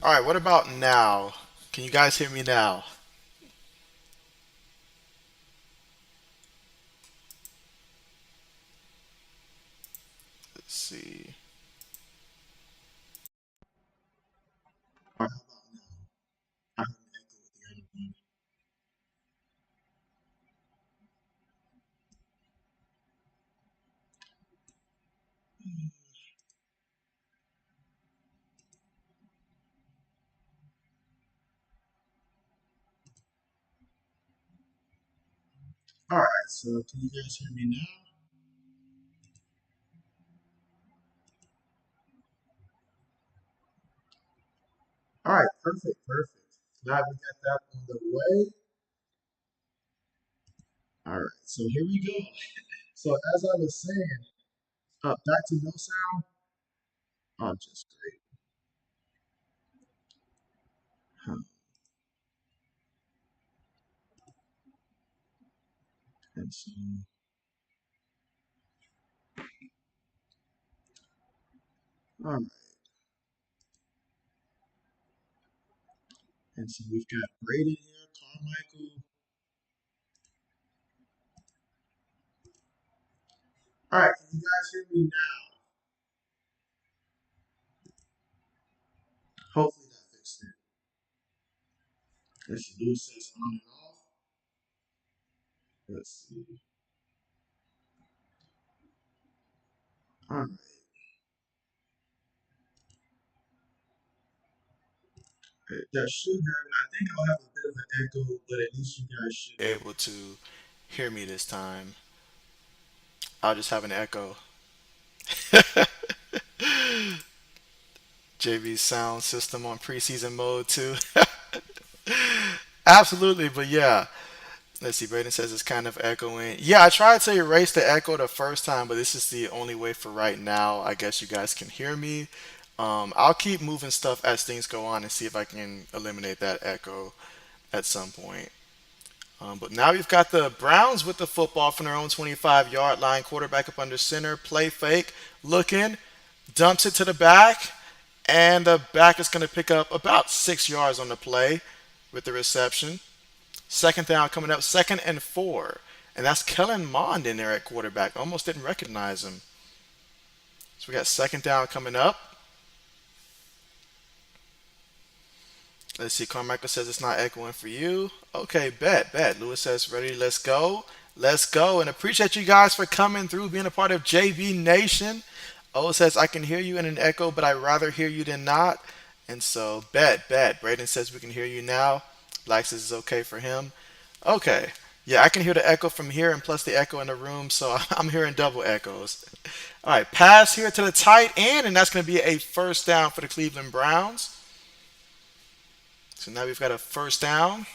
All right, what about now? Can you guys hear me now? Let's see. All right, how about now? I heard an echo at the other one. All right, so can you guys hear me now? All right, perfect, perfect. Glad we got that on the way. All right, so here we go. So as I was saying, back to no sound. Oh, just great. Huh. And so, all right, and so we've got Braden here, Carmichael. All right, can you guys hear me now? Hopefully that fixed it. Let's see, Lewis says on and off. Let's see. All right. That should have, I think I'll have a bit of an echo, but at least you guys should be able to hear me this time. I'll just have an echo. JB's sound system on preseason mode too. Absolutely, but yeah. Let's see, Braden says it's kind of echoing. Yeah, I tried to erase the echo the first time, but this is the only way for right now. I guess you guys can hear me. I'll keep moving stuff as things go on and see if I can eliminate that echo at some point. But now we've got the Browns with the football from their own 25-yard line. Quarterback up under center, play fake, looking, dumps it to the back, and the back is going to pick up about 6 yards on the play with the reception. Second down coming up, 2nd and 4. And that's Kellen Mond in there at quarterback. Almost didn't recognize him. So we got second down coming up. Let's see. Carmichael says it's not echoing for you. Okay, bet. Lewis says ready. Let's go. Let's go. And appreciate you guys for coming through, being a part of JB Nation. O says I can hear you in an echo, but I'd rather hear you than not. And so bet. Braden says we can hear you now. Black says it's okay for him. Okay. Yeah, I can hear the echo from here and plus the echo in the room, so I'm hearing double echoes. All right, pass here to the tight end, and that's going to be a first down for the Cleveland Browns. So now we've got a first down.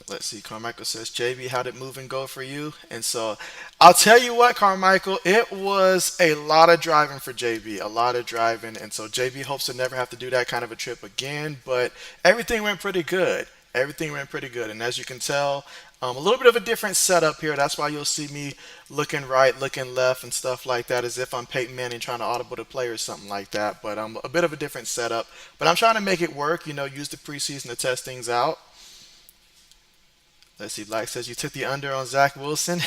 Let's see. Carmichael says, JB, how did moving go for you? And so I'll tell you what, Carmichael, it was a lot of driving for JB, a lot of driving. And so JB hopes to never have to do that kind of a trip again. But everything went pretty good. Everything went pretty good. And as you can tell, a little bit of a different setup here. That's why you'll see me looking right, looking left, and stuff like that, as if I'm Peyton Manning trying to audible the play or something like that. But a bit of a different setup. But I'm trying to make it work. Use the preseason to test things out. Let's see. Black says you took the under on Zach Wilson.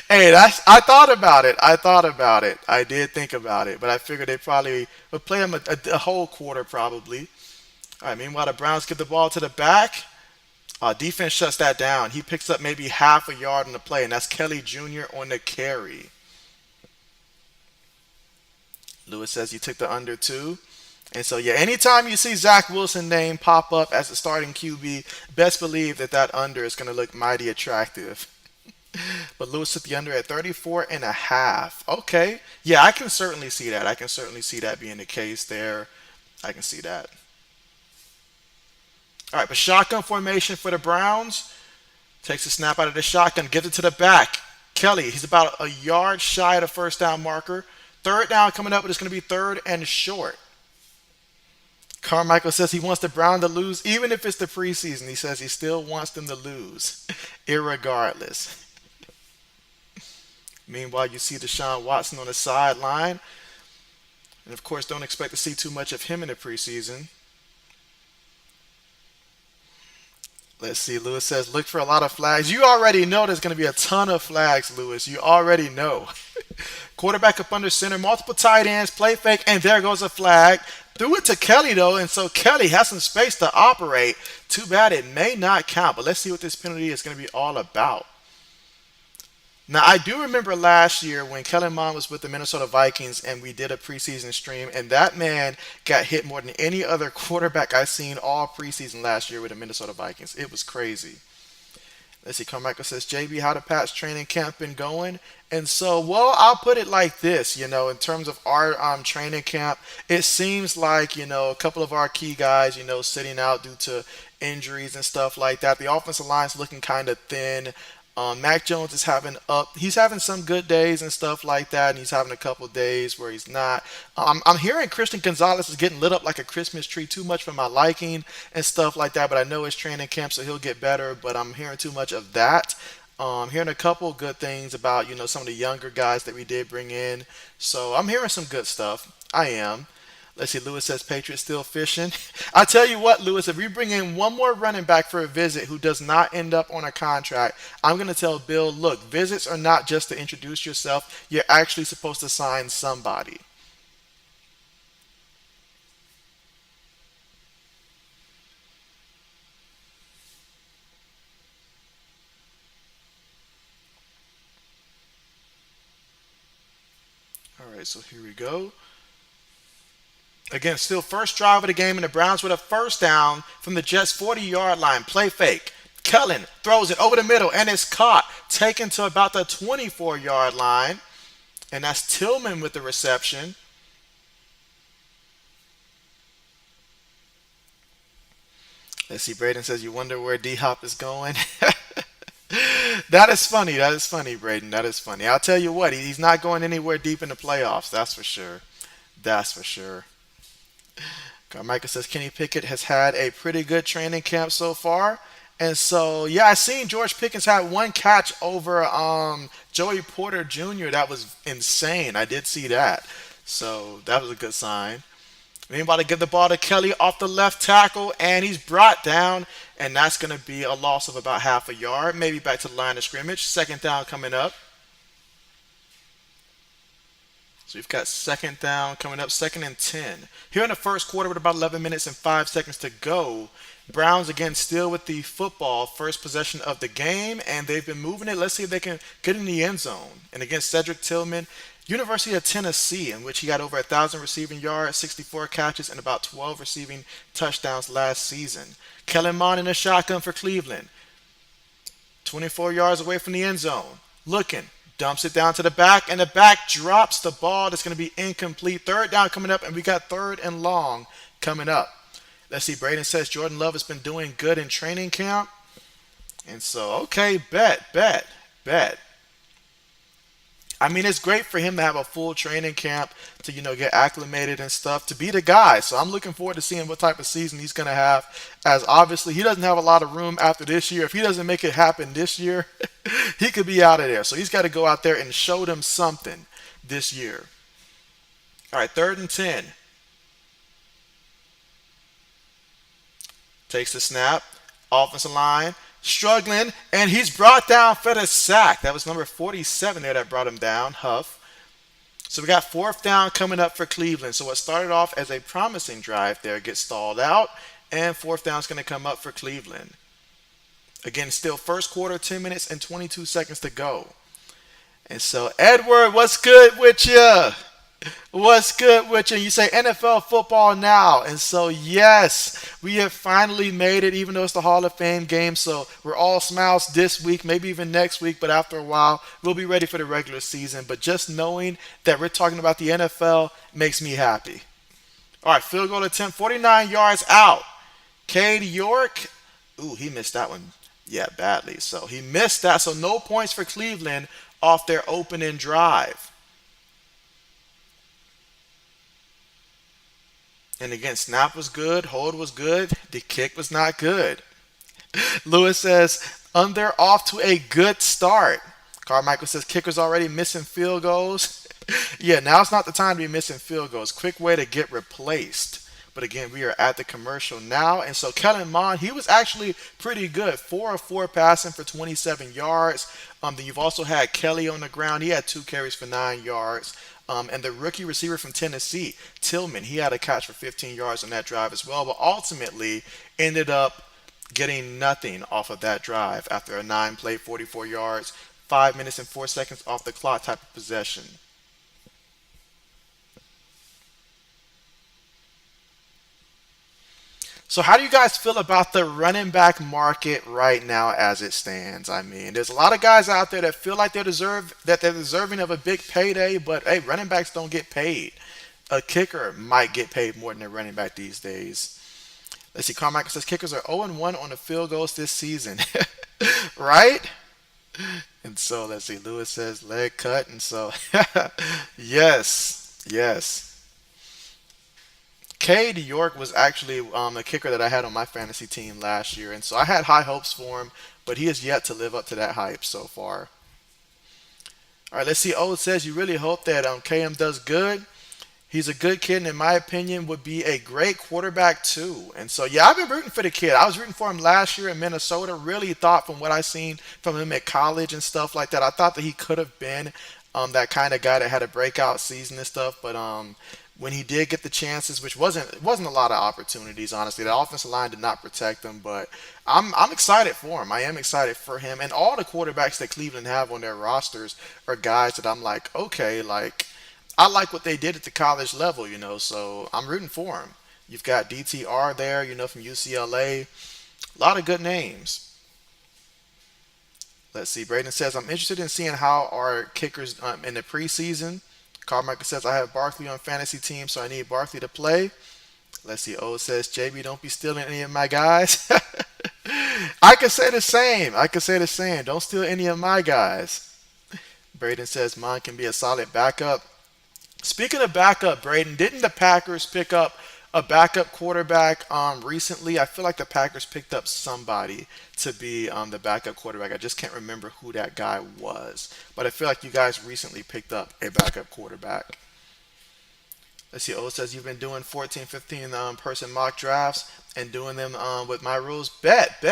Hey, I thought about it. I thought about it. I did think about it, but I figured they probably would play him a whole quarter probably. All right. Meanwhile, the Browns give the ball to the back. Defense shuts that down. He picks up maybe half a yard on the play, and that's Kelly Jr. on the carry. Lewis says you took the under too. And so, yeah, anytime you see Zach Wilson name pop up as the starting QB, best believe that that under is going to look mighty attractive. But Lewis took the under at 34 and a half. Okay. Yeah, I can certainly see that. I can certainly see that being the case there. I can see that. All right, but shotgun formation for the Browns. Takes a snap out of the shotgun, gives it to the back. Kelly, he's about a yard shy of the first down marker. Third down coming up, but it's going to be third and short. Carmichael says he wants the Brown to lose, even if it's the preseason. He says he still wants them to lose, irregardless. Meanwhile, you see Deshaun Watson on the sideline. And of course, don't expect to see too much of him in the preseason. Let's see. Lewis says, look for a lot of flags. You already know there's going to be a ton of flags, Lewis. You already know. Quarterback up under center, multiple tight ends, play fake, and there goes a flag. Threw it to Kelly, though, and so Kelly has some space to operate. Too bad it may not count, but let's see what this penalty is going to be all about. Now, I do remember last year when Kellen Mond was with the Minnesota Vikings and we did a preseason stream, and that man got hit more than any other quarterback I've seen all preseason last year with the Minnesota Vikings. It was crazy. Let's see, Carmichael says, JB, how the Pats training camp been going? And so, well, I'll put it like this, in terms of our training camp, it seems like, a couple of our key guys, sitting out due to injuries and stuff like that. The offensive line's looking kind of thin. Mac Jones is he's having some good days and stuff like that, and he's having a couple days where he's not. I'm hearing Christian Gonzalez is getting lit up like a Christmas tree, too much for my liking and stuff like that, but I know it's training camp, so he'll get better, but I'm hearing too much of that. Hearing a couple good things about, some of the younger guys that we did bring in, so I'm hearing some good stuff. I am. Let's see, Lewis says Patriots still fishing. I tell you what, Lewis, if we bring in one more running back for a visit who does not end up on a contract, I'm going to tell Bill, look, visits are not just to introduce yourself. You're actually supposed to sign somebody. All right, so here we go. Again, still first drive of the game, and the Browns with a first down from the Jets' 40-yard line. Play fake. Kellen throws it over the middle, and it's caught. Taken to about the 24-yard line. And that's Tillman with the reception. Let's see, Braden says, you wonder where D-Hop is going? That is funny. That is funny, Braden. That is funny. I'll tell you what, he's not going anywhere deep in the playoffs. That's for sure. That's for sure. Carmichael says Kenny Pickett has had a pretty good training camp so far. And so, yeah, I seen George Pickens had one catch over Joey Porter Jr. That was insane. I did see that. So that was a good sign. Anybody get the ball to Kelly off the left tackle, and he's brought down, and that's going to be a loss of about half a yard, maybe back to the line of scrimmage. Second down coming up. So we've got second down coming up, 2nd and 10. Here in the first quarter with about 11 minutes and 5 seconds to go. Browns again still with the football, first possession of the game, and they've been moving it. Let's see if they can get in the end zone. And again, Cedric Tillman, University of Tennessee, in which he got over 1,000 receiving yards, 64 catches, and about 12 receiving touchdowns last season. Kellen Mond in a shotgun for Cleveland. 24 yards away from the end zone. Looking. Dumps it down to the back, and the back drops the ball. That's going to be incomplete. Third down coming up, and we got 3rd and long coming up. Let's see. Braden says Jordan Love has been doing good in training camp. And so, okay, bet. I mean, it's great for him to have a full training camp to, get acclimated and stuff, to be the guy. So I'm looking forward to seeing what type of season he's going to have, as obviously he doesn't have a lot of room after this year. If he doesn't make it happen this year, he could be out of there. So he's got to go out there and show them something this year. All right, 3rd and 10. Takes the snap. Offensive line struggling, and he's brought down for the sack. That was number 47 there that brought him down, Huff. So we got 4th down coming up for Cleveland. So what started off as a promising drive there gets stalled out, and 4th down is going to come up for Cleveland. Again, still first quarter, 10 minutes and 22 seconds to go. And so, Edward, what's good with you? What's good with you? You say NFL football now. And so, yes, we have finally made it, even though it's the Hall of Fame game. So we're all smiles this week, maybe even next week. But after a while, we'll be ready for the regular season. But just knowing that we're talking about the NFL makes me happy. All right, field goal attempt, 49 yards out. Cade York, ooh, he missed that one. Yeah, badly. So he missed that. So no points for Cleveland off their opening drive. And again, snap was good, hold was good, the kick was not good. Lewis says, they're off to a good start. Carmichael says kickers already missing field goals. Yeah, now's not the time to be missing field goals. Quick way to get replaced. But again, we are at the commercial now. And so Kellen Mond, he was actually pretty good. 4 of 4 passing for 27 yards. Then you've also had Kelly on the ground. He had 2 carries for 9 yards. And the rookie receiver from Tennessee, Tillman, he had a catch for 15 yards on that drive as well. But ultimately ended up getting nothing off of that drive after a 9 play, 44 yards, 5 minutes and 4 seconds off the clock type of possession. So how do you guys feel about the running back market right now as it stands? I mean, there's a lot of guys out there that feel like they're deserving of a big payday, but hey, running backs don't get paid. A kicker might get paid more than a running back these days. Let's see. Carmichael says kickers are 0-1 on the field goals this season, right? And so let's see. Lewis says leg cut, and so yes, yes. Cade York was actually a kicker that I had on my fantasy team last year, and so I had high hopes for him, but he has yet to live up to that hype so far. All right, let's see. Oh, it says you really hope that KM does good. He's a good kid, and in my opinion, would be a great quarterback too. And so, yeah, I've been rooting for the kid. I was rooting for him last year in Minnesota. Really thought from what I seen from him at college and stuff like that, I thought that he could have been that kind of guy that had a breakout season and stuff. But when he did get the chances, which wasn't a lot of opportunities, honestly, the offensive line did not protect him. But I'm excited for him. I am excited for him, and all the quarterbacks that Cleveland have on their rosters are guys that I'm like, okay, like I like what they did at the college level, so I'm rooting for him. You've got DTR there, from UCLA. A lot of good names. Let's see. Braden says, I'm interested in seeing how our kickers in the preseason. Carmichael says, I have Barkley on fantasy team, so I need Barkley to play. Let's see. O says, JB, don't be stealing any of my guys. I can say the same. I can say the same. Don't steal any of my guys. Braden says, mine can be a solid backup. Speaking of backup, Braden, didn't the Packers pick up a backup quarterback recently? I feel like the Packers picked up somebody to be the backup quarterback. I just can't remember who that guy was. But I feel like you guys recently picked up a backup quarterback. Let's see. O says you've been doing 14, 15 person mock drafts and doing them with my rules. Bet.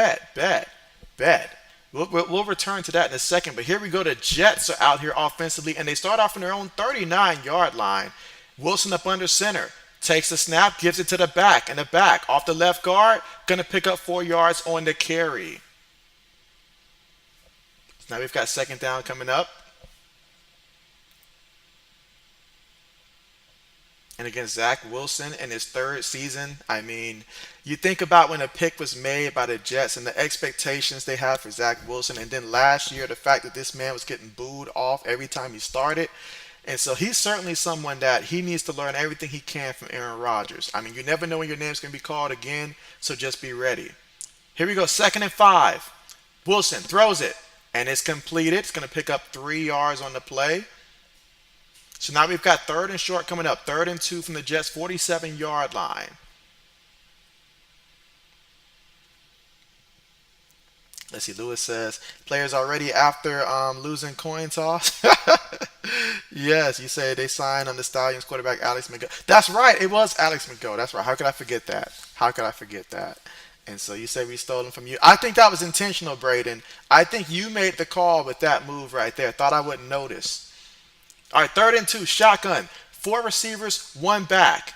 We'll return to that in a second. But here we go. The Jets are out here offensively, and they start off on their own 39-yard line. Wilson up under center. Takes the snap, gives it to the back, and the back off the left guard, gonna pick up 4 yards on the carry. So now we've got second down coming up. And again, Zach Wilson in his third season. I mean, you think about when a pick was made by the Jets and the expectations they had for Zach Wilson, and then last year, the fact that this man was getting booed off every time he started. And so he's certainly someone that he needs to learn everything he can from Aaron Rodgers. I mean, you never know when your name's going to be called again, so just be ready. Here we go, 2nd and 5. Wilson throws it, and it's completed. It's going to pick up 3 yards on the play. So now we've got 3rd and short coming up. 3rd and 2 from the Jets' 47-yard line. Let's see, Lewis says, players already after losing coin toss. Yes, you say they signed on the Stallions quarterback Alex McGo. That's right, it was Alex McGo. That's right. How could I forget that? How could I forget that? And so you say we stole him from you. I think that was intentional, Braden. I think you made the call with that move right there. Thought I wouldn't notice. All right, 3rd and 2, shotgun. 4 receivers, 1 back.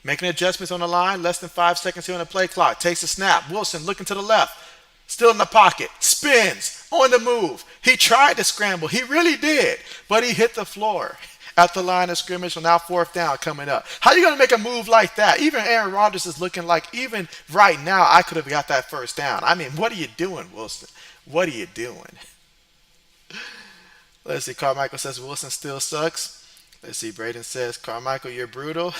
Making adjustments on the line, less than 5 seconds here on the play clock. Takes a snap. Wilson looking to the left. Still in the pocket. Spins. On the move. He tried to scramble. He really did. But he hit the floor at the line of scrimmage. So now 4th down coming up. How you going to make a move like that? Even Aaron Rodgers is looking like, even right now, I could have got that 1st down. I mean, what are you doing, Wilson? What are you doing? Let's see. Carmichael says Wilson still sucks. Let's see. Braden says, Carmichael, you're brutal.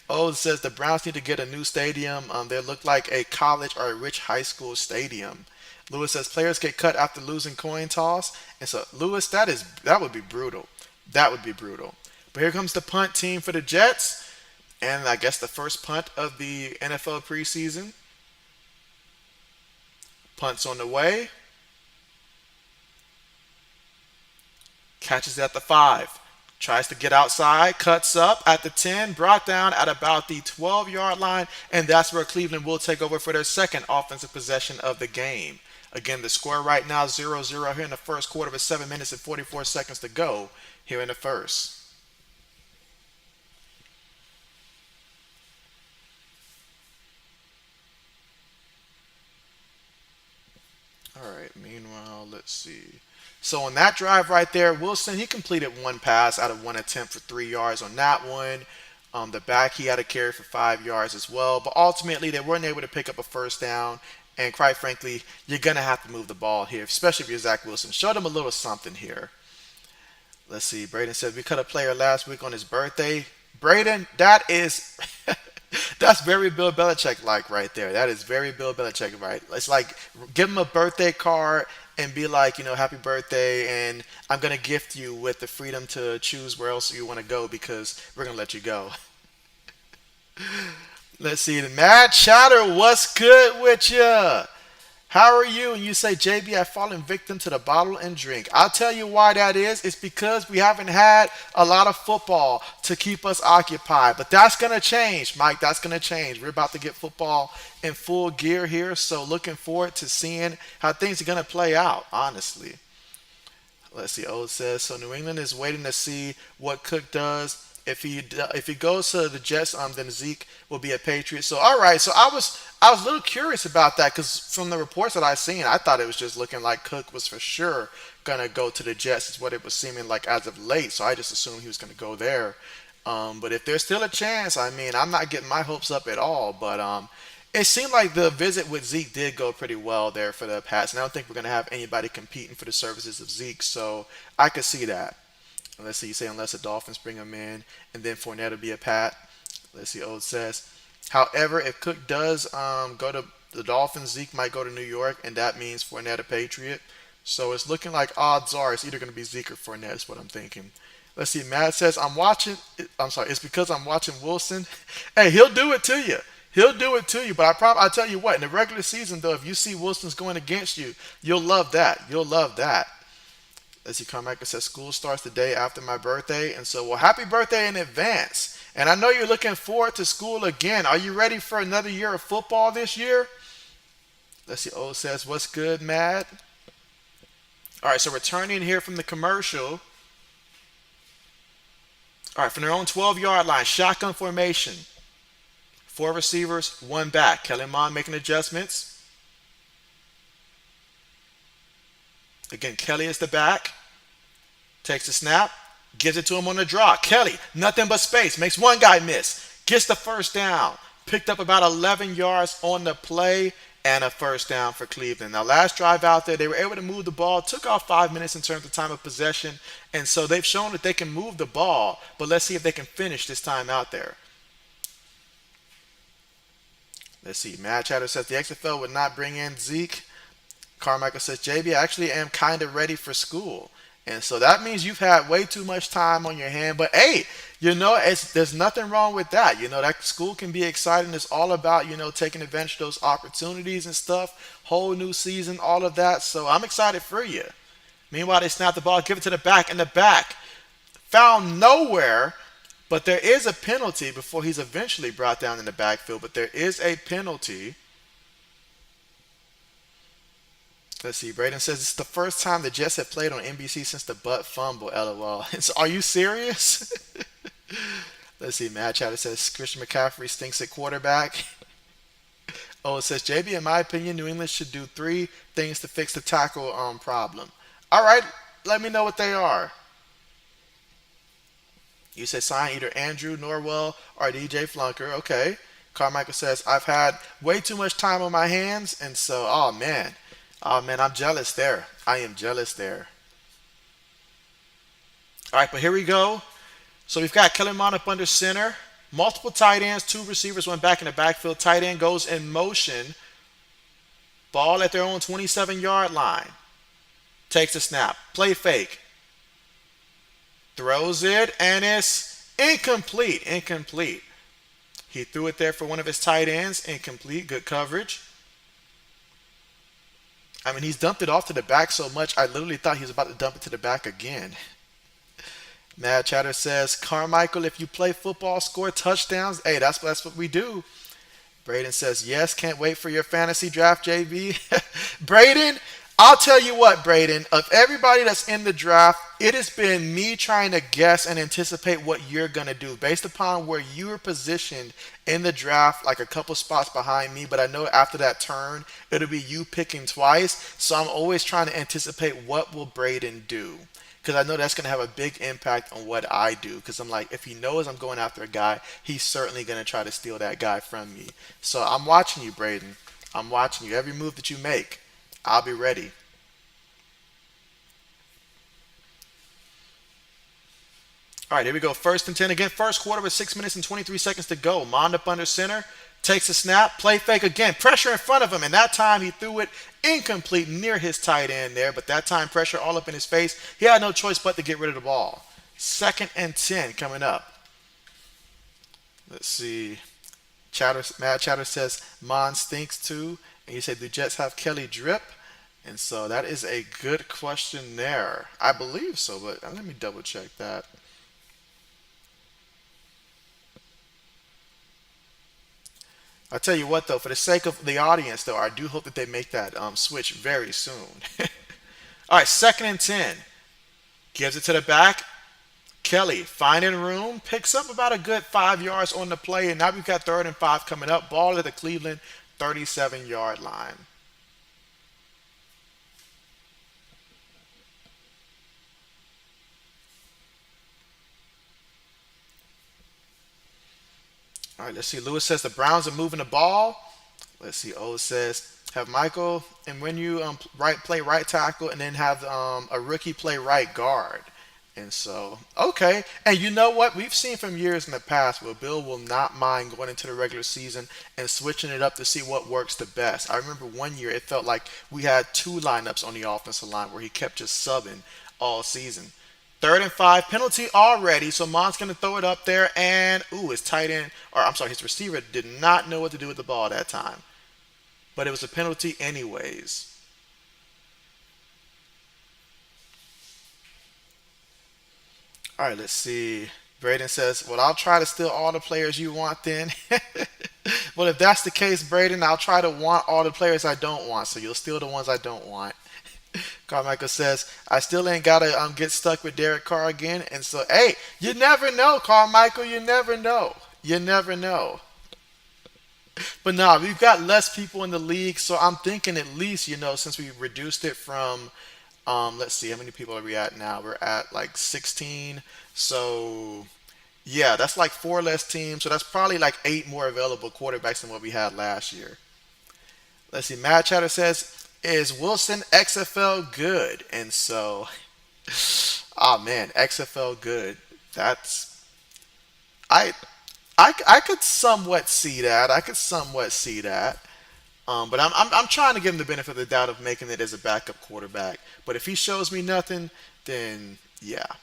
Oh, it says the Browns need to get a new stadium. They look like a college or a rich high school stadium. Lewis says players get cut after losing coin toss. And so, Lewis, that would be brutal. That would be brutal. But here comes the punt team for the Jets. And I guess the first punt of the NFL preseason. Punt's on the way. Catches it at the 5. Tries to get outside, cuts up at the 10, brought down at about the 12-yard line, and that's where Cleveland will take over for their second offensive possession of the game. Again, the score right now 0-0 here in the first quarter with 7 minutes and 44 seconds to go here in the first. All right, meanwhile, let's see. So on that drive right there, Wilson, he completed one pass out of one attempt for 3 yards on that one. The back, he had a carry for 5 yards as well. But ultimately, they weren't able to pick up a first down. And quite frankly, you're going to have to move the ball here, especially if you're Zach Wilson. Show them a little something here. Let's see. Braden says, we cut a player last week on his birthday. Braden, that is that's very Bill Belichick like right there. That is very Bill Belichick right. It's like give him a birthday card and be like, happy birthday, and I'm gonna gift you with the freedom to choose where else you want to go because we're gonna let you go. Let's see. The Mad Chatter, what's good with ya? How are you? And you say, JB, I've fallen victim to the bottle and drink. I'll tell you why that is. It's because we haven't had a lot of football to keep us occupied. But that's going to change, Mike. That's going to change. We're about to get football in full gear here. So looking forward to seeing how things are going to play out, honestly. Let's see. Old says, so New England is waiting to see what Cook does. If he goes to the Jets, then Zeke will be a Patriot. So all right, so I was a little curious about that because from the reports that I've seen, I thought it was just looking like Cook was for sure gonna go to the Jets. Is what it was seeming like as of late. So I just assumed he was gonna go there. But if there's still a chance, I mean, I'm not getting my hopes up at all. But it seemed like the visit with Zeke did go pretty well there for the Pats, and I don't think we're gonna have anybody competing for the services of Zeke. So I could see that. Let's see, you say unless the Dolphins bring him in, and then Fournette will be a Pat. Let's see, Old says. However, if Cook does go to the Dolphins, Zeke might go to New York, and that means Fournette a Patriot. So it's looking like odds are it's either going to be Zeke or Fournette is what I'm thinking. Let's see, Matt says, I'm sorry, it's because I'm watching Wilson. Hey, he'll do it to you. He'll do it to you, but I tell you what, in the regular season, though, if you see Wilson's going against you, you'll love that. You'll love that. As he come back and says, school starts the day after my birthday. And so, well, happy birthday in advance. And I know you're looking forward to school again. Are you ready for another year of football this year? Let's see. O says, what's good, Matt? All right, so returning here from the commercial. All right, from their own 12-yard line, shotgun formation. 4 receivers, 1 back. Kellen Mond making adjustments. Again, Kelly is the back. Takes the snap. Gives it to him on the draw. Kelly, nothing but space. Makes one guy miss. Gets the first down. Picked up about 11 yards on the play and a first down for Cleveland. Now, last drive out there, they were able to move the ball. Took off 5 minutes in terms of time of possession. And so they've shown that they can move the ball. But let's see if they can finish this time out there. Let's see. Mad Chatter says the XFL would not bring in Zeke. Carmichael says, JB, I actually am kind of ready for school. And so that means you've had way too much time on your hand. But hey, there's nothing wrong with that. That school can be exciting. It's all about, taking advantage of those opportunities and stuff. Whole new season, all of that. So I'm excited for you. Meanwhile, they snap the ball, give it to the back, and the back found nowhere. But there is a penalty before he's eventually brought down in the backfield. But there is a penalty. Let's see. Braden says it's the first time the Jets have played on NBC since the butt fumble. LOL. Are you serious? Let's see. Mad Chatter says Christian McCaffrey stinks at quarterback. Oh, it says JB. In my opinion, New England should do 3 things to fix the tackle problem. All right. Let me know what they are. You said sign either Andrew Norwell or DJ Flunker. Okay. Carmichael says I've had way too much time on my hands, and so oh man, I'm jealous there. I am jealous there. All right, but here we go. So we've got Kellen Mond up under center. Multiple tight ends, 2 receivers, 1 back in the backfield. Tight end goes in motion. Ball at their own 27-yard line. Takes a snap. Play fake. Throws it, and it's incomplete. Incomplete. He threw it there for one of his tight ends. Incomplete. Good coverage. I mean, he's dumped it off to the back so much, I literally thought he was about to dump it to the back again. Mad Chatter says, Carmichael, if you play football, score touchdowns. Hey, that's what we do. Braden says, yes, can't wait for your fantasy draft, JB. Braden, I'll tell you what, Braden, of everybody that's in the draft, it has been me trying to guess and anticipate what you're going to do based upon where you are positioned in the draft, like a couple spots behind me. But I know after that turn, it'll be you picking twice. So I'm always trying to anticipate what will Braden do, because I know that's going to have a big impact on what I do. Because I'm like, if he knows I'm going after a guy, he's certainly going to try to steal that guy from me. So I'm watching you, Braden. I'm watching you. Every move that you make, I'll be ready. All right, here we go. First and 10 again. First quarter with 6 minutes and 23 seconds to go. Mond up under center. Takes a snap. Play fake again. Pressure in front of him. And that time he threw it incomplete near his tight end there. But that time pressure all up in his face. He had no choice but to get rid of the ball. Second and 10 coming up. Let's see. Mad Chatter says Mon stinks too. And you say, do Jets have Kelly Drip? And so that is a good question there. I believe so, but let me double check that. I'll tell you what, though, for the sake of the audience, though, I do hope that they make that switch very soon. All right, second and 10. Gives it to the back. Kelly, finding room, picks up about a good 5 yards on the play, and now we've got third and 5 coming up. Ball at the Cleveland 37-yard line. All right, let's see. Lewis says the Browns are moving the ball. Let's see. O says have Michael and when you play right tackle and then have a rookie play right guard. And so, okay. And you know what? We've seen from years in the past where Bill will not mind going into the regular season and switching it up to see what works the best. I remember one year it felt like we had two lineups on the offensive line where he kept just subbing all season. Third and 5, penalty already. So Mon's going to throw it up there, and ooh, his tight end, or I'm sorry, his receiver did not know what to do with the ball that time. But it was a penalty anyways. All right, let's see. Braden says, well, I'll try to steal all the players you want then. Well, if that's the case, Braden, I'll try to want all the players I don't want. So you'll steal the ones I don't want. Carmichael says, I still ain't got to get stuck with Derek Carr again. And so, hey, you never know, Carmichael. You never know. You never know. But no, we've got less people in the league. So I'm thinking at least, since we reduced it from, let's see, how many people are we at now? We're at like 16. So, yeah, that's like four less teams. So that's probably like eight more available quarterbacks than what we had last year. Let's see. Mad Chatter says, is Wilson XFL good? And so, oh man, XFL good. That's I I could somewhat see that. I could somewhat see that. But I'm trying to give him the benefit of the doubt of making it as a backup quarterback. But if he shows me nothing, then yeah. All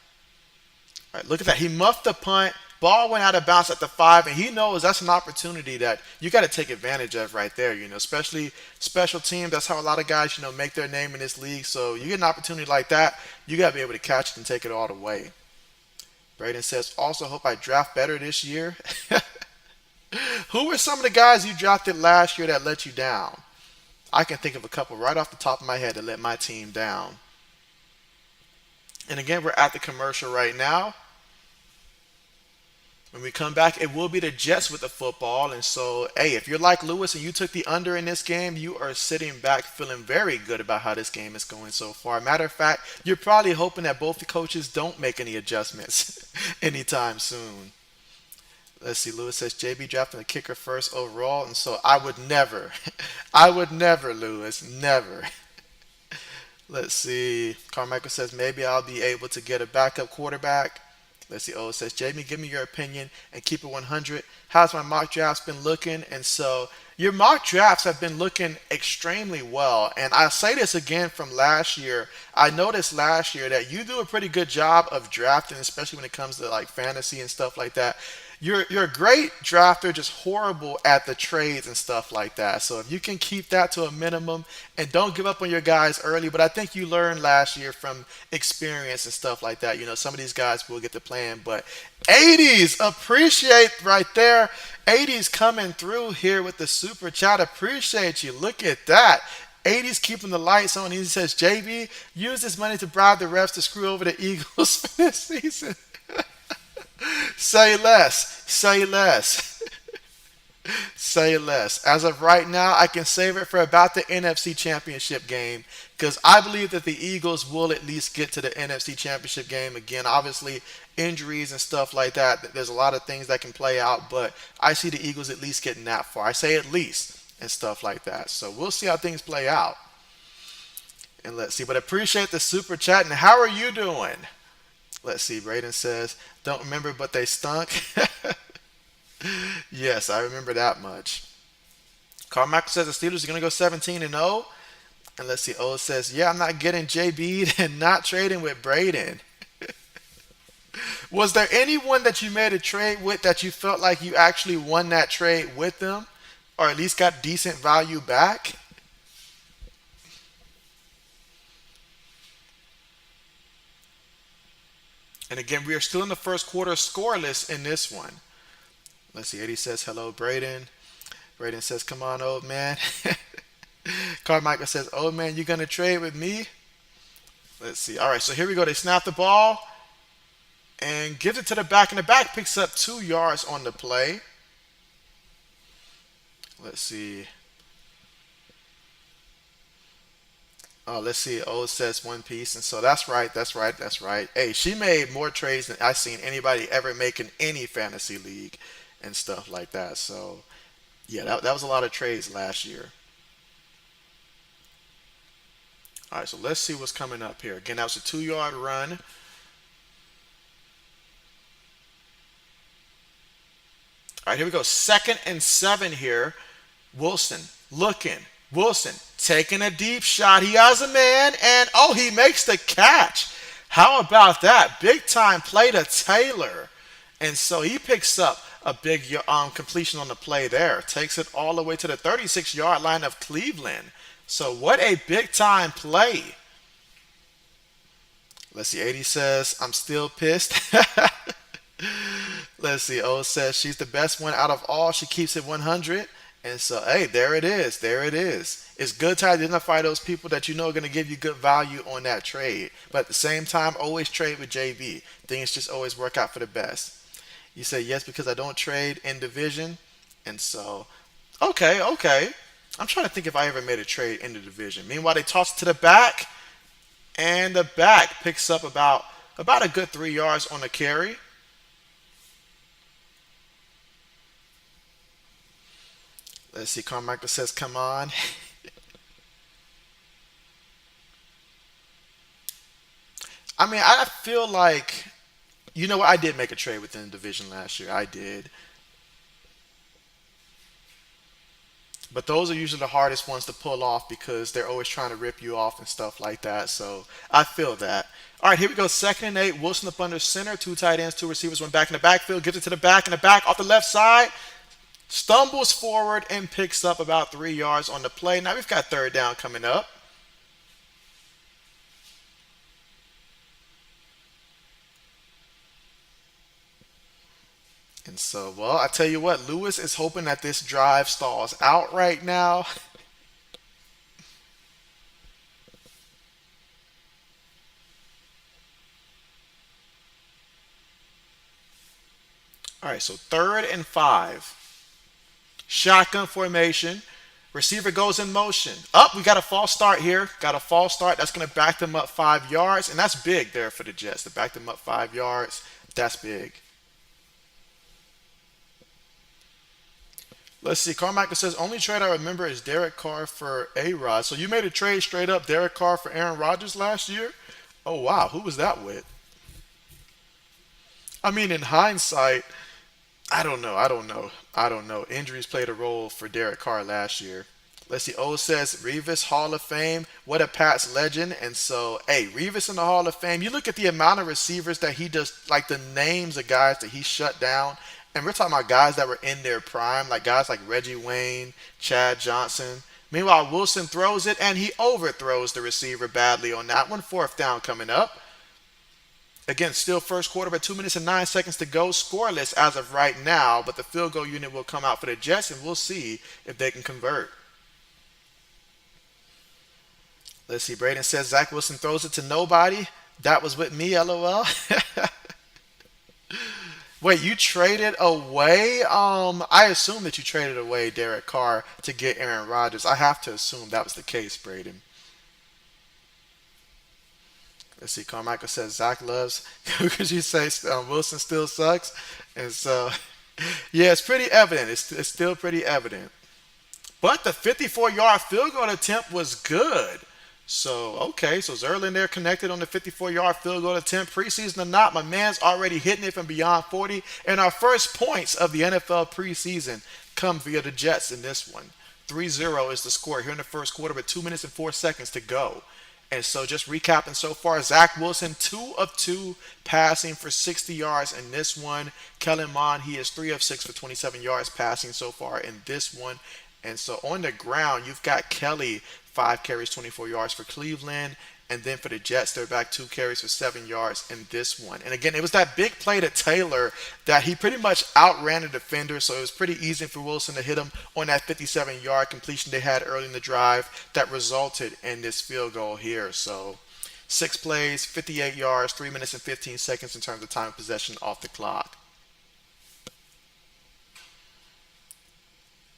right, look at that. He muffed the punt. Ball went out of bounds at the 5, and he knows that's an opportunity that you got to take advantage of right there. Especially special teams. That's how a lot of guys, make their name in this league. So you get an opportunity like that, you got to be able to catch it and take it all the way. Braden says, also hope I draft better this year. Who were some of the guys you drafted last year that let you down? I can think of a couple right off the top of my head that let my team down. And again, we're at the commercial right now. When we come back, it will be the Jets with the football. And so, hey, if you're like Lewis and you took the under in this game, you are sitting back feeling very good about how this game is going so far. Matter of fact, you're probably hoping that both the coaches don't make any adjustments anytime soon. Let's see, Lewis says JB drafting a kicker first overall. And so I would never, I would never, Lewis, never. Let's see. Carmichael says maybe I'll be able to get a backup quarterback. Let's see. Oh, it says, Jamie, give me your opinion and keep it 100. How's my mock drafts been looking? And so your mock drafts have been looking extremely well. And I'll say this again from last year. I noticed last year that you do a pretty good job of drafting, especially when it comes to like fantasy and stuff like that. You're a great drafter, just horrible at the trades and stuff like that. So if you can keep that to a minimum and don't give up on your guys early, but I think you learned last year from experience and stuff like that. Some of these guys will get the plan, but 80s appreciate right there. 80s coming through here with the super chat. Appreciate you. Look at that. 80s keeping the lights on. He says, JB, use this money to bribe the refs to screw over the Eagles for this season. Say less. Say less. Say less. As of right now, I can save it for about the NFC Championship game because I believe that the Eagles will at least get to the NFC Championship game again. Obviously, injuries and stuff like that. There's a lot of things that can play out, but I see the Eagles at least getting that far. I say at least and stuff like that. So we'll see how things play out. And let's see. But appreciate the super chat. And how are you doing? Let's see. Braden says, don't remember, but they stunk. Yes, I remember that much. Carmichael says the Steelers are going to go 17 and 0. And let's see. O says, yeah, I'm not getting JB and not trading with Braden. Was there anyone that you made a trade with that you felt like you actually won that trade with them? Or at least got decent value back? And again, we are still in the first quarter scoreless in this one. Let's see. Eddie says, hello, Braden. Braden says, come on, old man. Carmichael says, old man, you going to trade with me? Let's see. All right, so here we go. They snap the ball and gives it to the back, and the back picks up 2 yards on the play. Let's see. Oh, let's see. Oh, it says One Piece. And so that's right. That's right. That's right. Hey, she made more trades than I've seen anybody ever make in any fantasy league and stuff like that. So, yeah, that was a lot of trades last year. All right, so let's see what's coming up here. Again, that was a 2 yard run. All right, here we go. 2nd and 7 here. Wilson looking. Wilson taking a deep shot. He has a man, and oh, he makes the catch. How about that? Big time play to Taylor. And so he picks up a big completion on the play there. Takes it all the way to the 36-yard line of Cleveland. So what a big time play. Let's see. 80 says, I'm still pissed. Let's see. O says she's the best one out of all. She keeps it 100. And so, hey, there it is. There it is. It's good to identify those people that you know are going to give you good value on that trade. But at the same time, always trade with JB. Things just always work out for the best. You say yes because I don't trade in division. And so, okay, okay. I'm trying to think if I ever made a trade in the division. Meanwhile, they toss it to the back, and the back picks up about a good 3 yards on the carry. Let's see. Carmichael says, come on. I mean, I feel like, you know what? I did make a trade within the division last year. I did. But those are usually the hardest ones to pull off because they're always trying to rip you off and stuff like that. So I feel that. All right, here we go. 2nd and 8. Wilson up under center. Two tight ends, two receivers, one back in the backfield. Gives it to the back, and the back off the left side. Stumbles forward and picks up about 3 yards on the play. Now we've got 3rd down coming up. And so, well, I tell you what, Lewis is hoping that this drive stalls out right now. All right, so 3rd and 5. Shotgun formation. Receiver goes in motion. Up, we got a false start here. Got a false start. That's going to back them up 5 yards. And that's big there for the Jets to back them up 5 yards. That's big. Let's see. Carmichael says, only trade I remember is Derek Carr for A-Rod. So you made a trade straight up Derek Carr for Aaron Rodgers last year? Oh, wow. Who was that with? I mean, in hindsight, I don't know. I don't know. I don't know. Injuries played a role for Derek Carr last year. Let's see. O says Revis Hall of Fame. What a Pats legend. And so, hey, Revis in the Hall of Fame. You look at the amount of receivers that he does, like the names of guys that he shut down. And we're talking about guys that were in their prime, like guys like Reggie Wayne, Chad Johnson. Meanwhile, Wilson throws it and he overthrows the receiver badly on that one. Fourth down coming up. Again, still first quarter, but 2 minutes and 9 seconds to go. Scoreless as of right now, but the field goal unit will come out for the Jets, and we'll see if they can convert. Let's see. Braden says Zach Wilson throws it to nobody. That was with me, lol. Wait, you traded away? I assume that you traded away Derek Carr to get Aaron Rodgers. I have to assume that was the case, Braden. Let's see. Carmichael says Zach loves. Could you say Wilson still sucks? And so, yeah, it's pretty evident. It's still pretty evident. But the 54-yard field goal attempt was good. So, okay, so Zerlin there connected on the 54-yard field goal attempt. Preseason or not, my man's already hitting it from beyond 40. And our first points of the NFL preseason come via the Jets in this one. 3-0 is the score here in the first quarter with 2 minutes and 4 seconds to go. And so just recapping so far, Zach Wilson, 2 of 2 passing for 60 yards in this one. Kellen Mond, he is 3 of 6 for 27 yards passing so far in this one. And so on the ground, you've got Kelly, 5 carries, 24 yards for Cleveland. And then for the Jets, they're back 2 carries for 7 yards in this one. And again, it was that big play to Taylor that he pretty much outran the defender. So it was pretty easy for Wilson to hit him on that 57-yard completion they had early in the drive that resulted in this field goal here. So 6 plays, 58 yards, 3 minutes and 15 seconds in terms of time of possession off the clock.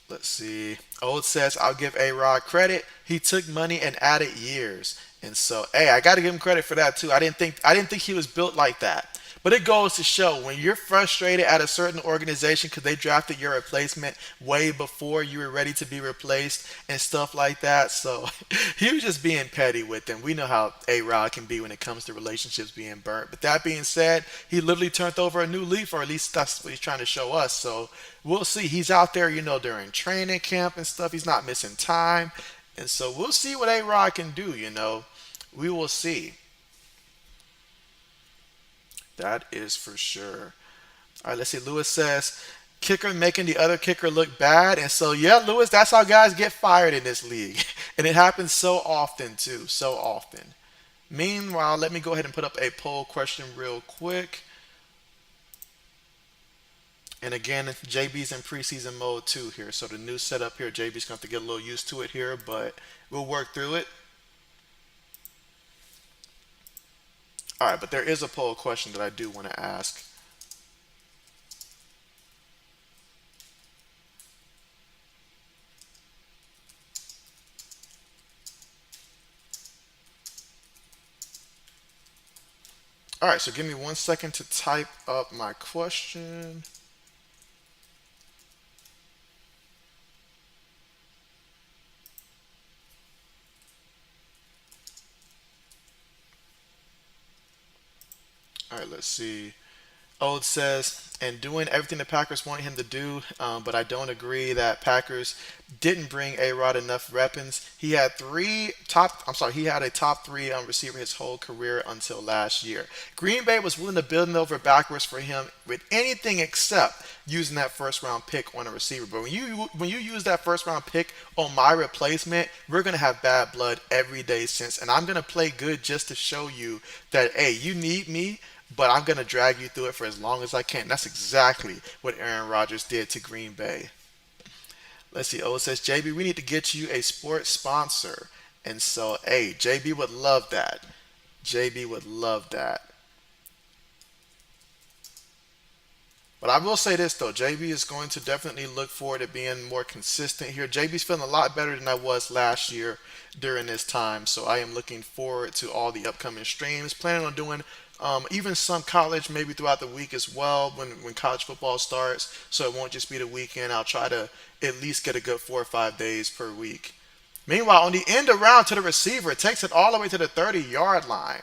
Let's see. Old says, I'll give A-Rod credit. He took money and added years. And so, hey, I got to give him credit for that too. I didn't think he was built like that. But it goes to show when you're frustrated at a certain organization because they drafted your replacement way before you were ready to be replaced and stuff like that. So he was just being petty with them. We know how A-Rod can be when it comes to relationships being burnt. But that being said, he literally turned over a new leaf, or at least that's what he's trying to show us. So we'll see. He's out there, during training camp and stuff. He's not missing time. And so we'll see what A-Rod can do. We will see. That is for sure. All right, let's see. Lewis says, kicker making the other kicker look bad. And so, yeah, Lewis, that's how guys get fired in this league. And it happens so often, too. So often. Meanwhile, let me go ahead and put up a poll question real quick. And again, JB's in preseason mode, too, here. So the new setup here, JB's going to have to get a little used to it here, but we'll work through it. All right, but there is a poll question that I do want to ask. All right, so give me 1 second to type up my question. All right, let's see. Old says, and doing everything the Packers wanted him to do, but I don't agree that Packers didn't bring A-Rod enough weapons. He had a top three receiver his whole career until last year. Green Bay was willing to build it over backwards for him with anything except using that first round pick on a receiver. But when you use that first round pick on my replacement, we're gonna have bad blood every day since, and I'm gonna play good just to show you that hey, you need me, but I'm going to drag you through it for as long as I can. That's exactly what Aaron Rodgers did to Green Bay. Let's see. O says, JB, we need to get you a sports sponsor. And so, hey, JB would love that. JB would love that. But I will say this, though. JB is going to definitely look forward to being more consistent here. JB's feeling a lot better than I was last year during this time. So I am looking forward to all the upcoming streams. Planning on doing even some college maybe throughout the week as well when college football starts. So it won't just be the weekend. I'll try to at least get a good 4 or 5 days per week. Meanwhile, on the end around to the receiver, it takes it all the way to the 30-yard line.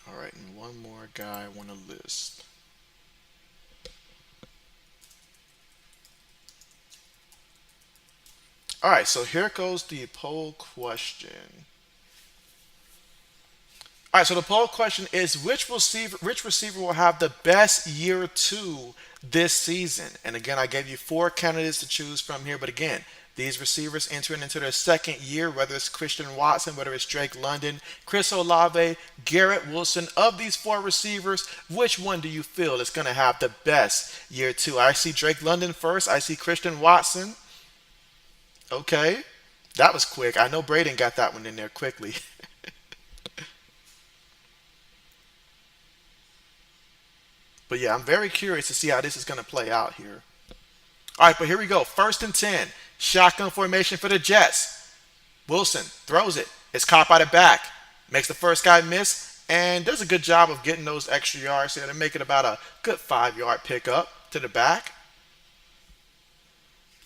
All right, and one more guy I want to list. All right, so here goes the poll question. All right, so the poll question is which receiver will have the best year two this season? And again, I gave you four candidates to choose from here, but again, these receivers entering into their second year, whether it's Christian Watson, whether it's Drake London, Chris Olave, Garrett Wilson, of these four receivers, which one do you feel is going to have the best year two? I see Drake London first. I see Christian Watson. Okay, that was quick. I know Braden got that one in there quickly. But yeah, I'm very curious to see how this is going to play out here. All right, but here we go. First and 10. Shotgun formation for the Jets. Wilson throws it. It's caught by the back. Makes the first guy miss and does a good job of getting those extra yards here to make it about a good 5 yard pickup to the back.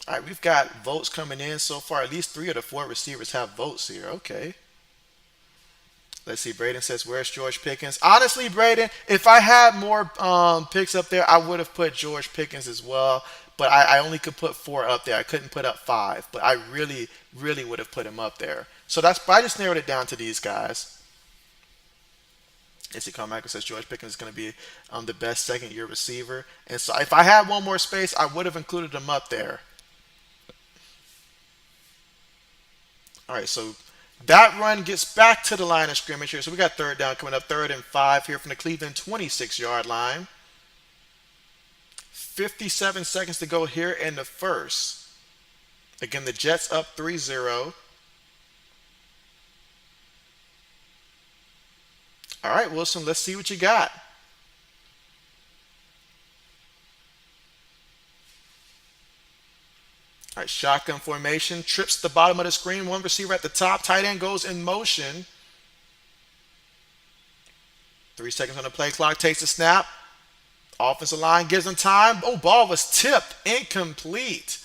All right, we've got votes coming in so far. At least three of the four receivers have votes here. Okay. Let's see. Braden says, "Where's George Pickens?" Honestly, Braden, if I had more picks up there, I would have put George Pickens as well. But I only could put four up there. I couldn't put up five. But I really, really would have put him up there. So that's. I just narrowed it down to these guys. As Carmichael says, George Pickens is going to be the best second year receiver. And so if I had one more space, I would have included him up there. All right, so that run gets back to the line of scrimmage here. So we got third down coming up, 3rd and 5 here from the Cleveland 26-yard line. 57 seconds to go here in the first. Again, the Jets up 3-0. All right, Wilson, let's see what you got. All right, shotgun formation, trips the bottom of the screen. One receiver at the top. Tight end goes in motion. 3 seconds on the play clock. Takes the snap. Offensive line gives him time. Oh, ball was tipped. Incomplete.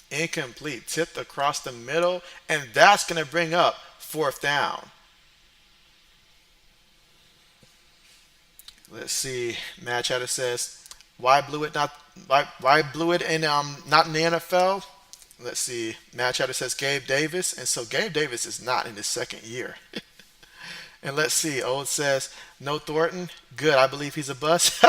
Incomplete. Tipped across the middle. And that's going to bring up fourth down. Let's see. Matt Chatter says, "Why blew it not? Why blew it in not in the NFL?" Let's see. Matt Chatter says Gabe Davis, and so Gabe Davis is not in his second year. And let's see. Old says no Thornton. Good. I believe he's a bust.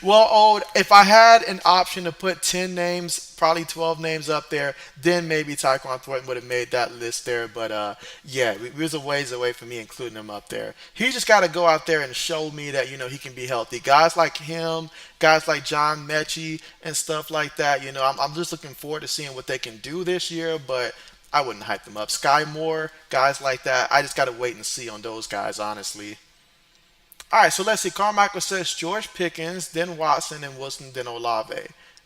Well, Old, if I had an option to put 10 names, probably 12 names up there, then maybe Tyquan Thornton would have made that list there. But yeah, we was a ways away from me including him up there. He just got to go out there and show me that, he can be healthy. Guys like him, guys like John Mechie and stuff like that, I'm just looking forward to seeing what they can do this year, but I wouldn't hype them up. Sky Moore, guys like that, I just got to wait and see on those guys, honestly. All right, so let's see. Carmichael says George Pickens, then Watson, and Wilson, then Olave.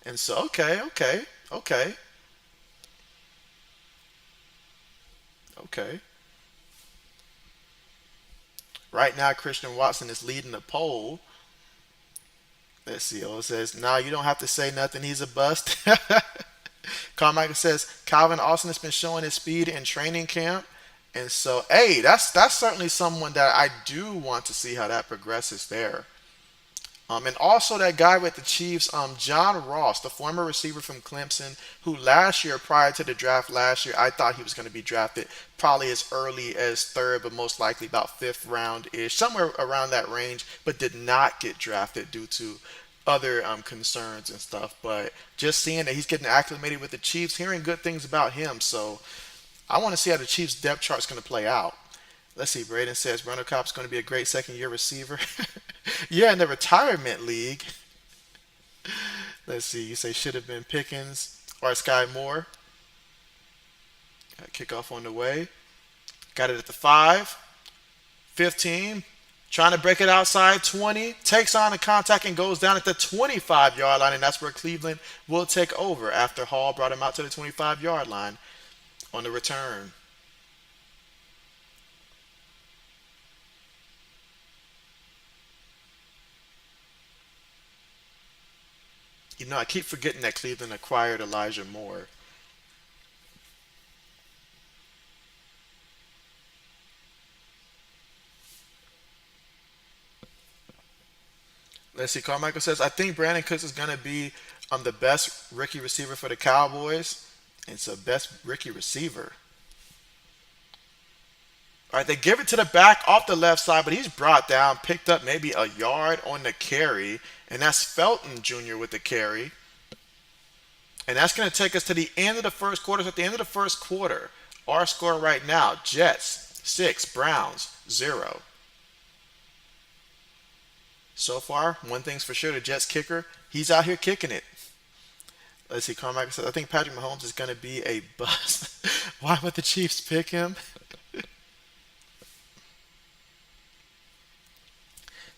And so, okay, okay, okay, okay. Right now, Christian Watson is leading the poll. Let's see. Oh, it says, "No, you don't have to say nothing. He's a bust." Carmichael says Calvin Austin has been showing his speed in training camp. And so, hey, that's certainly someone that I do want to see how that progresses there. And also that guy with the Chiefs, John Ross, the former receiver from Clemson, who last year, prior to the draft last year, I thought he was going to be drafted probably as early as third, but most likely about fifth round ish, somewhere around that range, but did not get drafted due to other concerns and stuff. But just seeing that he's getting acclimated with the Chiefs, hearing good things about him. So I want to see how the Chiefs' depth chart is going to play out. Let's see. Braden says Randall Cobb's going to be a great second year receiver. Yeah, in the retirement league. Let's see. You say should have been Pickens or Sky Moore. Kickoff on the way. Got it at the 5. 15. Trying to break it outside. 20. Takes on the contact and goes down at the 25-yard line. And that's where Cleveland will take over after Hall brought him out to the 25-yard line on the return. I keep forgetting that Cleveland acquired Elijah Moore. Let's see. Carmichael says, "I think Brandon Cooks is going to be the best rookie receiver for the Cowboys." It's a best rookie receiver. All right, they give it to the back off the left side, but he's brought down, picked up maybe a yard on the carry, and that's Felton Jr. with the carry. And that's going to take us to the end of the first quarter. So at the end of the first quarter, our score right now, Jets 6, Browns 0. So far, one thing's for sure, the Jets kicker, he's out here kicking it. Let's see, Carmichael says, I think Patrick Mahomes is going to be a bust. Why would the Chiefs pick him?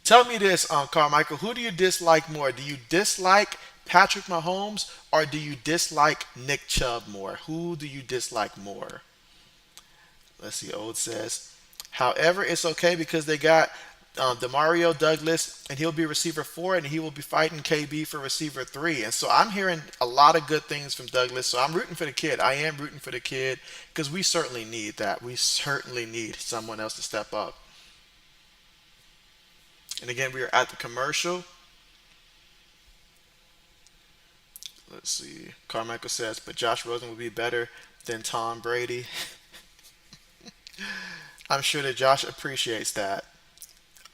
Tell me this, Carmichael, who do you dislike more? Do you dislike Patrick Mahomes or do you dislike Nick Chubb more? Who do you dislike more? Let's see, Old says, however, it's okay because they got Demario Douglas, and he'll be receiver 4, and he will be fighting KB for receiver 3. And so I'm hearing a lot of good things from Douglas. So I'm rooting for the kid. I am rooting for the kid because we certainly need that. We certainly need someone else to step up. And again, we are at the commercial. Let's see. Carmichael says, but Josh Rosen would be better than Tom Brady. I'm sure that Josh appreciates that.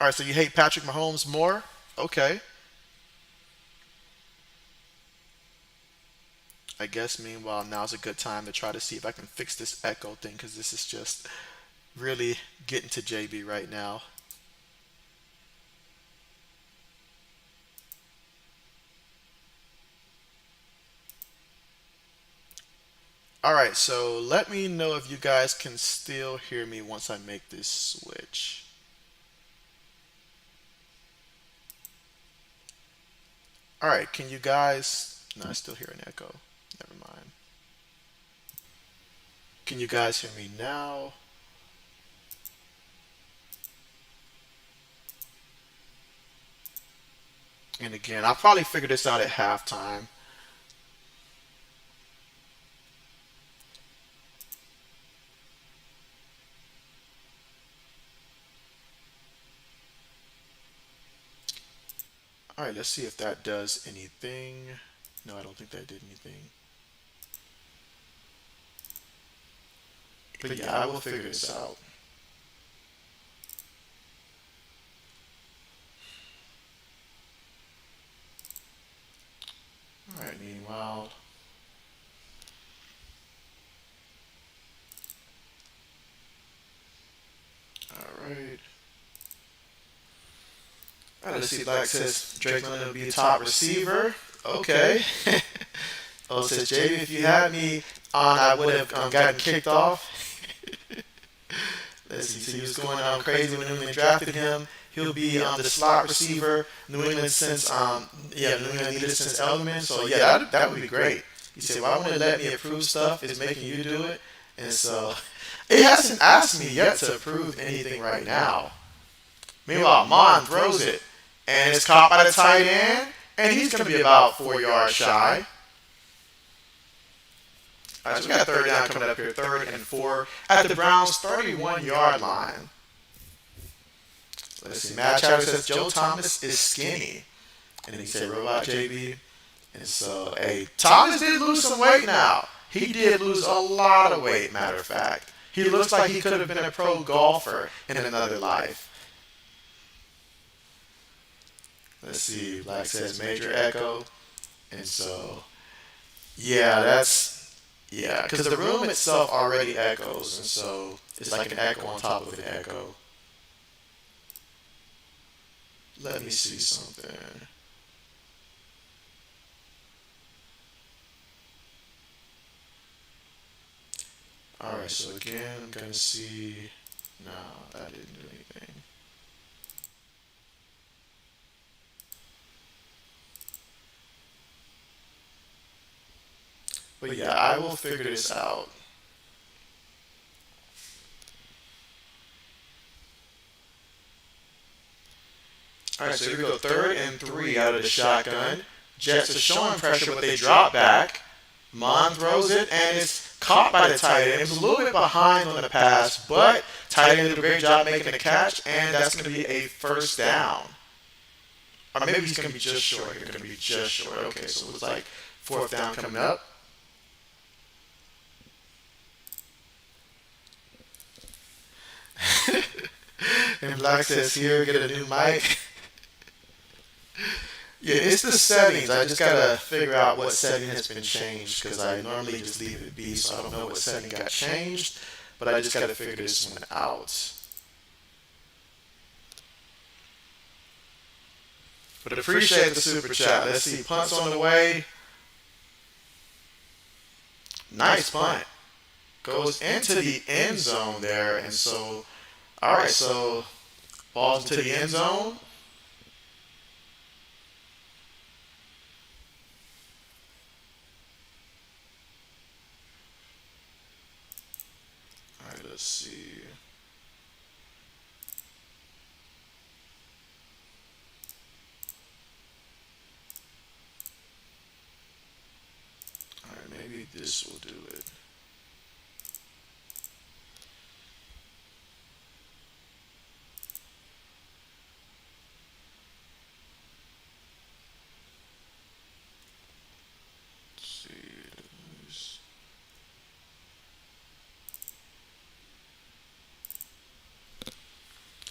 All right, so you hate Patrick Mahomes more? Okay. I guess meanwhile now's a good time to try to see if I can fix this echo thing because this is just really getting to JB right now. All right, so let me know if you guys can still hear me once I make this switch. All right, can you guys? No, I still hear an echo. Never mind. Can you guys hear me now? And again, I'll probably figure this out at halftime. All right, let's see if that does anything. No, I don't think that did anything. But yeah, I will figure this out. All right, meanwhile. All right. All right, let's see. Black says Drake London will be a top receiver. Okay. Oh, says JB, if you had me on, I would have gotten kicked off. Let's see. So he was going crazy when New England drafted him. He'll be the slot receiver. New England since New England needed since Elderman. So yeah, that would be great. He said, "Why won't it let me approve stuff? It's making you do it." And so it hasn't asked me yet to approve anything right now. Meanwhile, Mon throws it, and it's caught by the tight end, and he's going to be about 4 yards shy. All right, so we got third down coming up here, 3rd and 4 at the Browns' 31-yard line. Let's see. Matt Chatter says Joe Thomas is skinny, and he said Robot JB. And so, hey, Thomas did lose some weight now. He did lose a lot of weight, matter of fact. He looks like he could have been a pro golfer in another life. Let's see. Black says major echo. And so, yeah, because the room itself already echoes, and so it's like an echo on top of an echo. Let me see something. Alright, so again, I'm going to see. No, that didn't do anything. But yeah, I will figure this out. Alright, so here we go. 3rd and 3 out of the shotgun. Jets are showing pressure, but they drop back. Mon throws it, and it's caught by the tight end. It was a little bit behind on the pass, but tight end did a great job making the catch, and that's going to be a first down. Or maybe he's going to be just short. He's going to be just short. Okay, so it looks like 4th down coming up. And Black says here, get a new mic. Yeah, it's the settings. I just gotta figure out what setting has been changed because I normally just leave it be, so I don't know what setting got changed. But I just gotta figure this one out. But appreciate the super chat. Let's see, punts on the way. Nice punt. Goes into the end zone there, and so, all right, so balls into the end zone. All right, let's see. All right, maybe this will do it. Let's see.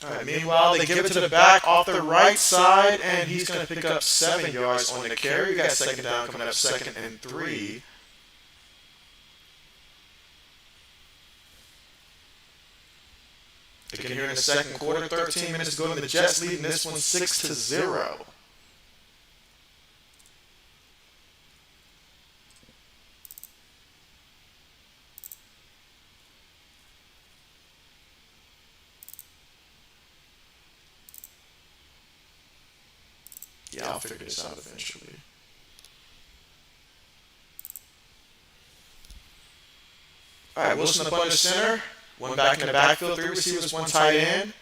All right, meanwhile, they give it to the back off the right side, and he's going to pick up 7 yards on the carry. We got second down coming up, 2nd and 3. Again, here in the second quarter, 13 minutes to go, and the Jets leading this one 6-0. Yeah, I'll figure this out eventually. All right, Wilson up under center. One back in the backfield, 3 receivers, 1 tight end.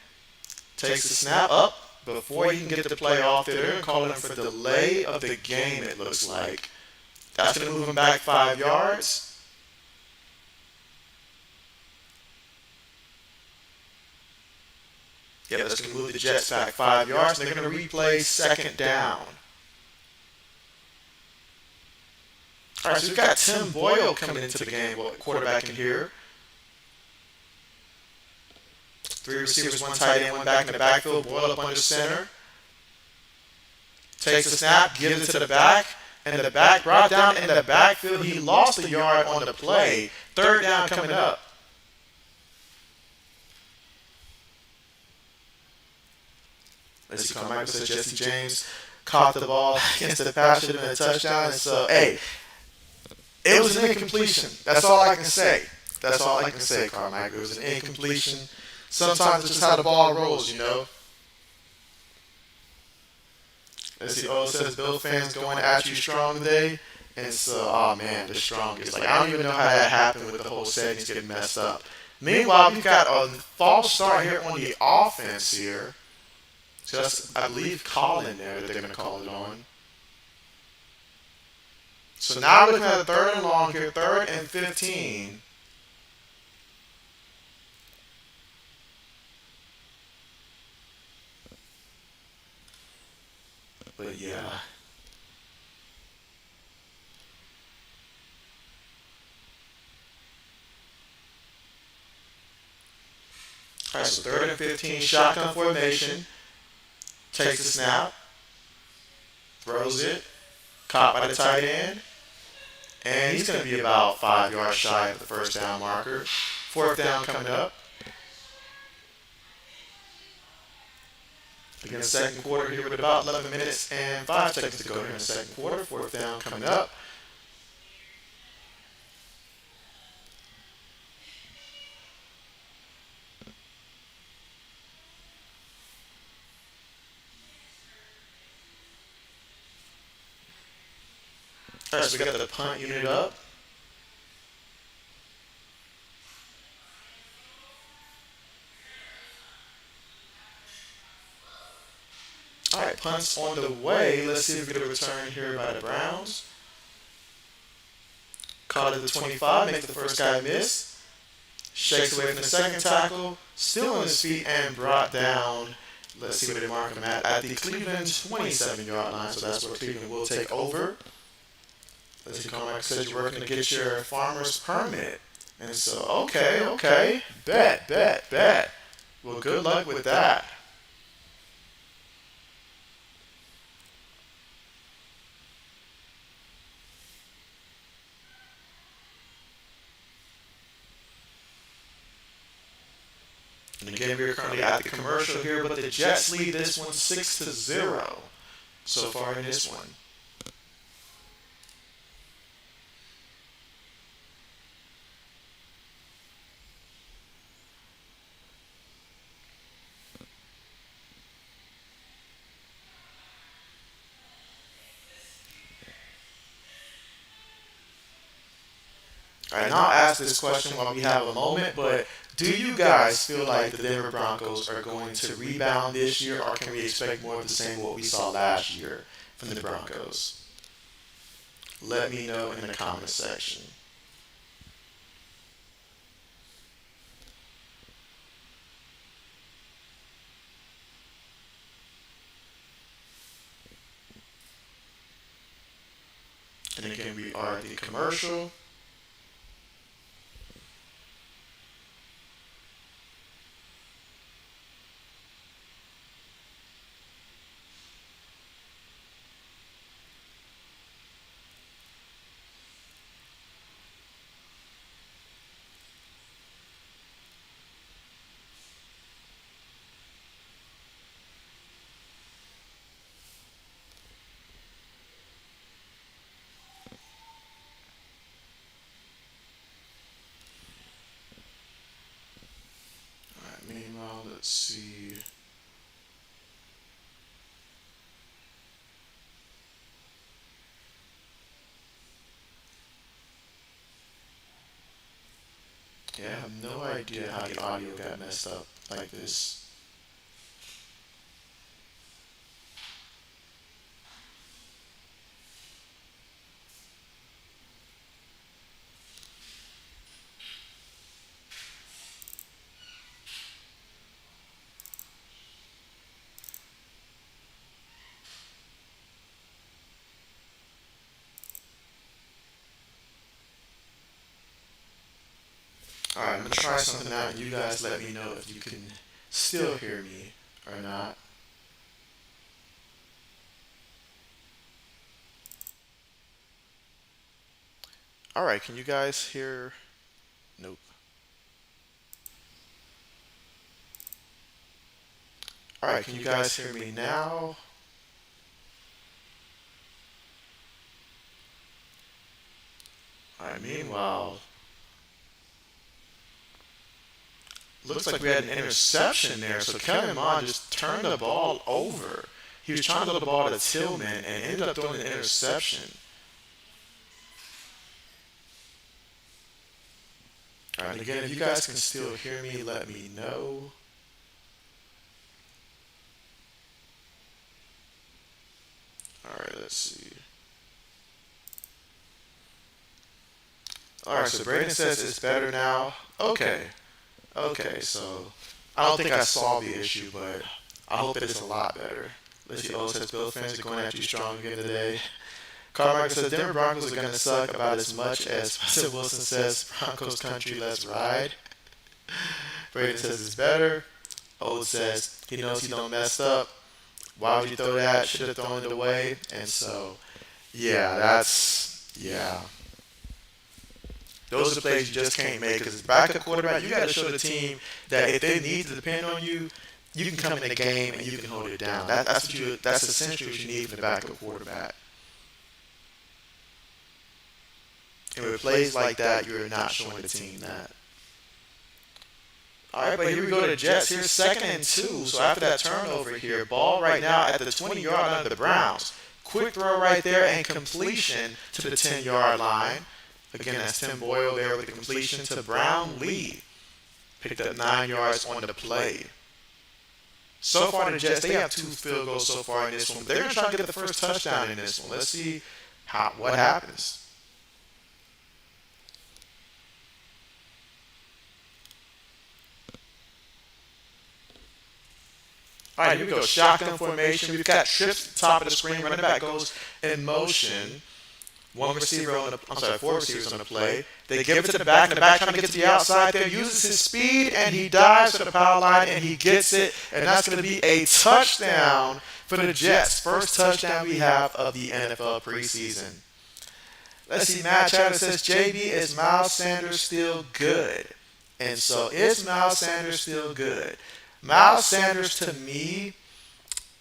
Takes the snap up before he can get the play off there. They're calling him for delay of the game, it looks like. That's going to move him back 5 yards. Yeah, that's going to move the Jets back 5 yards. They're going to replay second down. All right, so we've got Tim Boyle coming into the game, quarterback in here. 3 receivers, 1 tight end, 1 back in the backfield. Boyle up under center. Takes the snap, gives it to the back, and the back brought down in the backfield. He lost a yard on the play. 3rd down coming up. Let's see, Carmichael says Jesse James caught the ball against the pass, should have been a touchdown. And so, hey, it was an incompletion. That's all I can say. That's all I can say, Carmichael. It was an incompletion. Sometimes it's just how the ball rolls, you know. Let's see, oh, it says Bill fans going at you strong today. And so, oh man, the strongest. Like, I don't even know how that happened with the whole settings getting messed up. Meanwhile, we've got a false start here on the offense here. So that's, I believe, Colin there that they're going to call it on. So now we're looking at 3rd and long here, 3rd and 15. But yeah. All right, so 3rd and 15, shotgun formation. Takes the snap, throws it, caught by the tight end, and he's going to be about 5 yards shy of the 1st down marker. 4th down coming up. Again, 2nd quarter here with about 11 minutes and 5 seconds to go here in the 2nd quarter. 4th down coming up. All right, so we got the punt unit up. All right, punts on the way. Let's see if we get a return here by the Browns. Caught at the 25, makes the first guy miss. Shakes away from the second tackle, still on his feet and brought down. Let's see where they mark him at the Cleveland 27-yard line, so that's where Cleveland will take over. Let's see, Carmack says you're working to get your farmer's permit. And so, okay, bet. Well, good luck with that. And again, we're currently at the commercial here, but the Jets lead this one 6-0 so far in this one. All right, now I'll ask this question while we have a moment, but do you guys feel like the Denver Broncos are going to rebound this year, or can we expect more of the same what we saw last year from the Broncos? Let me know in the comment section. And again, we are at the commercial. All right, meanwhile, let's see. Yeah, I have no idea how the audio got messed up like this. All right, I'm gonna try something out, and you guys let me know if you can still hear me or not. All right, can you guys hear? Nope. All right, can you guys hear me now? All right, meanwhile, looks like we had an interception there. So Kellen Mond just turned the ball over. He was trying to throw the ball to Tillman and ended up throwing an interception. All right, again, if you guys can still hear me, let me know. All right, let's see. All right, so Braden says it's better now. Okay, okay, so I don't think I solved the issue, but I hope it is a lot better. Let's see. Oh, it says Bill fans are going after you strong again today. Carl Marcus says Denver Broncos are going to suck about as much as Russell Wilson says Broncos country, let's ride. Braden says it's better. Old says he knows he don't messed up. Why would you throw that? Should have thrown it away. And so, yeah, yeah. Those are the plays you just can't make because it's backup quarterback. You got to show the team that if they need to depend on you, you can come in the game and you can hold it down. That's essentially what you need from the backup quarterback. And with plays like that, you're not showing the team that. All right, but here we go to the Jets. Here's 2nd and 2. So after that turnover here, ball right now at the 20-yard line of the Browns. Quick throw right there and completion to the 10-yard line. Again, that's Tim Boyle there with the completion to Brown Lee. Picked up 9 yards on the play. So far, the Jets, they have 2 field goals so far in this one. But they're going to try to get the first touchdown in this one. Let's see what happens. All right, here we go. Shotgun formation. We've got trips at the top of the screen. Running back goes in motion. One receiver on the, I'm sorry, four receivers on the play. They give it to the back, and the back trying to get to the outside there, uses his speed, and he dives to the power line, and he gets it, and that's going to be a touchdown for the Jets. First touchdown we have of the NFL preseason. Let's see, Matt Chatter says, JB, is Miles Sanders still good? And so, is Miles Sanders still good? Miles Sanders, to me,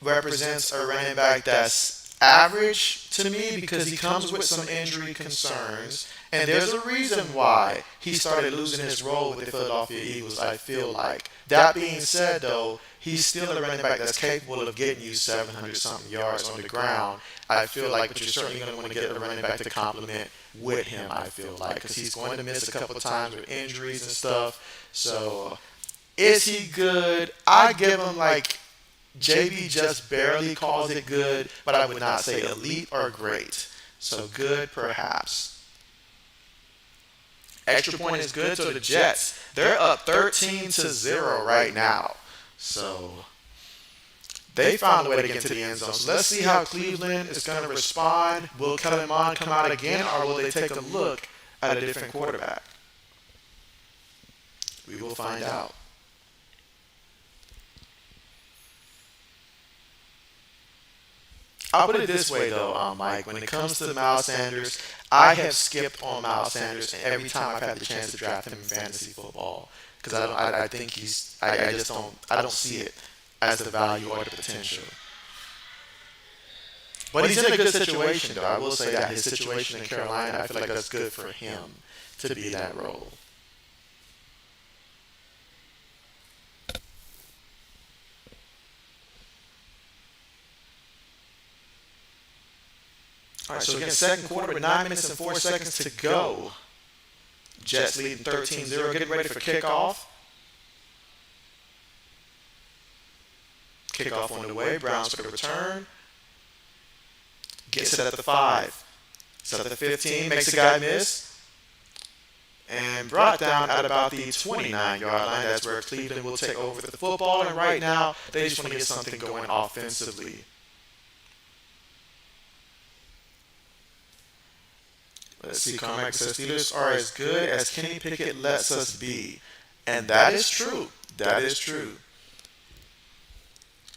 represents a running back that's average to me because he comes with some injury concerns. And there's a reason why he started losing his role with the Philadelphia Eagles, I feel like. That being said, though, he's still a running back that's capable of getting you 700-something yards on the ground, I feel like, but you're certainly going to want to get a running back to complement with him, I feel like, because he's going to miss a couple of times with injuries and stuff. So, is he good? I give him like JB just barely calls it good, but I would not say elite or great. So good, perhaps. Extra point is good, so the Jets, they're up 13-0 right now. So they found a way to get into the end zone. So let's see how Cleveland is going to respond. Will Kellen Mond come out again, or will they take a look at a different quarterback? We will find out. I'll put it this way, though, Mike. When it comes to Miles Sanders, I have skipped on Miles Sanders every time I've had the chance to draft him in fantasy football because I think I just don't see it as the value or the potential. But he's in a good situation, though. I will say that his situation in Carolina, I feel like that's good for him to be in that role. All right, so again, second quarter with 9 minutes and 4 seconds to go. Jets leading 13-0, getting ready for kickoff. Kickoff on the way. Browns for the return. Gets it at the 5. It's at the 15. Makes a guy miss. And brought down at about the 29-yard line. That's where Cleveland will take over the football. And right now, they just want to get something going offensively. Let's see, Carmack says Steelers are as good as Kenny Pickett lets us be. And that is true. That is true.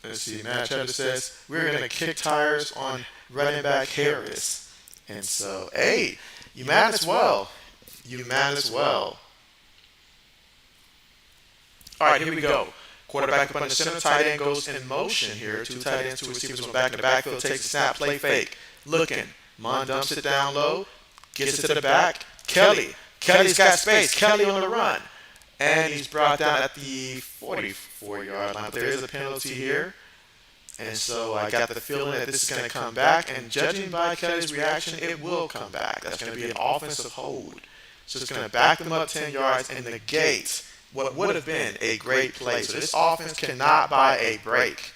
Let's see, Matt Cheddar says, we're going to kick tires on running back Harris. And so, hey, you might as well. You might as well. All right, here we go. Quarterback up on the center. Tight end goes in motion here. Two tight ends, two receivers on the back in the backfield. Takes the snap, play fake. Looking. Mon dumps it down low. Gets it to the back. Kelly's got space. Kelly on the run. And he's brought down at the 44-yard line. But there is a penalty here. And so I got the feeling that this is going to come back. And judging by Kelly's reaction, it will come back. That's going to be an offensive hold. So it's going to back them up 10 yards and negate what would have been a great play. So this offense cannot buy a break.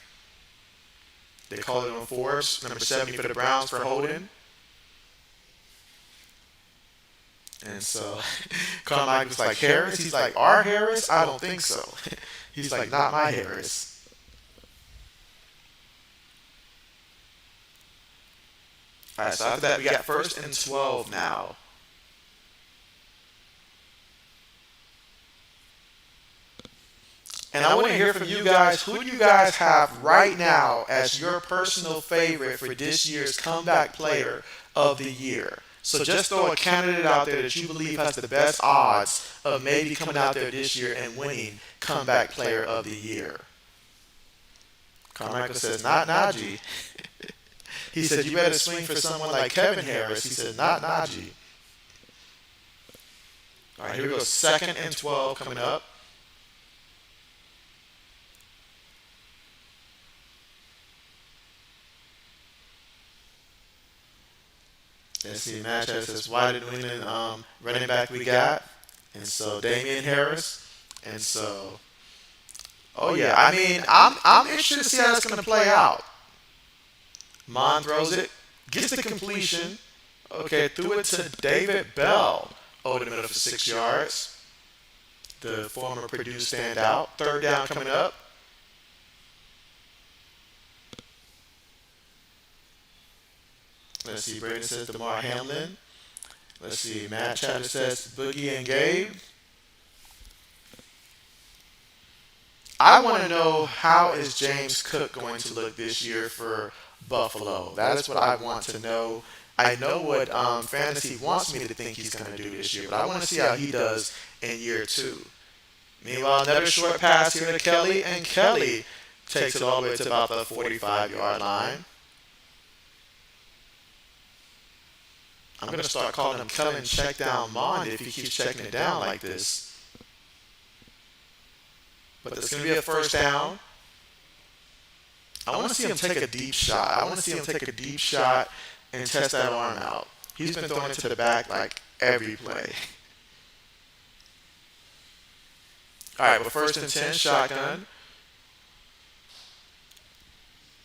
They call it on Forbes, number 70 for the Browns for holding. And so Carmike was like, Harris? He's like, our Harris? I don't think so. He's like, not my Harris. All right, so after that, we got 1st and 12 now. And I want to hear from you guys, who do you guys have right now as your personal favorite for this year's comeback player of the year? So just throw a candidate out there that you believe has the best odds of maybe coming out there this year and winning comeback player of the year. Carmichael says, not Najee. He said, you better swing for someone like Kevin Harris. He said, not Najee. All right, here we go. 2nd and 12 coming up. Let's see, Matt says, why did New England running back we got? And so Damian Harris. And so, oh yeah, I mean, I'm interested to see how it's going to play out. Mon throws it, gets the completion. Okay, threw it to David Bell over the middle for 6 yards. The former Purdue standout. 3rd down coming up. Let's see. Braden says DeMar Hamlin. Let's see. Matt Chatter says Boogie and Gabe. I want to know how is James Cook going to look this year for Buffalo. That is what I want to know. I know what fantasy wants me to think he's going to do this year, but I want to see how he does in year two. Meanwhile, another short pass here to Kelly, and Kelly takes it all the way to about the 45-yard line. I'm going to start calling him Kellen check down Mond if he keeps checking it down like this. But it's going to be a first down. I want to see him take a deep shot. I want to see him take a deep shot and test that arm out. He's been throwing it to the back like every play. All right, but first and 10, shotgun.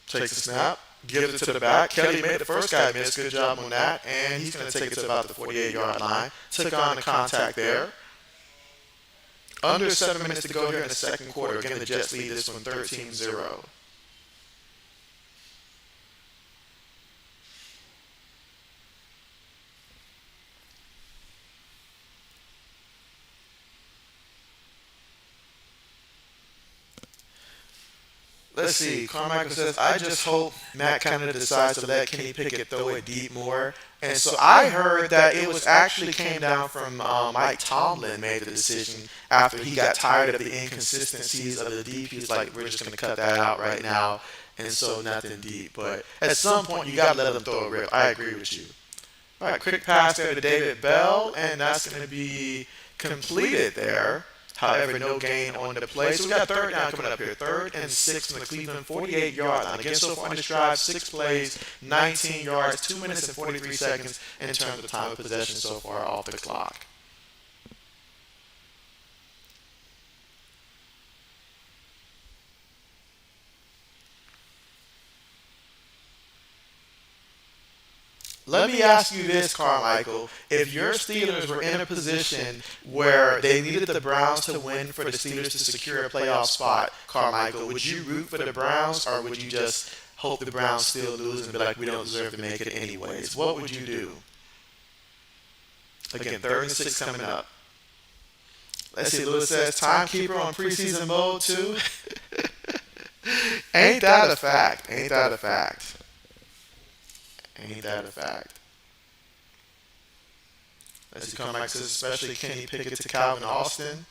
Takes a snap, gives it to the back. Kelly made the first guy miss. Good job on that. And he's going to take it to about the 48-yard line. Took on the contact there. Under 7 minutes to go here in the second quarter. Again, the Jets lead this one 13-0. Let's see. Carmichael says, I just hope Matt kind of decides to let Kenny Pickett throw it deep more. And so I heard that it was actually came down from Mike Tomlin made the decision after he got tired of the inconsistencies of the deep. He was like, we're just going to cut that out right now. And so nothing deep. But at some point, you got to let them throw a rip. I agree with you. All right, quick pass there to David Bell. And that's going to be completed there. However, no gain on the play. So we got third down coming up here. 3rd and 6 from the Cleveland 48-yard line. Again, so far in this drive, 6 plays, 19 yards, 2 minutes and 43 seconds in terms of time of possession so far off the clock. Let me ask you this, Carmichael. If your Steelers were in a position where they needed the Browns to win for the Steelers to secure a playoff spot, Carmichael, would you root for the Browns or would you just hope the Browns still lose and be like, we don't deserve to make it anyways? What would you do? Again, 3rd and 6 coming up. Let's see, Lewis says, timekeeper on preseason mode too. Ain't that a fact? Ain't that a fact? Ain't that a fact? Let's see, Carmack says, especially Kenny Pickett to Calvin Austin.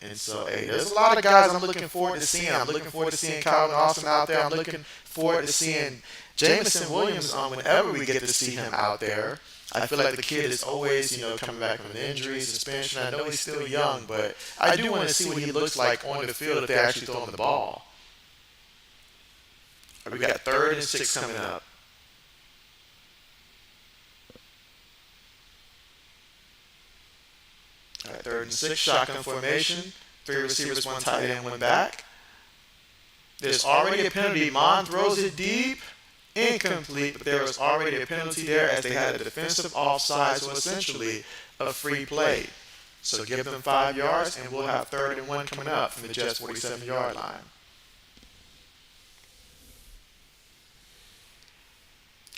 And so, hey, there's a lot of guys I'm looking forward to seeing. I'm looking forward to seeing Calvin Austin out there. I'm looking forward to seeing Jameson Williams whenever we get to see him out there. I feel like the kid is always, coming back from an injury, suspension. I know he's still young, but I do want to see what he looks like on the field if they actually throw him the ball. We got 3rd and 6 coming up. All right, 3rd and 6, shotgun formation. 3 receivers, 1 tight end, 1 back. There's already a penalty. Mon throws it deep. Incomplete, but there was already a penalty there as they had a defensive offside, so essentially a free play. So give them 5 yards, and we'll have 3rd and 1 coming up from the Jets' 47-yard line.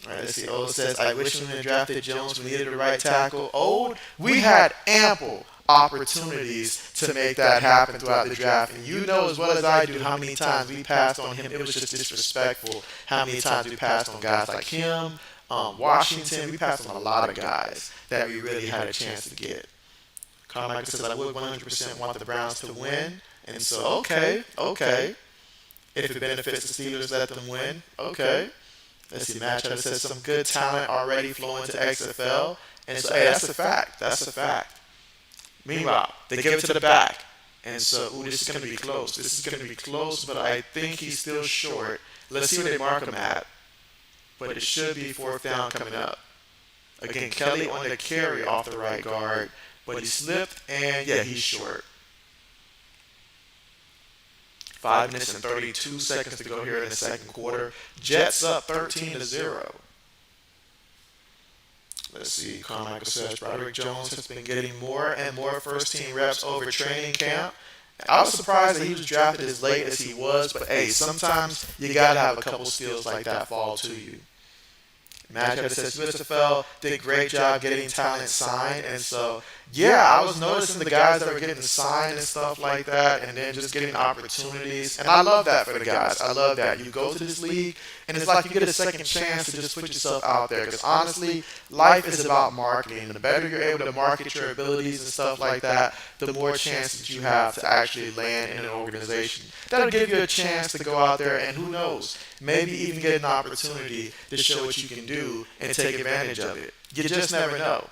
All right, let's see. Old says, I wish we had drafted Jones. We needed a right tackle. Old, we had ample opportunities to make that happen throughout the draft. And you know as well as I do how many times we passed on him. It was just disrespectful how many times we passed on guys like him, Washington. We passed on a lot of guys that we really had a chance to get. Carmichael says, I would 100% want the Browns to win. And so, okay. If it benefits the Steelers, let them win. Okay. Let's see, Matt Chatter says some good talent already flowing to XFL. And so, hey, that's a fact. That's a fact. Meanwhile, they give it to the back. And so, this is going to be close. This is going to be close, but I think he's still short. Let's see where they mark him at. But it should be 4th down coming up. Again, Kelly on the carry off the right guard, but he slipped, and yeah, he's short. 5 minutes and 32 seconds to go here in the second quarter. Jets up 13-0. Let's see. Carmichael says Broderick Jones has been getting more and more first-team reps over training camp. I was surprised that he was drafted as late as he was, but hey, sometimes you got to have a couple skills like that fall to you. Matchup that says USFL did a great job getting talent signed, and so yeah, I was noticing the guys that were getting signed and stuff like that, and then just getting opportunities, and I love that for the guys. I love that you go to this league, and it's like you get a second chance to just put yourself out there. Because honestly, life is about marketing, and the better you're able to market your abilities and stuff like that, the more chances you have to actually land in an organization. That'll give you a chance to go out there, and who knows, maybe even get an opportunity to show what you can do and take advantage of it. You just never know.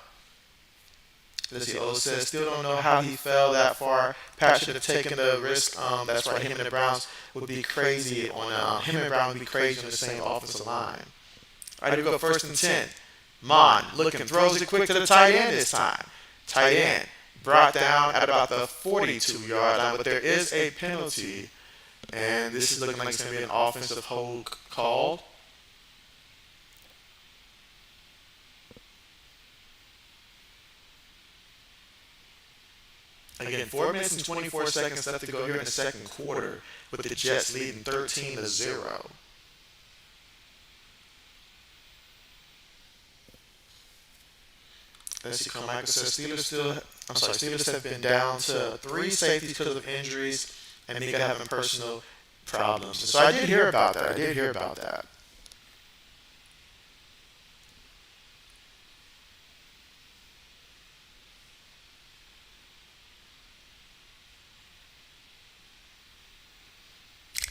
Let's see. O says still don't know how he fell that far. Pat should have taken the risk. That's right. Him and the Browns would be crazy on. Him and Brown would be crazy on the same offensive line. All right, here we go. 1st and 10. Mon looking, throws it quick to the tight end this time. Tight end brought down at about the 42-yard line, but there is a penalty, and this is looking like it's going to be an offensive hold called. Again, 4 minutes and 24 seconds left to go here in the second quarter, with the Jets leading 13-0. Let's see. Carmichael says Steelers have been down to 3 safeties because of injuries, and Mika having personal problems. So I did hear about that.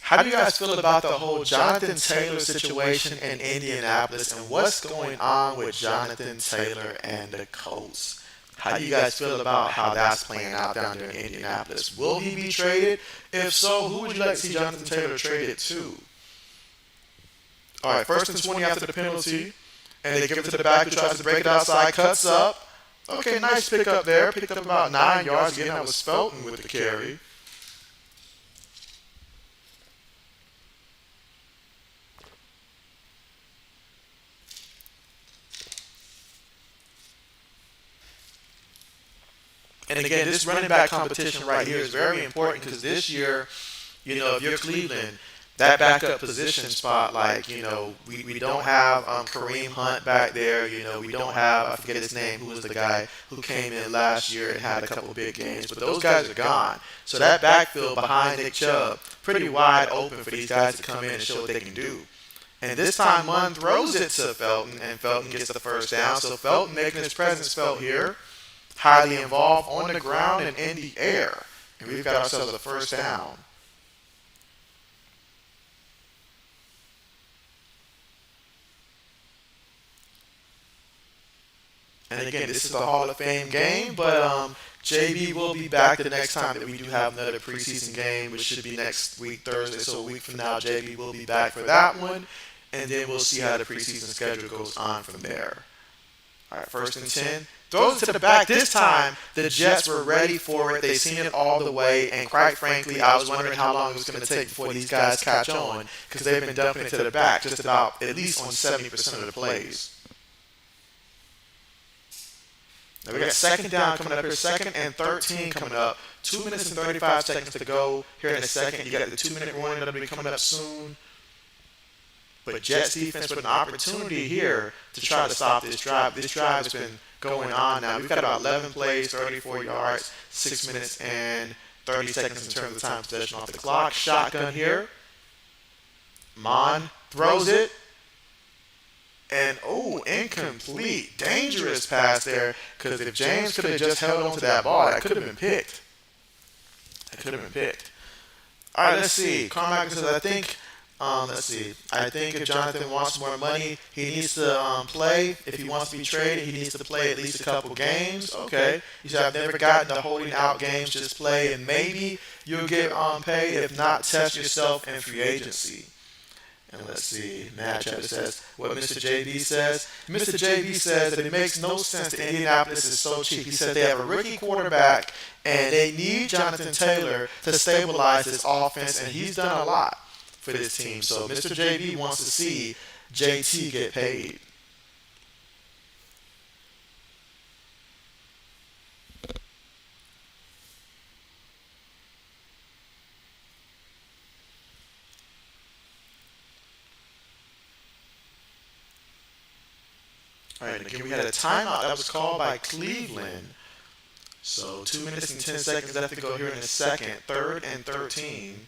How do you guys feel about the whole Jonathan Taylor situation in Indianapolis, and what's going on with Jonathan Taylor and the Colts? How do you guys feel about how that's playing out down there in Indianapolis? Will he be traded? If so, who would you like to see Jonathan Taylor traded to? All right, 1st and 20 after the penalty, and they give it to the back who tries to break it outside, cuts up. Okay, nice pick up there. Picked up about 9 yards. Again, that was Felton with the carry. And again, this running back competition right here is very important, because this year, if you're Cleveland, that backup position spot, like, we don't have Kareem Hunt back there. We don't have, I forget his name, who was the guy who came in last year and had a couple big games. But those guys are gone. So that backfield behind Nick Chubb, pretty wide open for these guys to come in and show what they can do. And this time, Munn throws it to Felton, and Felton gets the first down. So Felton making his presence felt here. Highly involved on the ground and in the air. And we've got ourselves a first down. And again, this is the Hall of Fame game, but JB will be back the next time that we do have another preseason game, which should be next week, Thursday. So a week from now, JB will be back for that one. And then we'll see how the preseason schedule goes on from there. All right, 1st and 10. Throws it to the back. This time, the Jets were ready for it. They seen it all the way. And quite frankly, I was wondering how long it was going to take before these guys catch on, because they've been dumping it to the back just about at least on 70% of the plays. Now we got 2nd down coming up here. 2nd and 13 coming up. 2 minutes and 35 seconds to go here in a second. You got the 2-minute warning that'll be coming up soon. But Jets defense with an opportunity here to try to stop this drive. This drive has been going on now. We've got about 11 plays, 34 yards, 6 minutes and 30 seconds in terms of time possession off the clock. Shotgun here. Mon throws it. And, incomplete. Dangerous pass there, because if James could have just held on to that ball, that could have been picked. All right, let's see. Carmichael says, I think if Jonathan wants more money, he needs to play. If he wants to be traded, he needs to play at least a couple games. Okay. He said, I've never gotten to holding out games, just play, and maybe you'll get paid. If not, test yourself in free agency. And let's see, Matchup says what Mr. JB says. Mr. JB says that it makes no sense that Indianapolis is so cheap. He said they have a rookie quarterback, and they need Jonathan Taylor to stabilize this offense, and he's done a lot for this team. So Mr. JB wants to see JT get paid. All right, and again, we had a timeout that was called by Cleveland. So 2 minutes and 10 seconds left to go here in a second. 3rd and 13.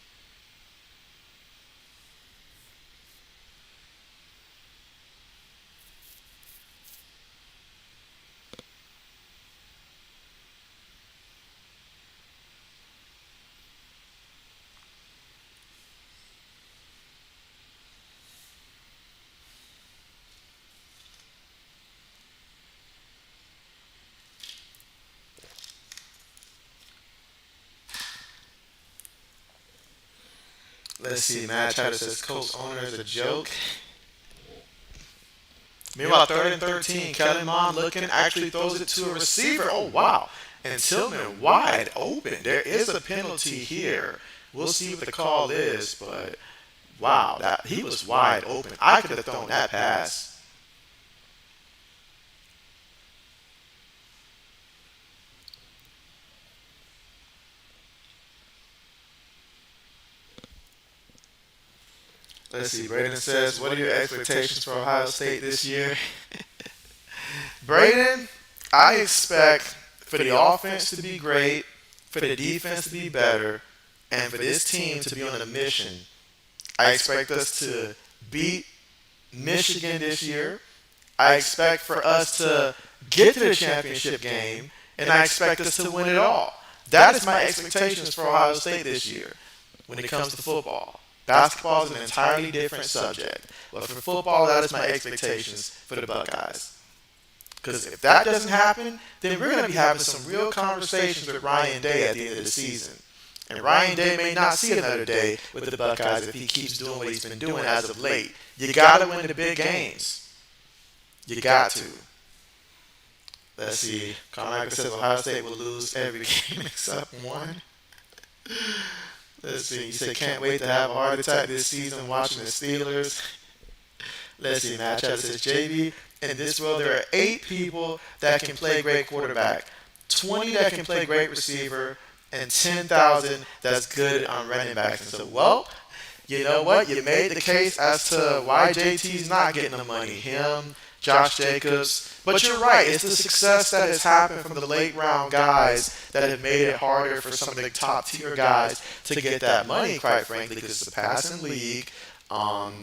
Let's see, Matt Chatter says Coach owner is a joke. Meanwhile, 3rd and 13, Kellen Mond looking, actually throws it to a receiver. Oh, wow. And Tillman wide open. There is a penalty here. We'll see what the call is, but wow, that he was wide open. I could have thrown that pass. Let's see, Braden says, what are your expectations for Ohio State this year? Braden, I expect for the offense to be great, for the defense to be better, and for this team to be on a mission. I expect us to beat Michigan this year. I expect for us to get to the championship game, and I expect us to win it all. That is my expectations for Ohio State this year when it comes to football. Basketball is an entirely different subject, but for football, that is my expectations for the Buckeyes. Because if that doesn't happen, then we're going to be having some real conversations with Ryan Day at the end of the season. And Ryan Day may not see another day with the Buckeyes if he keeps doing what he's been doing as of late. You got to win the big games. You got to. Let's see. Carmichael says Ohio State will lose every game except one. Let's see. You said can't wait to have a heart attack this season watching the Steelers. Let's see. Matt Chatter says JB. In this world, there are 8 people that can play great quarterback, 20 that can play great receiver, and 10,000 that's good on running backs. And so, well, you know what? You made the case as to why JT's not getting the money. Him, Josh Jacobs. But you're right. It's the success that has happened from the late round guys that have made it harder for some of the top tier guys to get that money, quite frankly, because it's a passing league.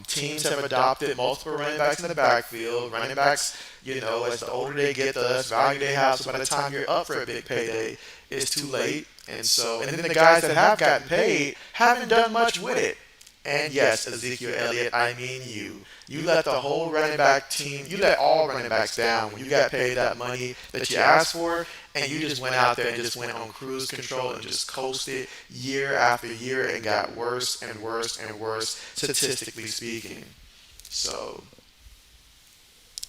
Teams have adopted multiple running backs in the backfield. Running backs, as the older they get, the less value they have. So by the time you're up for a big payday, it's too late. And then the guys that have gotten paid haven't done much with it. And yes, Ezekiel Elliott, I mean you. You let the whole running back team, you let all running backs down when you got paid that money that you asked for, and you just went out there and just went on cruise control and just coasted year after year and got worse and worse and worse, statistically speaking. So,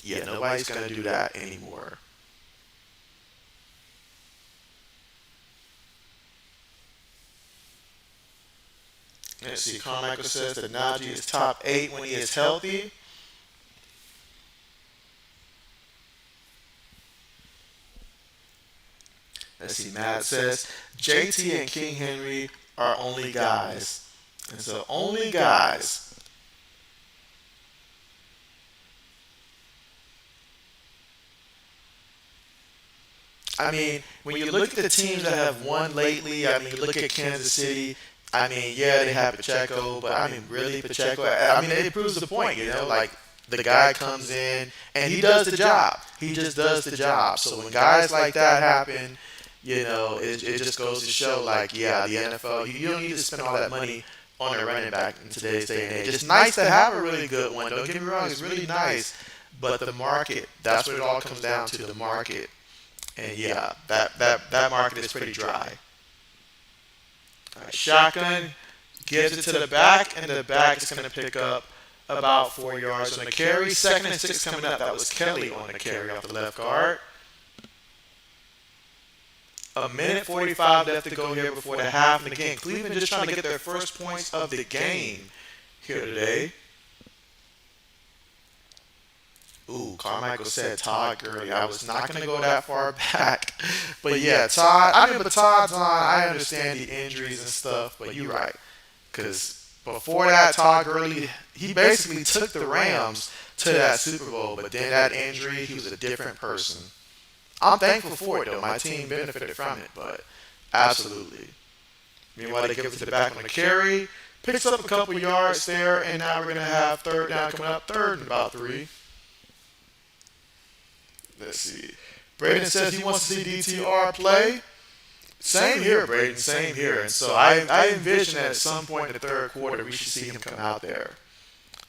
yeah, nobody's going to do that anymore. Let's see, Carmichael says that Najee is top 8 when he is healthy. Let's see, Matt says JT and King Henry are only guys. And so only guys. I mean, when you look at the teams that have won lately, I mean, you look at Kansas City. I mean, yeah, they have Pacheco, but I mean, really, Pacheco? I mean, it proves the point, like the guy comes in and he does the job. He just does the job. So when guys like that happen, it just goes to show, like, yeah, the NFL, you don't need to spend all that money on a running back in today's day and age. It's nice to have a really good one. Don't get me wrong, it's really nice. But the market, that's what it all comes down to, the market. And yeah, that market is pretty dry. All right, shotgun gives it to the back, and the back is going to pick up about 4 yards on the carry. 2nd and 6 coming up. That was Kelly on the carry off the left guard. A minute 45 left to go here before the half. And again, Cleveland just trying to get their first points of the game here today. Ooh, Carmichael said Todd Gurley. I was not going to go that far back. But yeah, Todd. But Todd's on. I understand the injuries and stuff, but you're right. Because Before that, Todd Gurley, he basically took the Rams to that Super Bowl, but then that injury, he was a different person. I'm thankful for it, though. My team benefited from it, but absolutely. Meanwhile, they give it to the back on the carry, picks up a couple yards there, and now we're going to have third down coming up, third and about 3. Let's see. Braden says he wants to see DTR play. Same here, Braden, same here. And so I envision that at some point in the third quarter, we should see him come out there.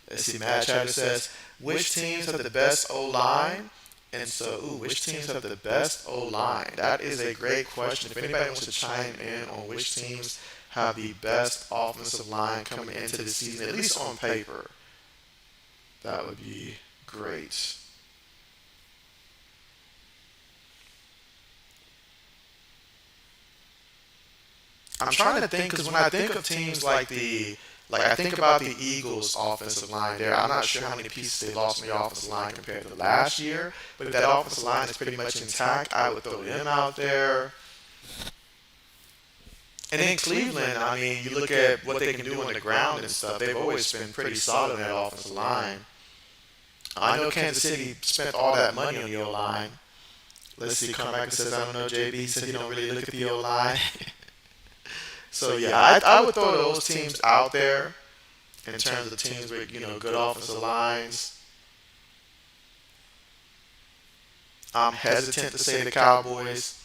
Let's see. Matt Chatter says, which teams have the best O-line? And so, which teams have the best O-line? That is a great question. If anybody wants to chime in on which teams have the best offensive line coming into the season, at least on paper, that would be great. I'm trying to think because when I think of teams like I think about the Eagles' offensive line there. I'm not sure how many pieces they lost in the offensive line compared to last year, but if that offensive line is pretty much intact, I would throw them out there. And in Cleveland, I mean, you look at what they can do on the ground and stuff. They've always been pretty solid in that offensive line. I know Kansas City spent all that money on the O-line. Let's see, Carmack says, I don't know, JB said he don't really look at the O-line. So yeah, I would throw those teams out there in terms of teams with good offensive lines. I'm hesitant to say the Cowboys.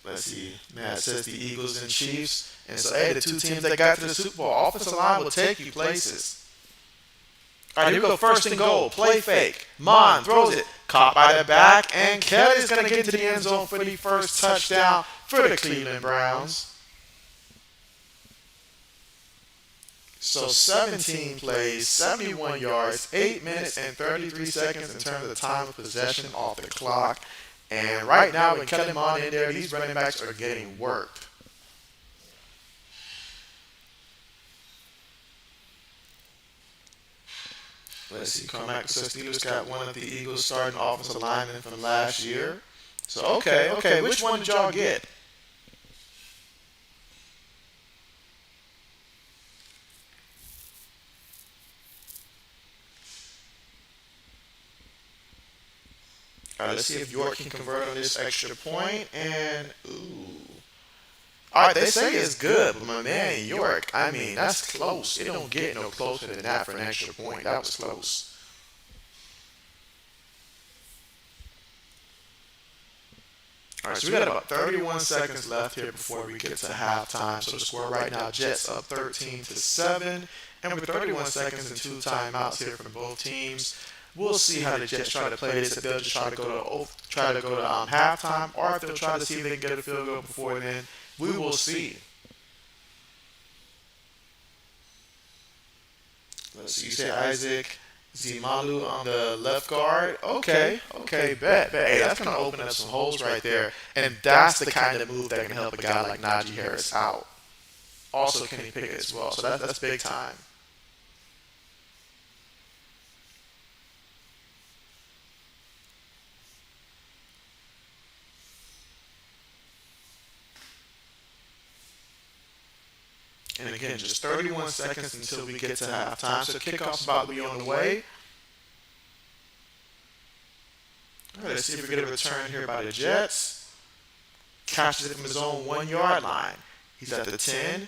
Let's see, Matt says the Eagles and Chiefs, and so hey, the two teams that got to the Super Bowl, offensive line will take you places. All right, here we go, first and goal, play fake. Mon throws it, caught by the back, and Kelly's gonna get to the end zone for the first touchdown for the Cleveland Browns. So 17 plays, 71 yards, 8 minutes and 33 seconds in terms of the time of possession off the clock. And right now, with Kelly Mond in there, these running backs are getting worked. Let's see, Carmack says Steelers got one of the Eagles starting offensive linemen from last year. So, okay, which one did y'all get? All right, let's see if York can convert on this extra point. And, all right, they say it's good, but my man, York, I mean, that's close. It don't get no closer than that for an extra point. That was close. All right, so we got about 31 seconds left here before we get to halftime. So the score right now, Jets up 13-7. And with 31 seconds and 2 timeouts here from both teams, we'll see how the Jets try to play this. If they'll just try to go to halftime, or if they'll try to see if they can get a field goal before then. We will see. Let's see. You say Isaac Zimalu on the left guard. Okay, bet. Hey, that's going to open up some holes right there. And that's the kind of move that can help a guy like Najee Harris out. Also Kenny Pickett as well. So that's big time. And again, just 31 seconds until we get to halftime. So kickoff's about to be on the way. All right, let's see if we get a return here by the Jets. Catches it from his own 1-yard line. He's at the 10,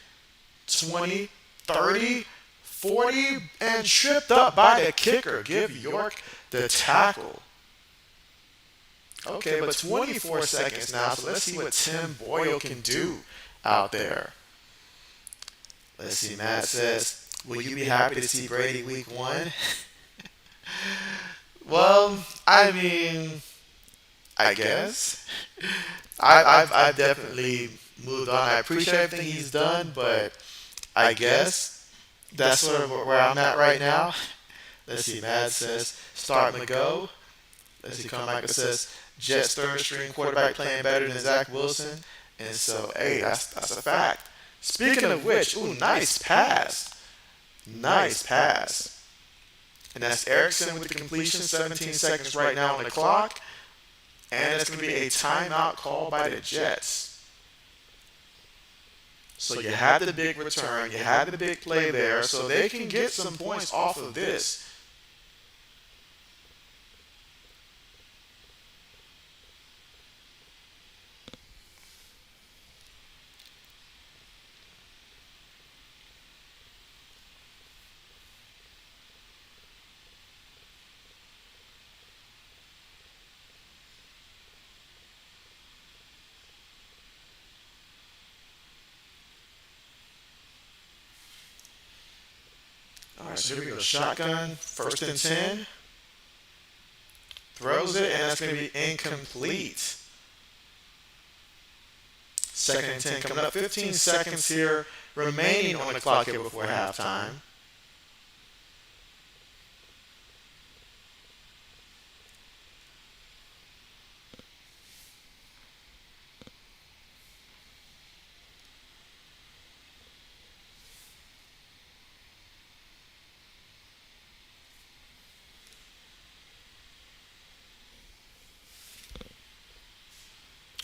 20, 30, 40, and tripped up by the kicker. Give York the tackle. Okay, but 24 seconds now, so let's see what Tim Boyle can do out there. Let's see, Matt says, will you be happy to see Brady week 1? Well, I mean, I guess. I've definitely moved on. I appreciate everything he's done, but I guess that's sort of where I'm at right now. Let's see, Matt says, start McGo. Let's see, Carmichael says, Jets third string quarterback playing better than Zach Wilson. And so, hey, that's a fact. Speaking of which, nice pass. Nice pass. And that's Erickson with the completion, 17 seconds right now on the clock. And it's going to be a timeout call by the Jets. So you had the big return, you had the big play there, so they can get some points off of this. All right, so here we go. Shotgun, 1st and 10. Throws it, and that's going to be incomplete. 2nd and 10 coming up. 15 seconds here remaining on the clock here before halftime.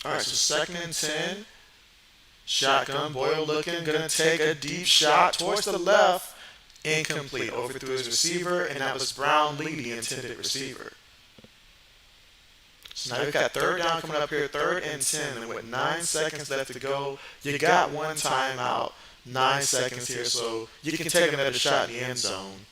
All right, so 2nd and 10. Shotgun, Boyle looking, going to take a deep shot towards the left. Incomplete. Overthrew his receiver, and that was Brown Lee, the intended receiver. So now we've got 3rd down coming up here, 3rd and 10, and with 9 seconds left to go, you got one timeout, 9 seconds here, so you can take another shot in the end zone.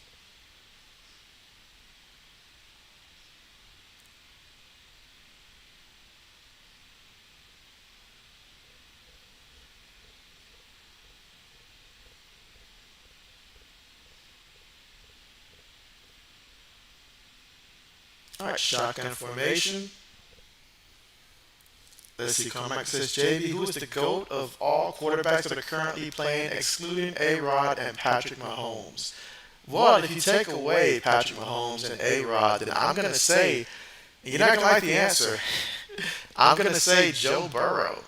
All right, shotgun formation. Let's see, Carmack says, JB, who is the GOAT of all quarterbacks that are currently playing, excluding A-Rod and Patrick Mahomes? Well, if you take away Patrick Mahomes and A-Rod, then I'm going to say, you're not going to like the answer, I'm going to say Joe Burrow.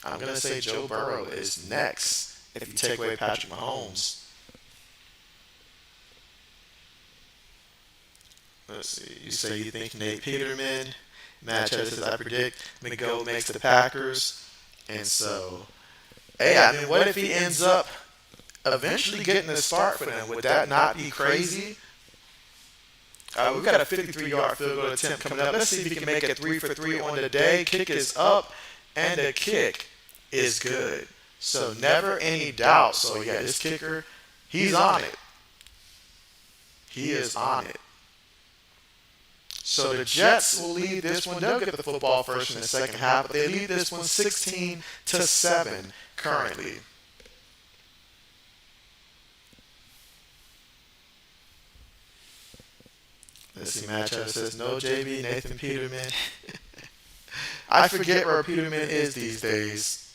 I'm going to say Joe Burrow is next if you take away Patrick Mahomes. Let's see. You say you think Nate Peterman. Matt Cheddar says, I predict McGo makes the Packers. And so, hey, I mean, what if he ends up eventually getting a start for them? Would that not be crazy? We've got a 53-yard field goal attempt coming up. Let's see if he can make it 3 for 3 on the day. Kick is up, and the kick is good. So never any doubt. So, yeah, this kicker, he's on it. He is on it. So the Jets will lead this one. They'll get the football first in the second half, but they lead this one 16-7 currently. Let's see, Matchup says, no JB, Nathan Peterman. I forget where Peterman is these days.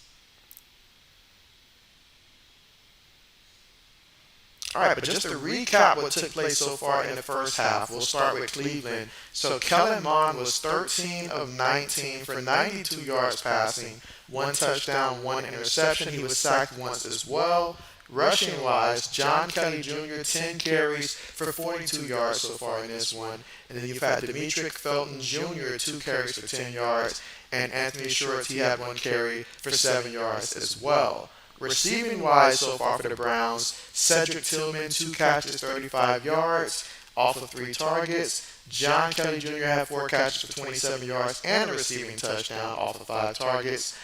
All right, but just to recap what took place so far in the first half, we'll start with Cleveland. So Kellen Mond was 13 of 19 for 92 yards passing, 1 touchdown, 1 interception. He was sacked once as well. Rushing-wise, John Kelly Jr., 10 carries for 42 yards so far in this one. And then you've had Demetric Felton Jr., 2 carries for 10 yards. And Anthony Schwartz, he had 1 carry for 7 yards as well. Receiving-wise so far for the Browns, Cedric Tillman, 2 catches, 35 yards, off of 3 targets. John Kelly Jr. had 4 catches for 27 yards and a receiving touchdown off of 5 targets.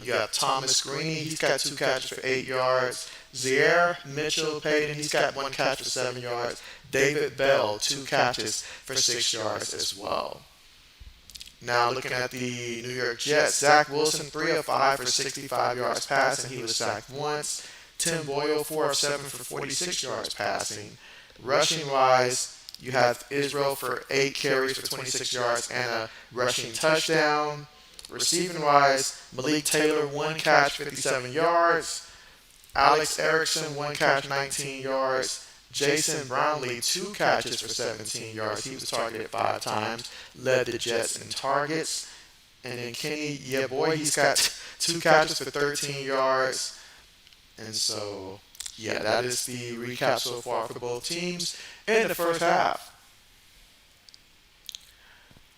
You got Thomas Greene, he's got 2 catches for 8 yards. Zaire Mitchell Payton, he's got 1 catch for 7 yards. David Bell, 2 catches for 6 yards as well. Now looking at the New York Jets, Zach Wilson, 3 of 5 for 65 yards passing. He was sacked once. Tim Boyle, 4 of 7 for 46 yards passing. Rushing-wise, you have Israel for 8 carries for 26 yards and a rushing touchdown. Receiving-wise, Malik Taylor, 1 catch, 57 yards. Alex Erickson, 1 catch, 19 yards. Jason Brownlee, 2 catches for 17 yards. He was targeted 5 times, led the Jets in targets. And then Kenny, yeah, boy, he's got 2 catches for 13 yards. And so, yeah, that is the recap so far for both teams in the first half.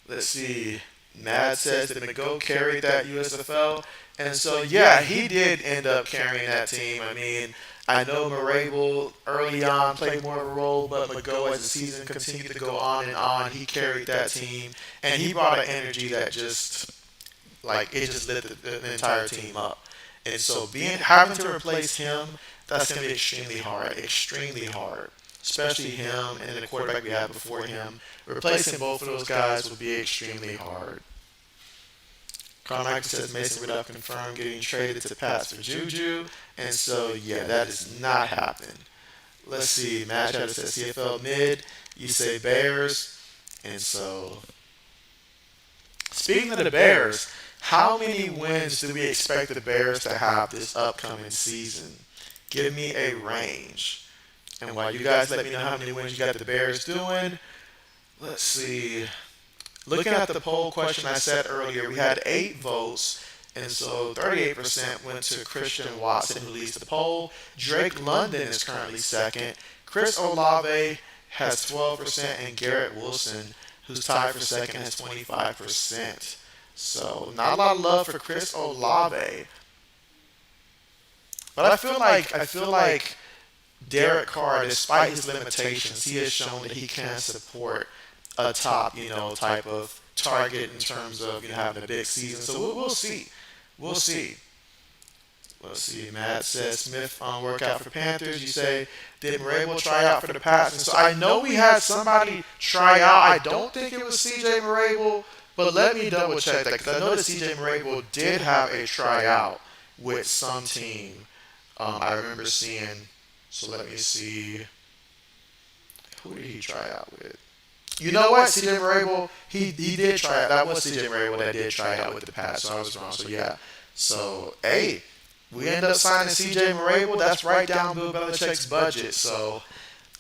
Let's see. Mad says that McGo carried that USFL. And so, yeah, he did end up carrying that team. I mean, I know Marable early on played more of a role, but McGo, as the season continued to go on and on, he carried that team. And he brought an energy that just, like, it just lit the entire team up. And so, having to replace him, that's going to be extremely hard, extremely hard. Especially him and the quarterback we had before him. Replacing both of those guys will be extremely hard. Carmichael says Mason Rudolph confirmed getting traded to Pats for Juju. And so, yeah, that is not happening. Let's see. Matt Chatter says CFL mid. You say Bears. And so, speaking of the Bears, how many wins do we expect the Bears to have this upcoming season? Give me a range. And while you guys let me know how many wins you got the Bears doing, let's see. Looking at the poll question I said earlier, we had 8 votes, and so 38% went to Christian Watson, who leads the poll. Drake London is currently second. Chris Olave has 12%, and Garrett Wilson, who's tied for second, has 25%. So not a lot of love for Chris Olave. But I feel like Derek Carr, despite his limitations, he has shown that he can support a top, type of target in terms of, having a big season. So we'll see. We'll see. Let's see. Matt says Smith on workout for Panthers. You say, did Marable try out for the Pats? And so I know we had somebody try out. I don't think it was CJ Marable, but let me double check that because I know that CJ Marable did have a tryout with some team. I remember seeing. So let me see. Who did he try out with? You know what? CJ Marable, he did try out. That was CJ Marable that did try out with the Pats. So I was wrong. So yeah. So, hey, we end up signing CJ Marable. That's right down Bill Belichick's budget. So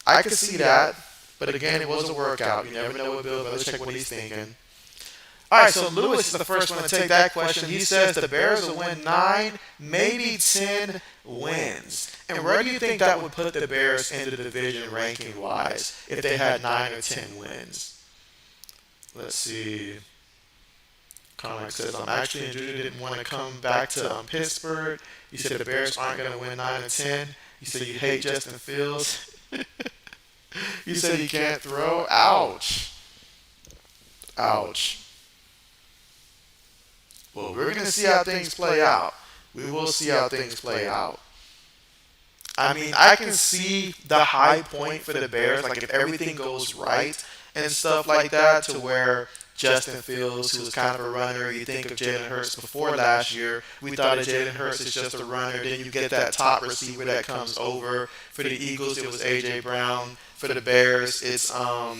I could see that. But again, it was a workout. You never know what Bill Belichick, what he's thinking. All right, so Lewis is the first one to take that question. He says the Bears will win 9, maybe 10 wins. And where do you think that would put the Bears in the division ranking-wise if they had 9 or 10 wins? Let's see. Conrad says, actually, Juju didn't want to come back to Pittsburgh. You said the Bears aren't going to win 9 or 10. You said you hate Justin Fields. You said he can't throw. Ouch. Ouch. Well, we're going to see how things play out. We will see how things play out. I mean, I can see the high point for the Bears, like if everything goes right and stuff like that, to where Justin Fields, who was kind of a runner, you think of Jalen Hurts before last year, we thought of Jalen Hurts as just a runner, then you get that top receiver that comes over. For the Eagles, it was A.J. Brown. For the Bears, it's, why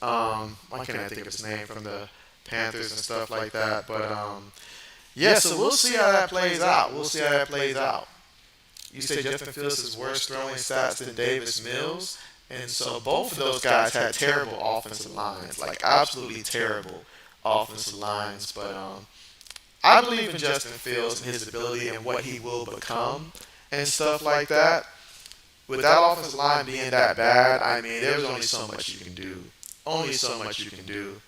can't I think of his name, from the Panthers and stuff like that, but, yeah, so we'll see how that plays out. We'll see how that plays out. You say Justin Fields is worse throwing stats than Davis Mills. And so both of those guys had terrible offensive lines, like absolutely terrible offensive lines. But I believe in Justin Fields and his ability and what he will become and stuff like that. With that offensive line being that bad, I mean, there's only so much you can do. Only so much you can do,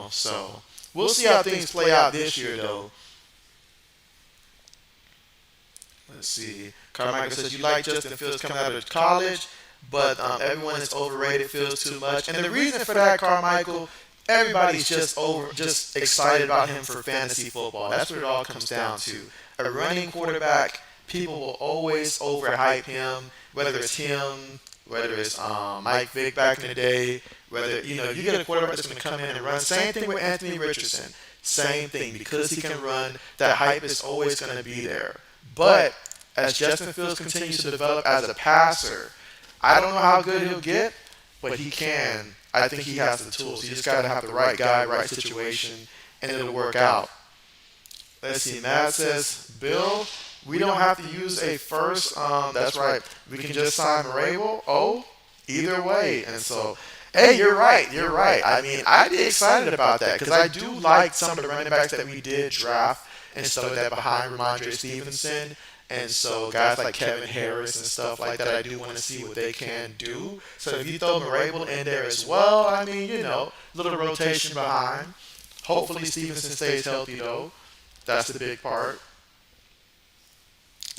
So we'll see how things play out this year, though. Let's see. Carmichael says, you like Justin Fields coming out of college, but everyone is overrated Fields too much. And the reason for that, Carmichael, everybody's just excited about him for fantasy football. That's what it all comes down to. A running quarterback, people will always overhype him, whether it's him, whether it's Mike Vick back in the day, whether, you get a quarterback that's going to come in and run. Same thing with Anthony Richardson. Same thing. Because he can run, that hype is always going to be there. But as Justin Fields continues to develop as a passer, I don't know how good he'll get, but he can. I think he has the tools. You just got to have the right guy, right situation, and it'll work out. Let's see. Matt says, Bill, we don't have to use a first. That's right. We can just sign Marable. Oh, either way. And so, hey, you're right. You're right. I mean, I'd be excited about that because I do like some of the running backs that we did draft and stuff like that behind Ramondre Stevenson. And so guys like Kevin Harris and stuff like that, I do want to see what they can do. So if you throw Marable in there as well, I mean, little rotation behind. Hopefully Stevenson stays healthy though. That's the big part.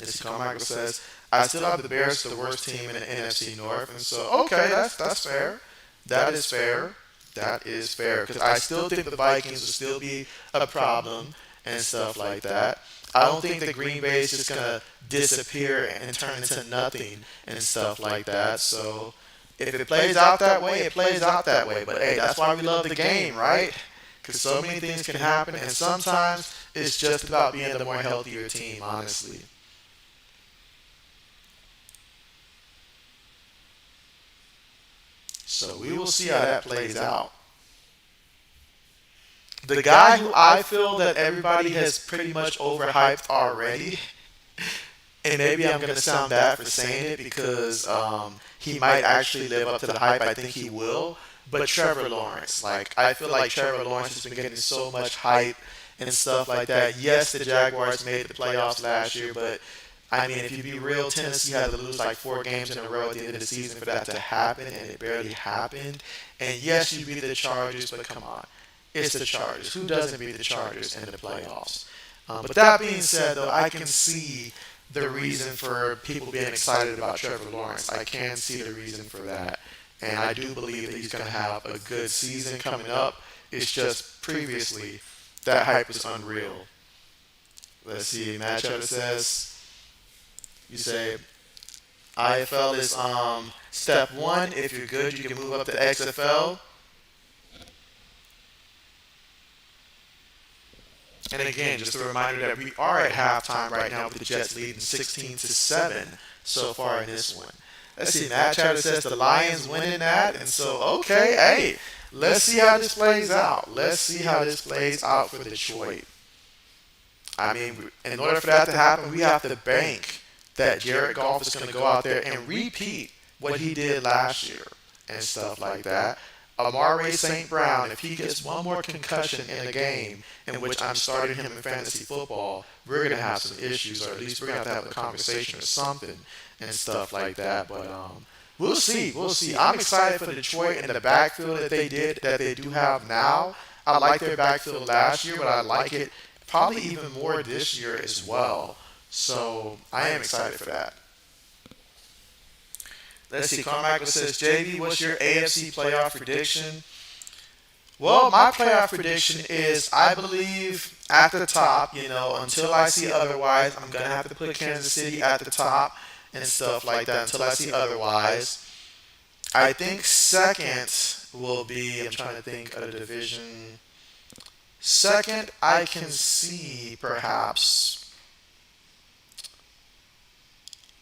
As Carmichael says, I still have the Bears the worst team in the NFC North, and so okay, that's fair. That is fair. That is fair because I still think the Vikings will still be a problem and stuff like that. I don't think that Green Bay is just gonna disappear and turn into nothing and stuff like that. So if it plays out that way, it plays out that way. But hey, that's why we love the game, right? Because so many things can happen, and sometimes it's just about being the more healthier team, honestly. So we will see how that plays out. The guy who I feel that everybody has pretty much overhyped already, and maybe I'm going to sound bad for saying it because he might actually live up to the hype. I think he will. But Trevor Lawrence, like I feel like Trevor Lawrence has been getting so much hype and stuff like that. Yes, the Jaguars made the playoffs last year, but I mean, if you be real, Tennessee had to lose like 4 games in a row at the end of the season for that to happen, and it barely happened. And yes, you beat the Chargers, but come on, it's the Chargers. Who doesn't beat the Chargers in the playoffs? But that being said, though, I can see the reason for people being excited about Trevor Lawrence. I can see the reason for that. And I do believe that he's going to have a good season coming up. It's just previously that hype was unreal. Let's see. Matt Cheddar says, you say IFL is step one. If you're good, you can move up to XFL. And again, just a reminder that we are at halftime right now with the Jets leading 16-7 so far in this one. Let's see, Matt Chatter says the Lions winning that, and so okay, hey, let's see how this plays out. Let's see how this plays out for Detroit. I mean, in order for that to happen, we have to bank that Jared Goff is going to go out there and repeat what he did last year and stuff like that. Amari St. Brown, if he gets one more concussion in a game in which I'm starting him in fantasy football, we're going to have some issues, or at least we're going to have a conversation or something and stuff like that. But we'll see. We'll see. I'm excited for Detroit and the backfield that they do have now. I like their backfield last year, but I like it probably even more this year as well. So I am excited for that. Let's see. Carmichael says, JB, what's your AFC playoff prediction? Well, my playoff prediction is I believe at the top, until I see otherwise, I'm going to have to put Kansas City at the top and stuff like that until I see otherwise. I think second will be, I'm trying to think of the division. Second, I can see perhaps.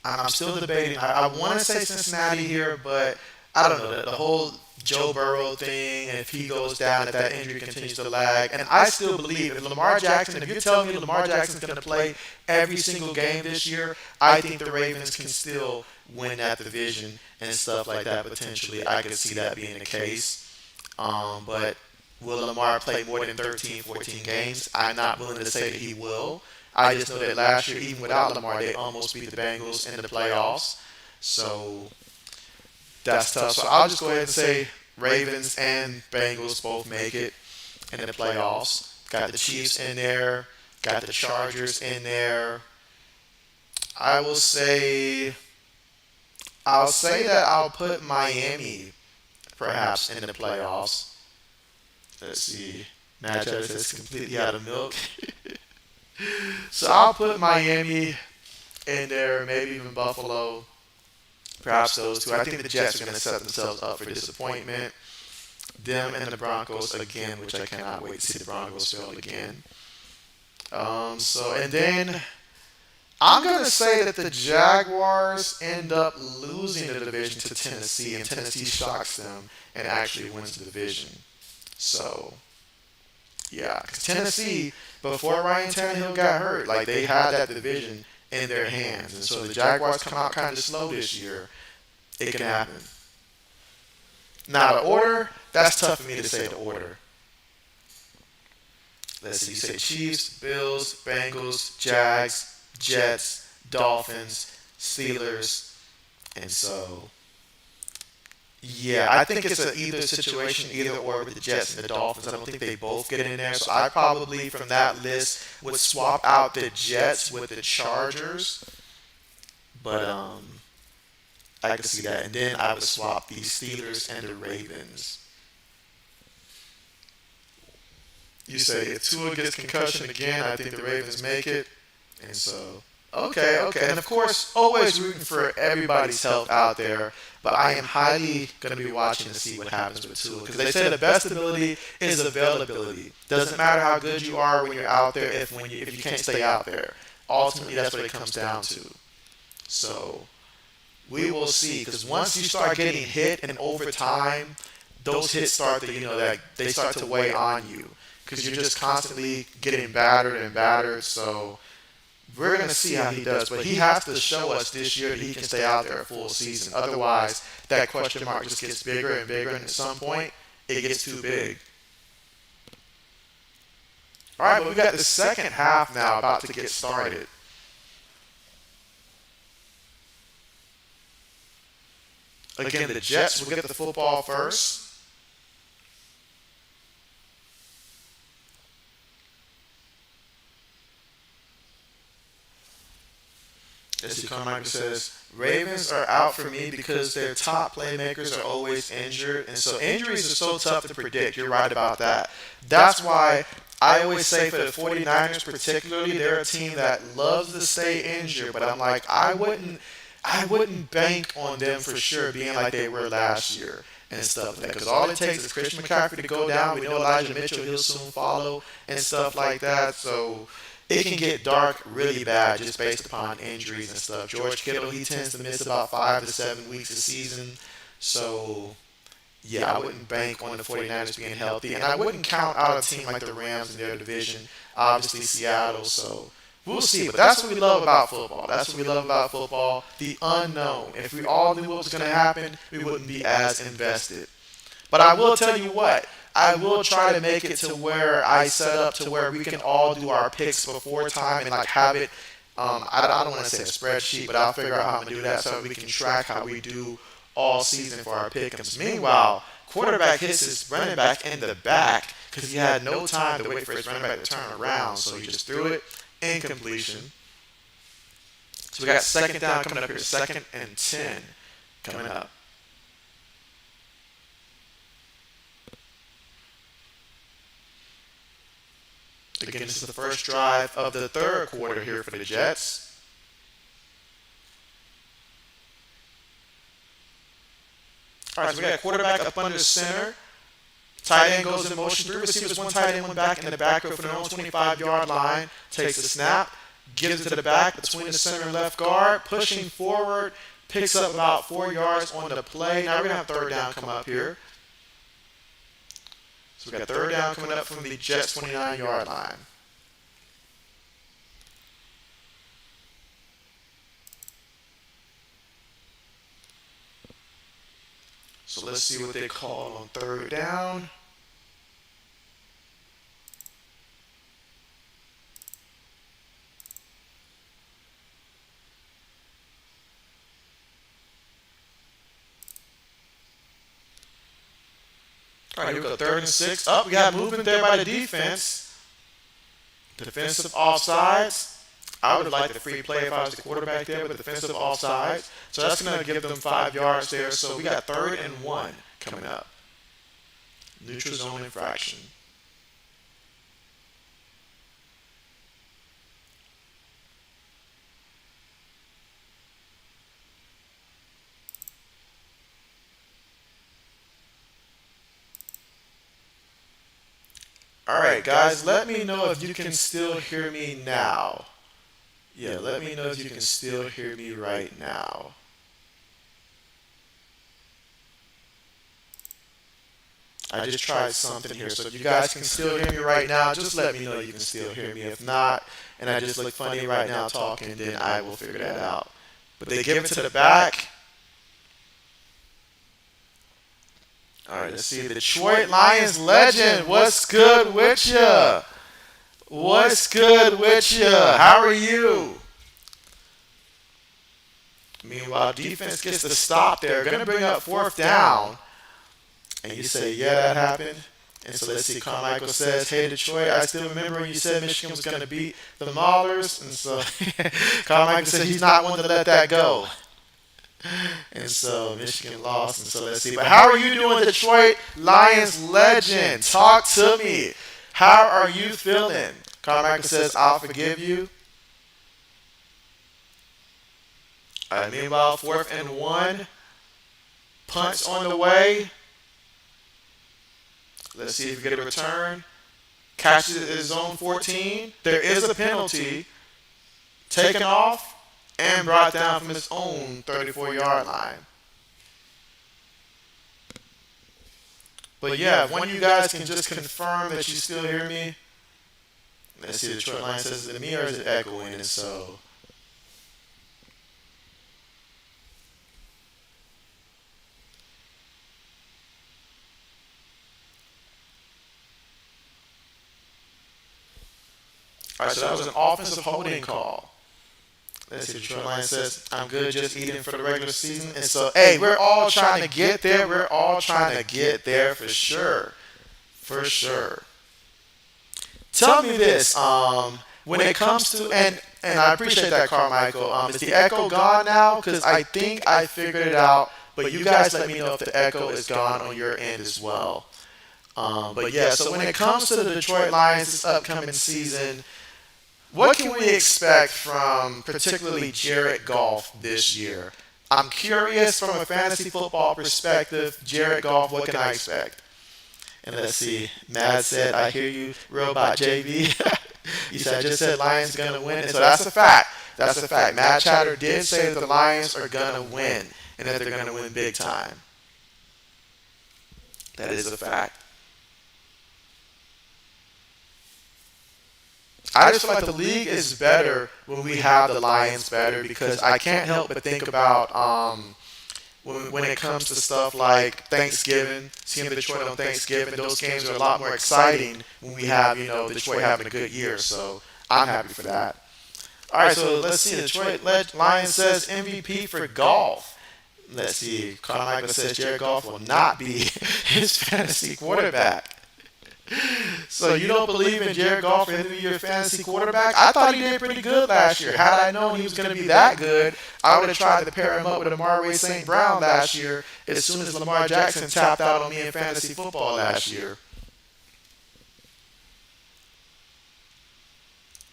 I'm still debating. I want to say Cincinnati here, but I don't know. The whole Joe Burrow thing, and if he goes down, if that injury continues to lag. And I still believe if you're telling me Lamar Jackson's going to play every single game this year, I think the Ravens can still win that division and stuff like that potentially. I could see that being the case. But will Lamar play more than 13, 14 games? I'm not willing to say that he will. I just know that last year, even without Lamar, they almost beat the Bengals in the playoffs. So that's tough. So I'll just go ahead and say Ravens and Bengals both make it in the playoffs. Got the Chiefs in there. Got the Chargers in there. I will say, that I'll put Miami perhaps in the playoffs. Let's see. Matchup says completely out of milk. So I'll put Miami in there, maybe even Buffalo, perhaps those two. I think the Jets are going to set themselves up for disappointment. Them and the Broncos again, which I cannot wait to see the Broncos fail again. And then I'm going to say that the Jaguars end up losing the division to Tennessee, and Tennessee shocks them and actually wins the division. So yeah, because Tennessee, before Ryan Tannehill got hurt, like they had that division in their hands. And so the Jaguars come out kind of slow this year. It can happen. Now, the order, that's tough for me to say the order. Let's see, you say Chiefs, Bills, Bengals, Jags, Jets, Dolphins, Steelers. And so Yeah, I think it's a either situation, either or with the Jets and the Dolphins. I don't think they both get in there. So I probably from that list would swap out the Jets with the Chargers. But I could see that. And then I would swap the Steelers and the Ravens. You say if Tua gets concussion again, I think the Ravens make it. And so, okay. And of course, always rooting for everybody's health out there. But I am highly going to be watching to see what happens with Tua. Because they say the best ability is availability. Doesn't matter how good you are when you're out there if you can't stay out there. Ultimately, that's what it comes down to. So we will see. Because once you start getting hit and over time, those hits start to, that they start to weigh on you. Because you're just constantly getting battered and battered. So we're going to see how he does, but he has to show us this year that he can stay out there a full season. Otherwise, that question mark just gets bigger and bigger, and at some point, it gets too big. All right, but we got the second half now about to get started. Again, the Jets will get the football first. Jesse Carmichael says, Ravens are out for me because their top playmakers are always injured. And so injuries are so tough to predict. You're right about that. That's why I always say for the 49ers particularly, they're a team that loves to stay injured. But I'm like, I wouldn't bank on them for sure being like they were last year and stuff like that. Because all it takes is Christian McCaffrey to go down. We know Elijah Mitchell, he'll soon follow and stuff like that. So it can get dark really bad just based upon injuries and stuff. George Kittle, he tends to miss about 5 to 7 weeks a season. So, yeah, I wouldn't bank on the 49ers being healthy. And I wouldn't count out a team like the Rams in their division. Obviously, Seattle. So, we'll see. But that's what we love about football. That's what we love about football. The unknown. If we all knew what was going to happen, we wouldn't be as invested. But I will tell you what. I will try to make it to where I set up to where we can all do our picks before time and like have it. I don't want to say a spreadsheet, but I'll figure out how I'm going to do that so we can track how we do all season for our picks. Meanwhile, quarterback hits his running back in the back because he had no time to wait for his running back to turn around, so he just threw it. Incompletion. So we got second down coming up here, 2nd and 10 coming up. Again, this is the first drive of the third quarter here for the Jets. All right, so we got a quarterback up under the center. Tight end goes in motion. 3 receivers, 1 tight end, 1 back in the backfield for their own 25-yard line. Takes the snap, gives it to the back between the center and left guard, pushing forward, picks up about 4 yards on the play. Now we're going to have third down come up here. So we got third down coming up from the Jets 29-yard line. So let's see what they call on third down. All right, here we go. 3rd and 6. Up, we got movement there by the defense. Defensive offsides. I would have liked the free play if I was the quarterback there, but defensive offsides. So that's going to give them 5 yards there. So we got 3rd and 1 coming up. Neutral zone infraction. All right, guys, let me know if you can still hear me now. Yeah, let me know if you can still hear me right now. I just tried something here, so if you guys can still hear me right now, just let me know you can still hear me. If not, and I just look funny right now talking, then I will figure that out. But they give it to the back. All right, let's see. The Detroit Lions legend, what's good with ya? What's good with ya? How are you? Meanwhile, defense gets the stop there. Going to bring up fourth down. And you say, yeah, that happened. And so let's see, Carmichael says, hey, Detroit, I still remember when you said Michigan was going to beat the Maulers. And so Carmichael said he's not one to let that go. And so Michigan lost. And so let's see. But how are you doing, Detroit Lions legend? Talk to me. How are you feeling? Carmichael says, I'll forgive you. All right, meanwhile, 4th and 1. Punts on the way. Let's see if we get a return. Catches it at his own 14. There is a penalty. Taken off and brought down from his own 34-yard line. But yeah, if one of you guys can just confirm that you still hear me. Let's see, the Detroit line says it to me or is it echoing? And so all right, so that was an offensive holding call. Let's see, the Detroit line says, I'm good just eating for the regular season. And so, hey, we're all trying to get there. We're all trying to get there for sure. For sure. Tell me this, when it comes to, and I appreciate that, Carmichael, is the echo gone now? Because I think I figured it out, but you guys let me know if the echo is gone on your end as well. But yeah, so when it comes to the Detroit Lions this upcoming season, what can we expect from particularly Jared Goff this year? I'm curious from a fantasy football perspective, Jared Goff, what can I expect? And let's see, Matt said, I hear you, Robot JB. He said, I just said Lions are going to win. And so that's a fact. That's a fact. Matt Chatter did say that the Lions are going to win and that they're going to win big time. That is a fact. I just feel like the league is better when we have the Lions better because I can't help but think about when it comes to stuff like Thanksgiving, seeing Detroit on Thanksgiving, those games are a lot more exciting when we have, Detroit having a good year. So I'm happy for that. All right, so let's see. Detroit Lions says MVP for Goff. Let's see. Carmichael says Jared Goff will not be his fantasy quarterback. So you don't believe in Jared Goff for him to be your fantasy quarterback? I thought he did pretty good last year. Had I known he was going to be that good, I would have tried to pair him up with Amari St. Brown last year as soon as Lamar Jackson tapped out on me in fantasy football last year.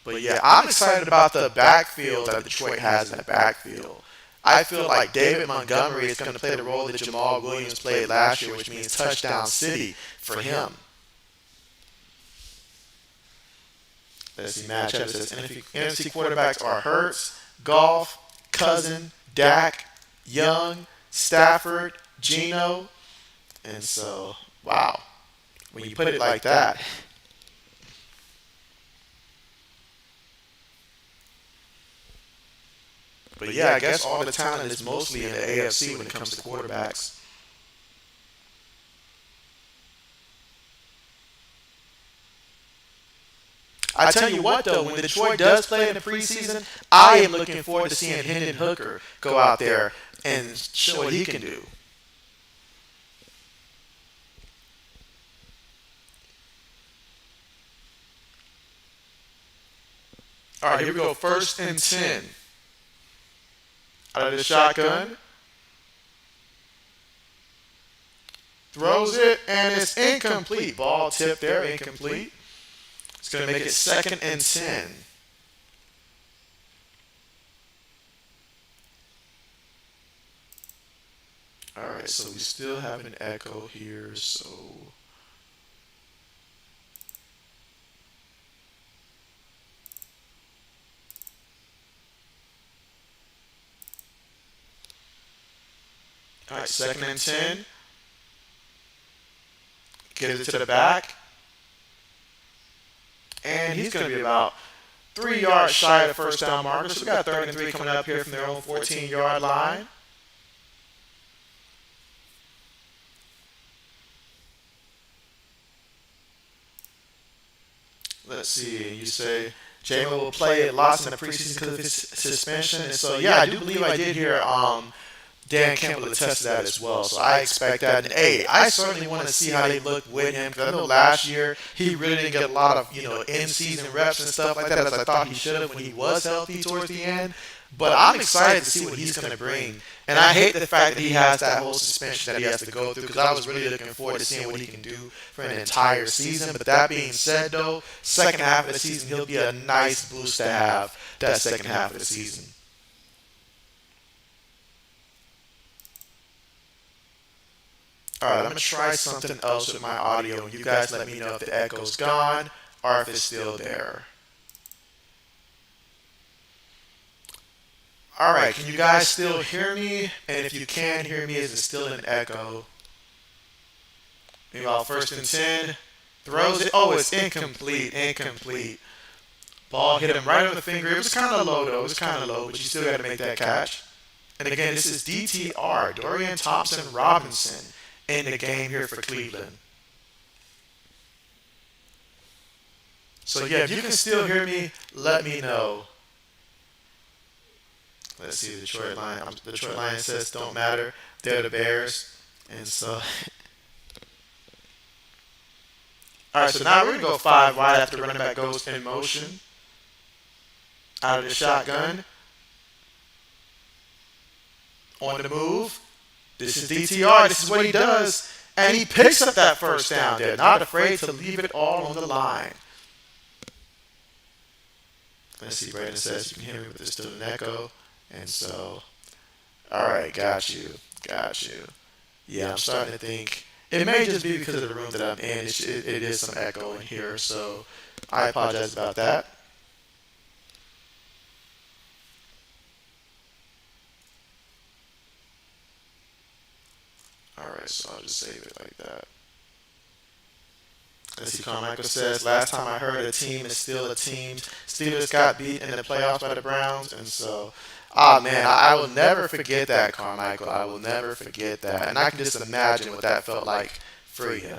But yeah, I'm excited about the backfield that Detroit has in the backfield. I feel like David Montgomery is going to play the role that Jamal Williams played last year, which means touchdown city for him. Let's see, matchup says NFC quarterbacks are Hurts, Goff, Cousin, Dak, Young, Stafford, Geno. And so, wow, when you put it like that. But yeah, I guess all the talent is mostly in the AFC when it comes to quarterbacks. I tell you what, though, when Detroit does play in the preseason, I am looking forward to seeing Hendon Hooker go out there and show what he can do. All right, here we go. 1st and 10. Out of the shotgun. Throws it, and it's incomplete. Ball tipped there, incomplete. It's going to make it 2nd and 10. All right, so we still have an echo here, so all right, 2nd and 10. Gives it to the back. And he's going to be about 3 yards shy of the first down marker. So we got 3rd and 3 coming up here from their own 14-yard line. Let's see. You say J-Mo will play lots in the preseason because of his suspension. And so, yeah, I do believe I did hear Dan Campbell attest to that as well. So I expect that. And hey, I certainly want to see how they look with him because I know last year he really didn't get a lot of in-season reps and stuff like that as I thought he should have when he was healthy towards the end. But I'm excited to see what he's going to bring. And I hate the fact that he has that whole suspension that he has to go through because I was really looking forward to seeing what he can do for an entire season. But that being said, though, second half of the season, he'll be a nice boost to have that second half of the season. Alright, I'm going to try something else with my audio, and you guys let me know if the echo's gone or if it's still there. Alright, can you guys still hear me? And if you can hear me, is it still an echo? Maybe first and 10. Throws it. Oh, it's incomplete. Incomplete. Ball hit him right on the finger. It was kind of low, though. It was kind of low, but you still got to make that catch. And again, this is DTR, Dorian Thompson Robinson, in the game here for Cleveland. So yeah, if you can still hear me, let me know. Let's see, Detroit Lions says don't matter. They're the Bears. And so alright, so now we're gonna go 5 wide after the running back goes in motion. Out of the shotgun. On the move. This is DTR. This is what he does. And he picks up that first down there. Not afraid to leave it all on the line. Let's see, Brandon says you can hear me, but there's still an echo. And so, alright, got you. Yeah, I'm starting to think it may just be because of the room that I'm in. It is some echo in here, so I apologize about that. Alright, so I'll just save it like that. Let's see, Carmichael says, last time I heard a team is still a team. Steelers got beat in the playoffs by the Browns, and so, man, I will never forget that, Carmichael. I will never forget that. And I can just imagine what that felt like for you.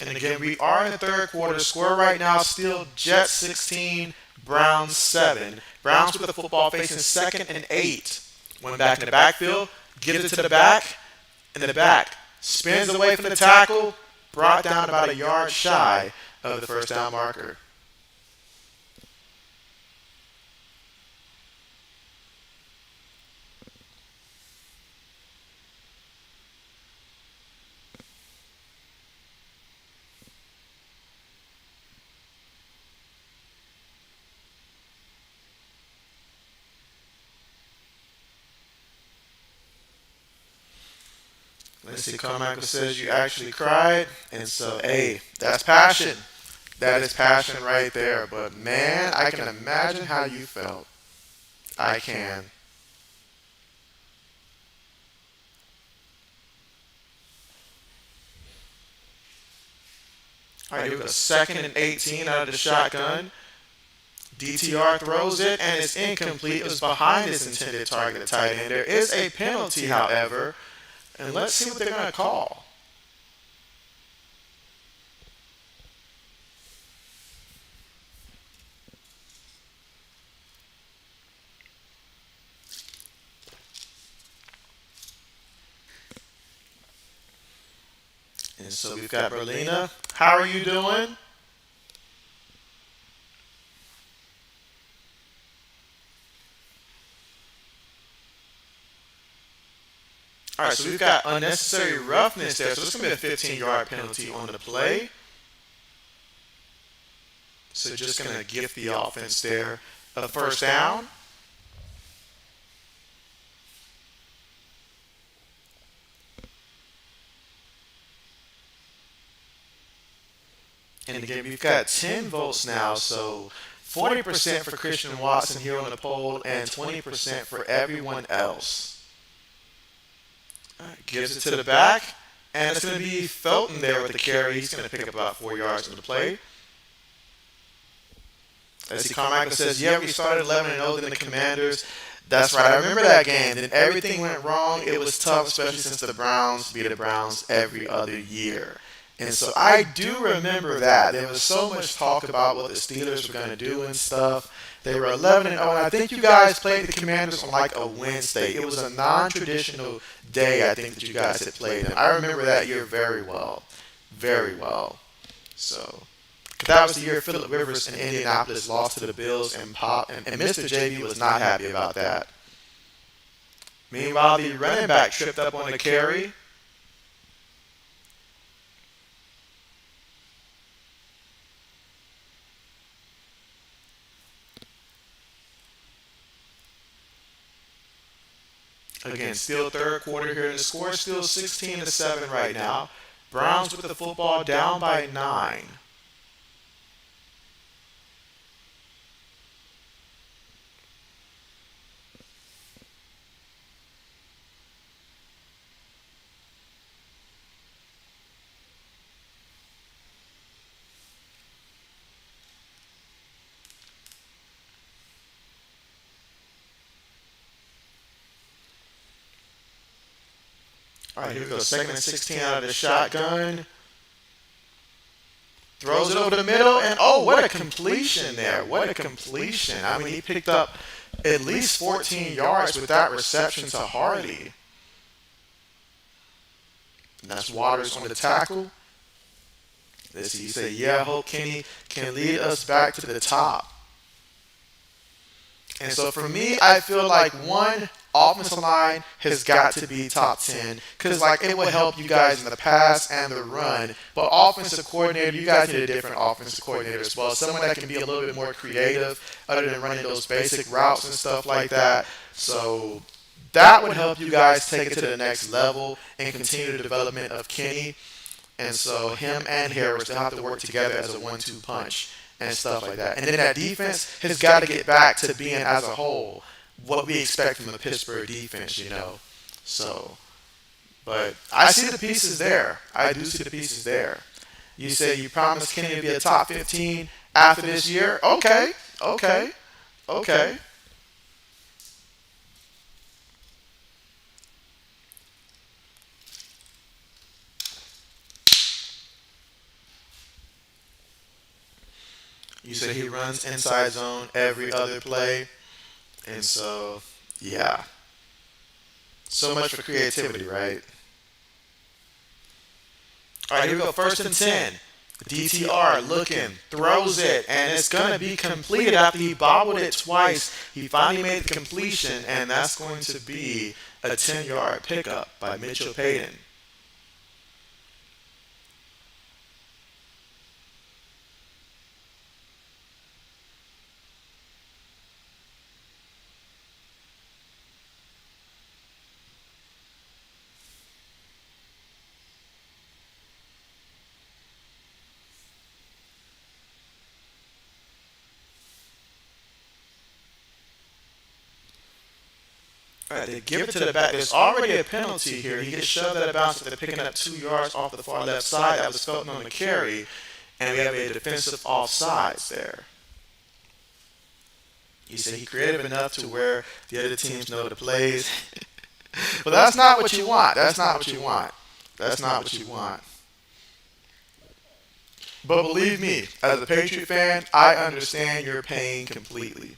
And again, we are in the third quarter. Score right now still Jets 16, Browns 7. Browns with the football facing second and 8. Went back in the backfield, gives it to the back, and the back spins away from the tackle, brought down about a yard shy of the first down marker. Let's see, Carmichael says you actually cried. And so, hey, that's passion. That is passion right there. But man, I can imagine how you felt. I can. All right, here we go. Second and 18 out of the shotgun. DTR throws it, and it's incomplete. It was behind his intended target, the tight end. There is a penalty, however. And let's see what they're going to call. And so we've got Berlina. How are you doing? All right, so we've got unnecessary roughness there. So it's going to be a 15-yard penalty on the play. So just going to gift the offense there a first down. And again, we've got 10 votes now, so 40% for Christian Watson here on the poll and 20% for everyone else. Gives it to the back, and it's going to be Felton there with the carry. He's going to pick up about 4 yards on the play. Let's see, Carmichael says, yeah, we started 11-0 than the Commanders. That's right. I remember that game. Then everything went wrong. It was tough, especially since the Browns beat the Browns every other year. And so I do remember that. There was so much talk about what the Steelers were going to do and stuff. They were 11-0, and I think you guys played the Commanders on like a Wednesday. It was a non-traditional day, I think, that you guys had played them. I remember that year very well. Very well. So, 'cause that was the year Phillip Rivers in Indianapolis lost to the Bills, and Mr. JB was not happy about that. Meanwhile, the running back tripped up on the carry. Again, still third quarter here. The score is still 16-7 right now. Browns with the football down by 9. All right, here we go. Second and 16 out of the shotgun. Throws it over the middle, and oh, what a completion there. What a completion. I mean, he picked up at least 14 yards with that reception to Hardy. And that's Waters on the tackle. Let's see, you say, yeah, I hope Kenny can lead us back to the top. And so for me, I feel like one, offensive line has got to be top 10 because like it will help you guys in the pass and the run. But offensive coordinator, you guys need a different offensive coordinator as well. Someone that can be a little bit more creative other than running those basic routes and stuff like that. So that would help you guys take it to the next level and continue the development of Kenny. And so him and Harris, they'll have to work together as a 1-2 punch and stuff like that. And then that defense has got to get back to being as a whole what we expect from the Pittsburgh defense, you know. So, but I see the pieces there. I do see the pieces there. You say you promised Kenny to be a top 15 after this year. Okay, okay, okay. You say he runs inside zone every other play. And so, yeah. So much for creativity, right? All right, here we go. First and 10. DTR looking, throws it, and it's going to be completed after he bobbled it twice. He finally made the completion, and that's going to be a 10-yard pickup by Mitchell Payton. All right, they give it to the back. There's already a penalty here. He gets shoved out of bounds after picking up 2 yards off the far left side. That was Felton on the carry. And we have a defensive offsides there. He said he creative enough to where the other teams know the plays. But that's not what you want. That's not what you want. That's not what you want. But believe me, as a Patriot fan, I understand your pain completely.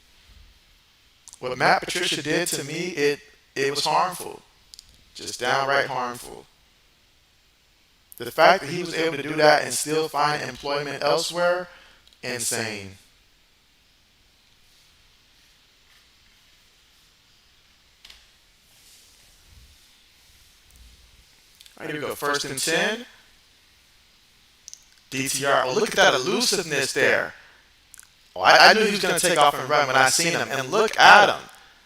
What Matt Patricia did to me, it was harmful. Just downright harmful. The fact that he was able to do that and still find employment elsewhere, insane. All right, here we go. First and 10. DTR. Oh, look at that elusiveness there. Oh, I knew he was going to take off and run when I seen him. And look at him.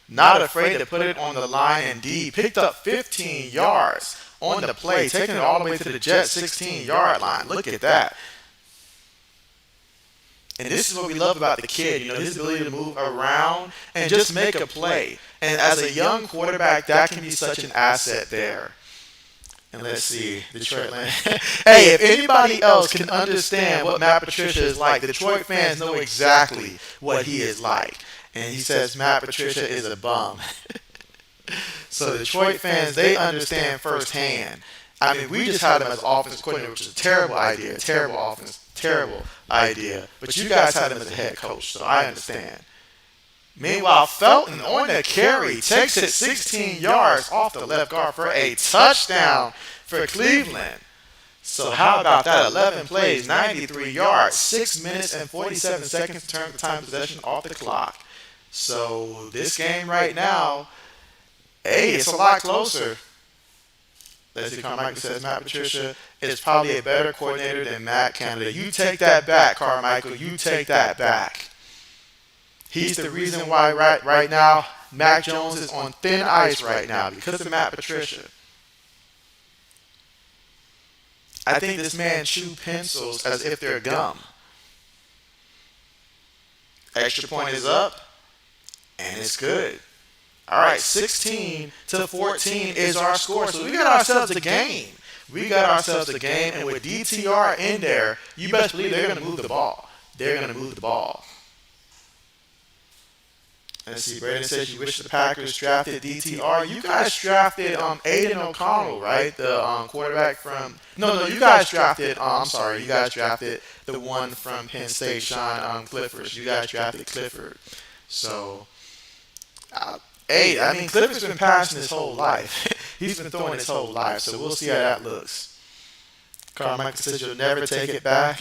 Not afraid to put it on the line and D. Picked up 15 yards on the play, taking it all the way to the Jets' 16-yard line. Look at that. And this is what we love about the kid, you know, his ability to move around and just make a play. And as a young quarterback, that can be such an asset there. And let's see, Detroit Land. Hey, if anybody else can understand what Matt Patricia is like, Detroit fans know exactly what he is like. And he says Matt Patricia is a bum. So Detroit fans, they understand firsthand. I mean, we just had him as offensive coordinator, which is a terrible idea, terrible offense, terrible idea. But you guys had him as a head coach, so I understand. Meanwhile, Felton on the carry takes it 16 yards off the left guard for a touchdown for Cleveland. So how about that? 11 plays, 93 yards, 6 minutes and 47 seconds to turn the time possession off the clock. So this game right now, hey, it's a lot closer. Let's see, Carmichael says Matt Patricia is probably a better coordinator than Matt Canada. You take that back, Carmichael. You take that back. He's the reason why right now Mac Jones is on thin ice right now because of Matt Patricia. I think this man chews pencils as if they're gum. Extra point is up, and it's good. All right, 16-14 is our score. So we got ourselves a game. We got ourselves a game, and with DTR in there, you best believe they're going to move the ball. They're going to move the ball. Let's see, Braden says you wish the Packers drafted DTR. You guys drafted Aiden O'Connell, right? The quarterback from... No, you guys drafted... I'm sorry, you guys drafted the one from Penn State, Sean Clifford. You guys drafted Clifford. So, hey, I mean, Clifford's been passing his whole life. He's been throwing his whole life, so we'll see how that looks. Carmichael says you'll never take it back.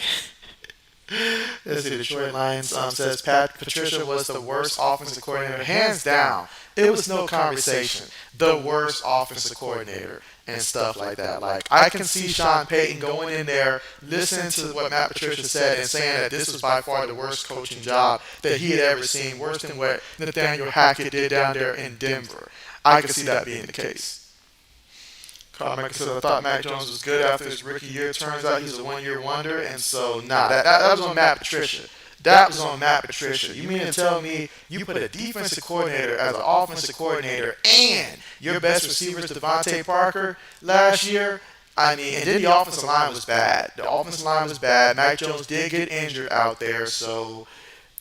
Let's see, the Detroit Lions says Patricia was the worst offensive coordinator, hands down. It was no conversation. The worst offensive coordinator and stuff like that. Like, I can see Sean Payton going in there, listening to what Matt Patricia said and saying that this was by far the worst coaching job that he had ever seen, worse than what Nathaniel Hackett did down there in Denver. I can see that being the case. Carmichael said, I thought Mac Jones was good after his rookie year. Turns out he's a one-year wonder. And so, that was on Matt Patricia. That was on Matt Patricia. You mean to tell me you put a defensive coordinator as an offensive coordinator and your best receiver is Devontae Parker last year? I mean, and then the offensive line was bad. The offensive line was bad. Mac Jones did get injured out there. So,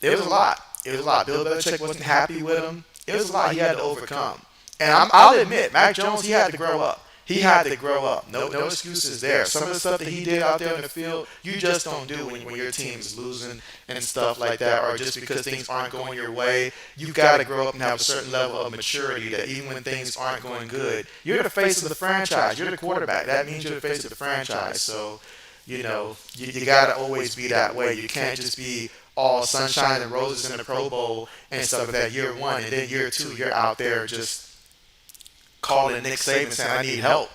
it was a lot. It was a lot. Bill Belichick wasn't happy with him. It was a lot he had to overcome. And I'll admit, Mac Jones, he had to grow up. He had to grow up. No excuses there. Some of the stuff that he did out there in the field, you just don't do when your team is losing and stuff like that, or just because things aren't going your way. You got to grow up and have a certain level of maturity that even when things aren't going good, you're the face of the franchise. You're the quarterback. That means you're the face of the franchise. So, you got to always be that way. You can't just be all sunshine and roses in the Pro Bowl and stuff like that year one, and then year two, you're out there just calling Nick Saban saying, I need help.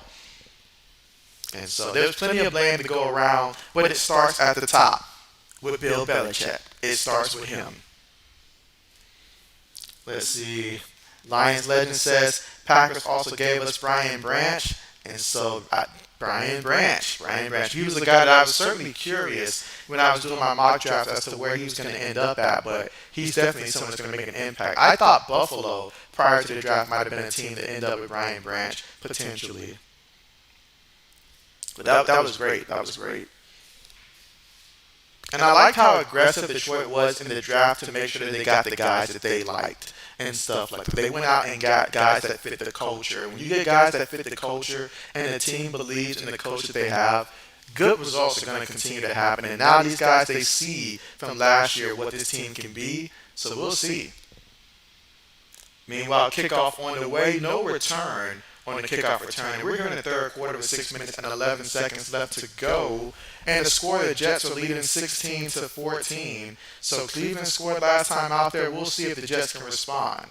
And so there's plenty of blame to go around, but it starts at the top with Bill Belichick. It starts with him. Let's see. Lions Legend says, Packers also gave us Brian Branch. And so, Brian Branch. He was a guy that I was certainly curious when I was doing my mock draft as to where he was going to end up at, but he's definitely someone that's going to make an impact. I thought Buffalo, prior to the draft, might have been a team that ended up with Brian Branch, potentially. But that was great. That was great. And I liked how aggressive Detroit was in the draft to make sure that they got the guys that they liked and stuff like that. They went out and got guys that fit the culture. When you get guys that fit the culture and the team believes in the coach that they have, good results are going to continue to happen. And now these guys, they see from last year what this team can be. So we'll see. Meanwhile, kickoff on the way, no return on the kickoff return. We're here in the third quarter with 6 minutes and 11 seconds left to go. And the score, the Jets are leading 16-14. So Cleveland scored last time out there. We'll see if the Jets can respond.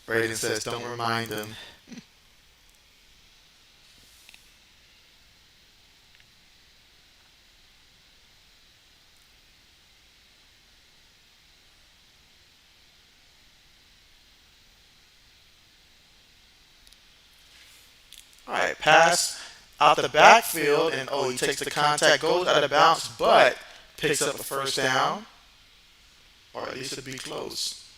Braden says, don't remind them. All right, pass out the backfield, and he takes the contact, goes out of bounds, but picks up a first down, or at least it'll be close.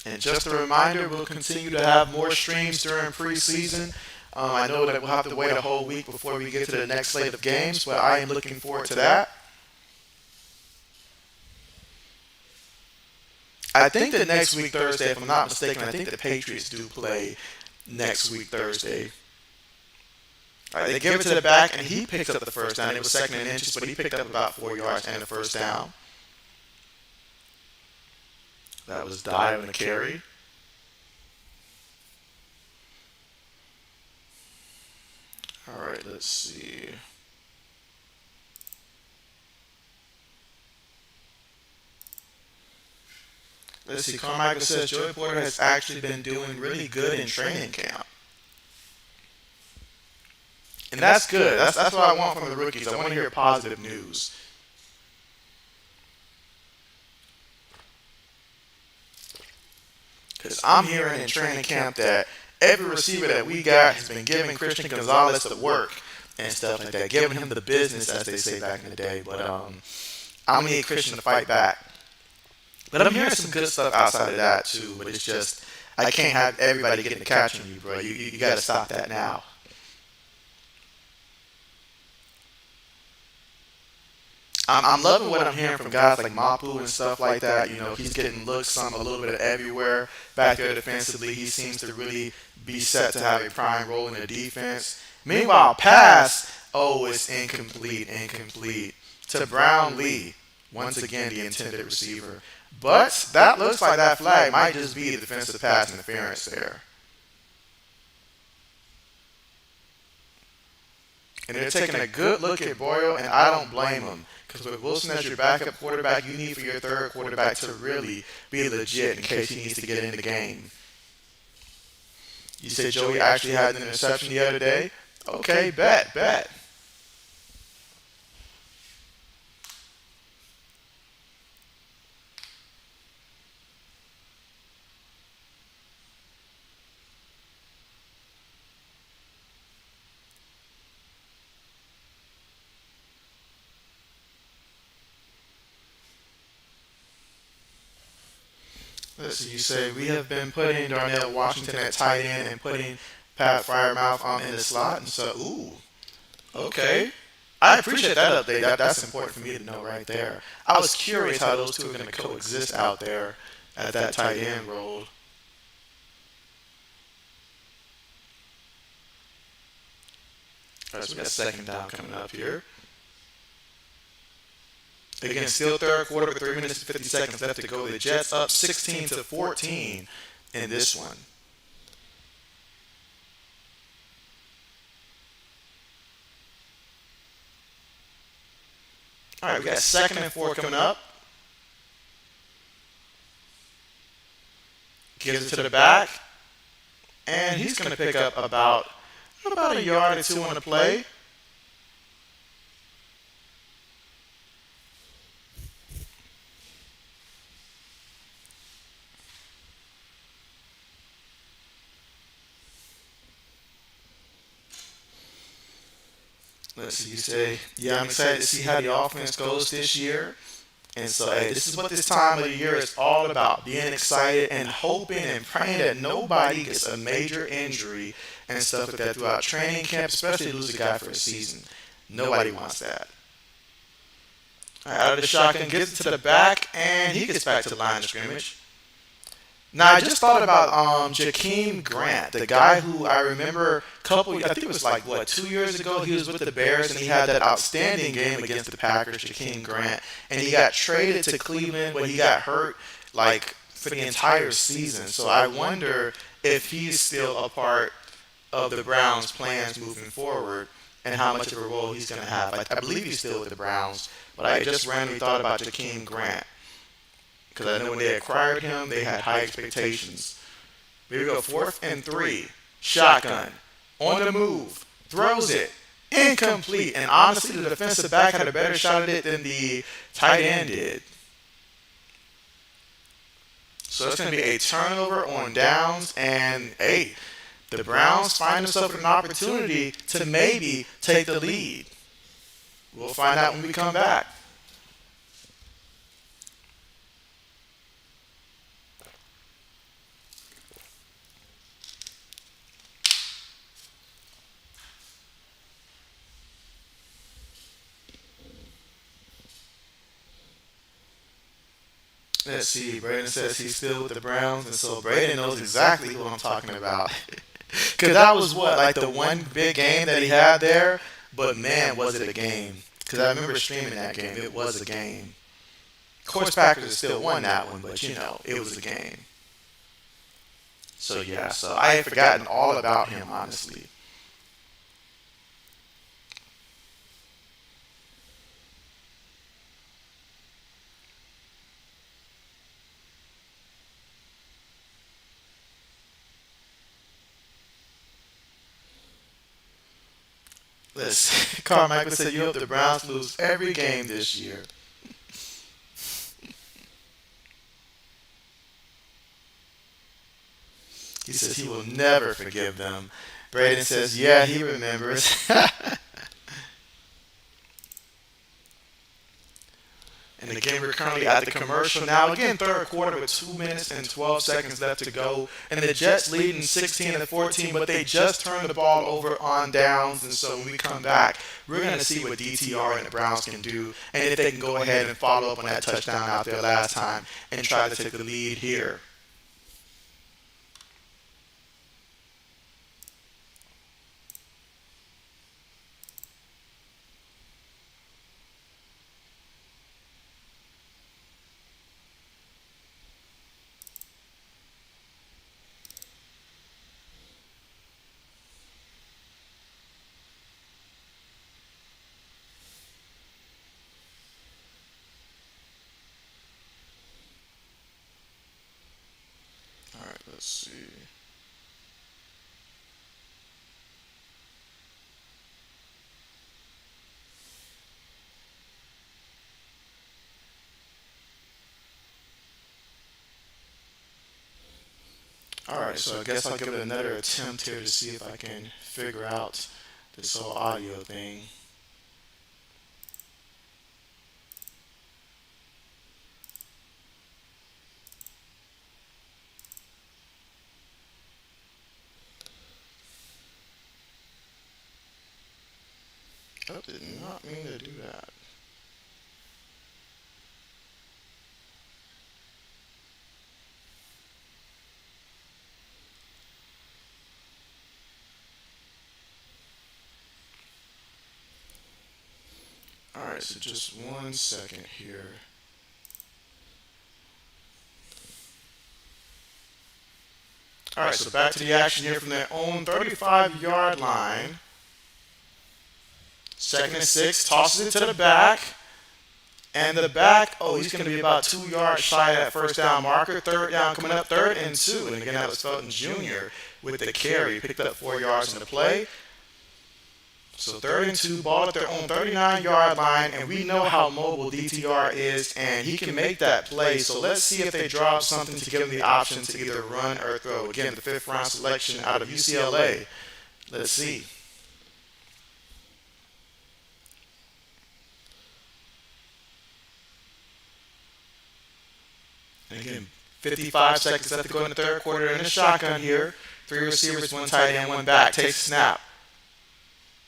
And just a reminder, we'll continue to have more streams during preseason. I know that we'll have to wait a whole week before we get to the next slate of games, but I am looking forward to that. I think that next week Thursday, if I'm not mistaken, I think the Patriots do play next week Thursday. All right, they give it to the back, and he picks up the first down. It was second and inches, but he picked up about 4 yards and the first down. That was Dye on the carry. All right, let's see. Let's see. Carmichael says Joey Porter has actually been doing really good in training camp. And that's good. That's what I want from the rookies. I want to hear positive news. Because I'm hearing in training camp that every receiver that we got has been giving Christian Gonzalez the work and stuff like that, giving him the business, as they say back in the day. But I'm going to need Christian to fight back. But I'm hearing some good stuff outside of that, too. But it's just, I can't have everybody getting the catch on you, bro. You got to stop that now. I'm loving what I'm hearing from guys like Mapu and stuff like that. You know, he's getting looks a little bit of everywhere back there defensively. He seems to really be set to have a prime role in the defense. Meanwhile, pass, it's incomplete to Brown Lee. Once again, the intended receiver. But that looks like that flag might just be the defensive pass interference there. And they're taking a good look at Boyle, and I don't blame them. Because with Wilson as your backup quarterback, you need for your third quarterback to really be legit in case he needs to get in the game. You said Joey actually had an interception the other day? Okay, bet. Let's see, you say we have been putting Darnell Washington at tight end and putting Pat Fryermouth in the slot. And so, okay. I appreciate that update. That's important for me to know right there. I was curious how those two are going to coexist out there at that tight end role. All right, so we got second down coming up here. Again, still third quarter with 3 minutes and 50 seconds left to go. The Jets up 16-14 in this one. All right, we got 2nd and 4 coming up. Gives it to the back. And he's going to pick up about a yard or two on the play. Let's see, you say, I'm excited to see how the offense goes this year. And so, this is what this time of the year is all about, being excited and hoping and praying that nobody gets a major injury and stuff like that throughout training camp, especially lose a guy for a season. Nobody wants that. All right, out of the shotgun, gets it to the back, and he gets back to the line of scrimmage. Now, I just thought about Jakeem Grant, the guy who I remember I think it was 2 years ago, he was with the Bears, and he had that outstanding game against the Packers, Jakeem Grant, and he got traded to Cleveland, but he got hurt, for the entire season. So I wonder if he's still a part of the Browns' plans moving forward and how much of a role he's going to have. I believe he's still with the Browns, but I just randomly thought about Jakeem Grant. Because I know when they acquired him, they had high expectations. Here we go, 4th and 3. Shotgun. On the move. Throws it. Incomplete. And honestly, the defensive back had a better shot at it than the tight end did. So it's going to be a turnover on downs. And, the Browns find themselves with an opportunity to maybe take the lead. We'll find out when we come back. Let's see. Braden says he's still with the Browns, and so Braden knows exactly who I'm talking about. Because that was what, like the one big game that he had there? But man, was it a game. Because I remember streaming that game. It was a game. Of course, Packers still won that one, but it was a game. So yeah, so I had forgotten all about him, honestly. Listen, Carmichael said you hope the Browns lose every game this year. He says he will never forgive them. Braden says, yeah, he remembers. And again, we're currently at the commercial now. Again, third quarter with 2 minutes and 12 seconds left to go. And the Jets leading 16-14, but they just turned the ball over on downs. And so when we come back, we're going to see what DTR and the Browns can do. And if they can go ahead and follow up on that touchdown out there last time and try to take the lead here. All right, let's see. Alright, so I guess I'll give it another attempt here to see if I can figure out this whole audio thing. Oh, did not mean to do that. Alright, so just 1 second here. Alright, so back to the action here from their own 35-yard line. 2nd and 6, tosses it to the back. And the back, he's going to be about 2 yards shy of that first down marker. Third down coming up, 3rd and 2. And again, that was Felton Jr. with the carry. Picked up 4 yards in the play. So 3rd and 2, ball at their own 39-yard line, and we know how mobile DTR is, and he can make that play. So let's see if they draw up something to give him the option to either run or throw. Again, the 5th-round selection out of UCLA. Let's see. And again, 55 seconds left to go in the third quarter in the shotgun here. 3 receivers, 1 tight end, 1 back. Takes snap.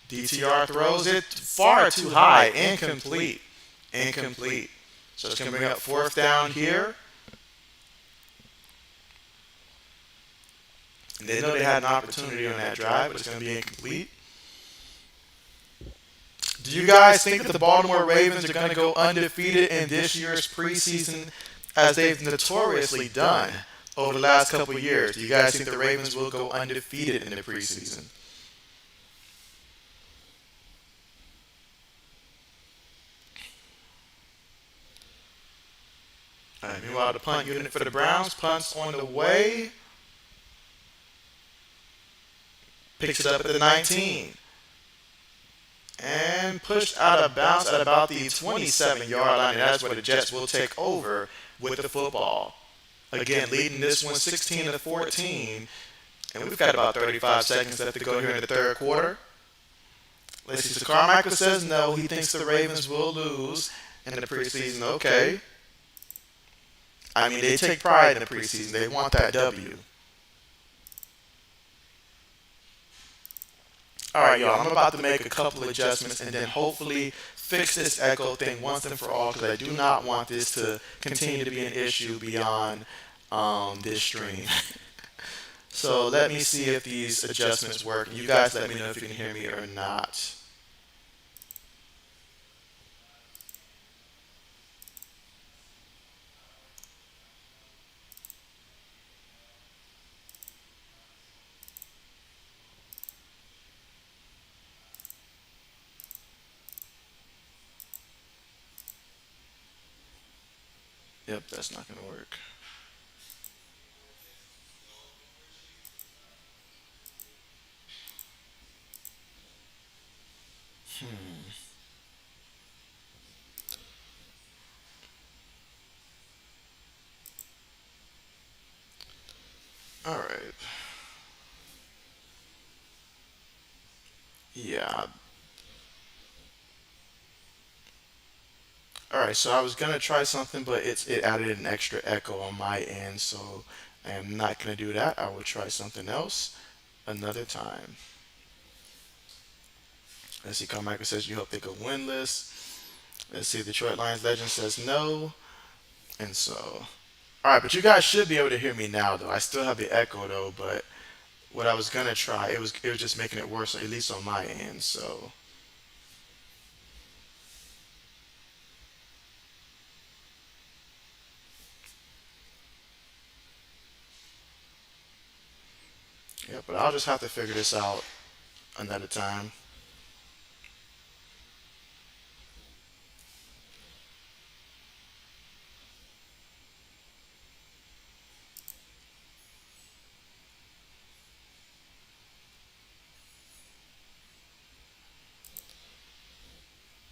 DTR throws it far too high. Incomplete. Incomplete. So it's going to bring up 4th down here. And they know they had an opportunity on that drive, but it's going to be incomplete. Do you guys think that the Baltimore Ravens are going to go undefeated in this year's preseason as they've notoriously done over the last couple of years? Do you guys think the Ravens will go undefeated in the preseason? All right, meanwhile, the punt unit for the Browns. Punt's on the way. Picks it up at the 19. And pushed out of bounds at about the 27-yard line. And that's where the Jets will take over with the football. Again, leading this one 16-14. And we've got about 35 seconds left to go here in the third quarter. Let's see. So Carmichael says no. He thinks the Ravens will lose in the preseason. Okay. I mean, they take pride in the preseason. They want that W. All right, y'all. I'm about to make a couple adjustments and then hopefully fix this echo thing once and for all because I do not want this to continue to be an issue beyond this stream. So let me see if these adjustments work. You guys let me know if you can hear me or not. Yep, that's not going to work. All right. Yeah. All right. So I was gonna try something, but it added an extra echo on my end, so I am not gonna do that. I will try something else another time. Let's see. Carmichael says you hope they go winless. Let's see. Detroit Lions legend says no, and so. All right, but you guys should be able to hear me now, though. I still have the echo though, but what I was gonna try, it was just making it worse, at least on my end. So yeah, but I'll just have to figure this out another time.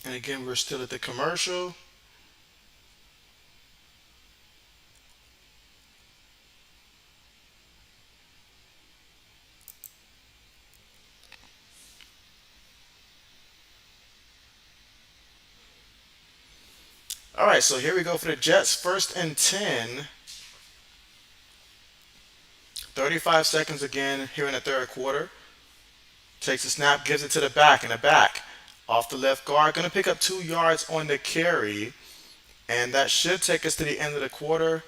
And again, we're still at the commercial. All right, so here we go for the Jets. First and 10. 35 seconds again here in the third quarter. Takes a snap, gives it to the back, and the back off the left guard. Going to pick up 2 yards on the carry, and that should take us to the end of the quarter.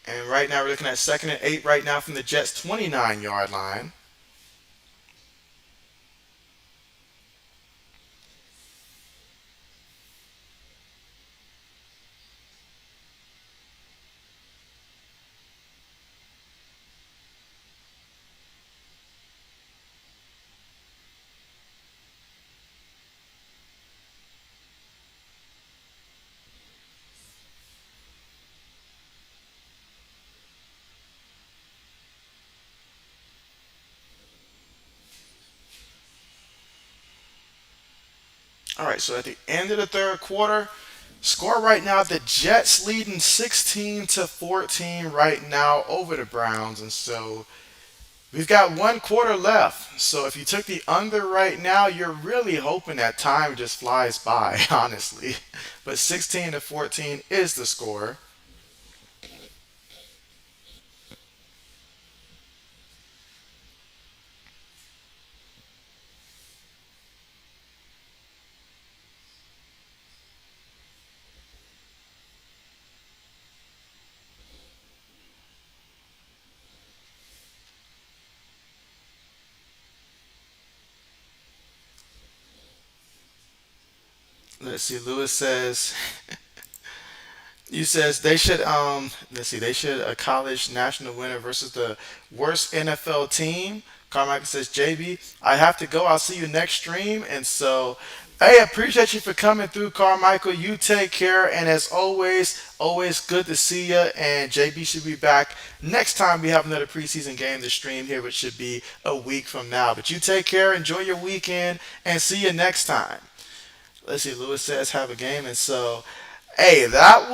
And right now we're looking at second and 8 right now from the Jets' 29-yard line. All right, so at the end of the third quarter, score right now, the Jets leading 16 to 14 right now over the Browns. And so we've got 1 quarter left. So if you took the under right now, you're really hoping that time just flies by, honestly. But 16 to 14 is the score. Let's see, Lewis says you says they should let's see, they should a college national winner versus the worst NFL team. Carmichael says, JB, I have to go. I'll see you next stream. And so hey, I appreciate you for coming through, Carmichael. You take care, and as always, always good to see you. And JB should be back next time we have another preseason game to stream here, which should be a week from now. But you take care, enjoy your weekend, and see you next time. Let's see, Lewis says have a game, and so hey, that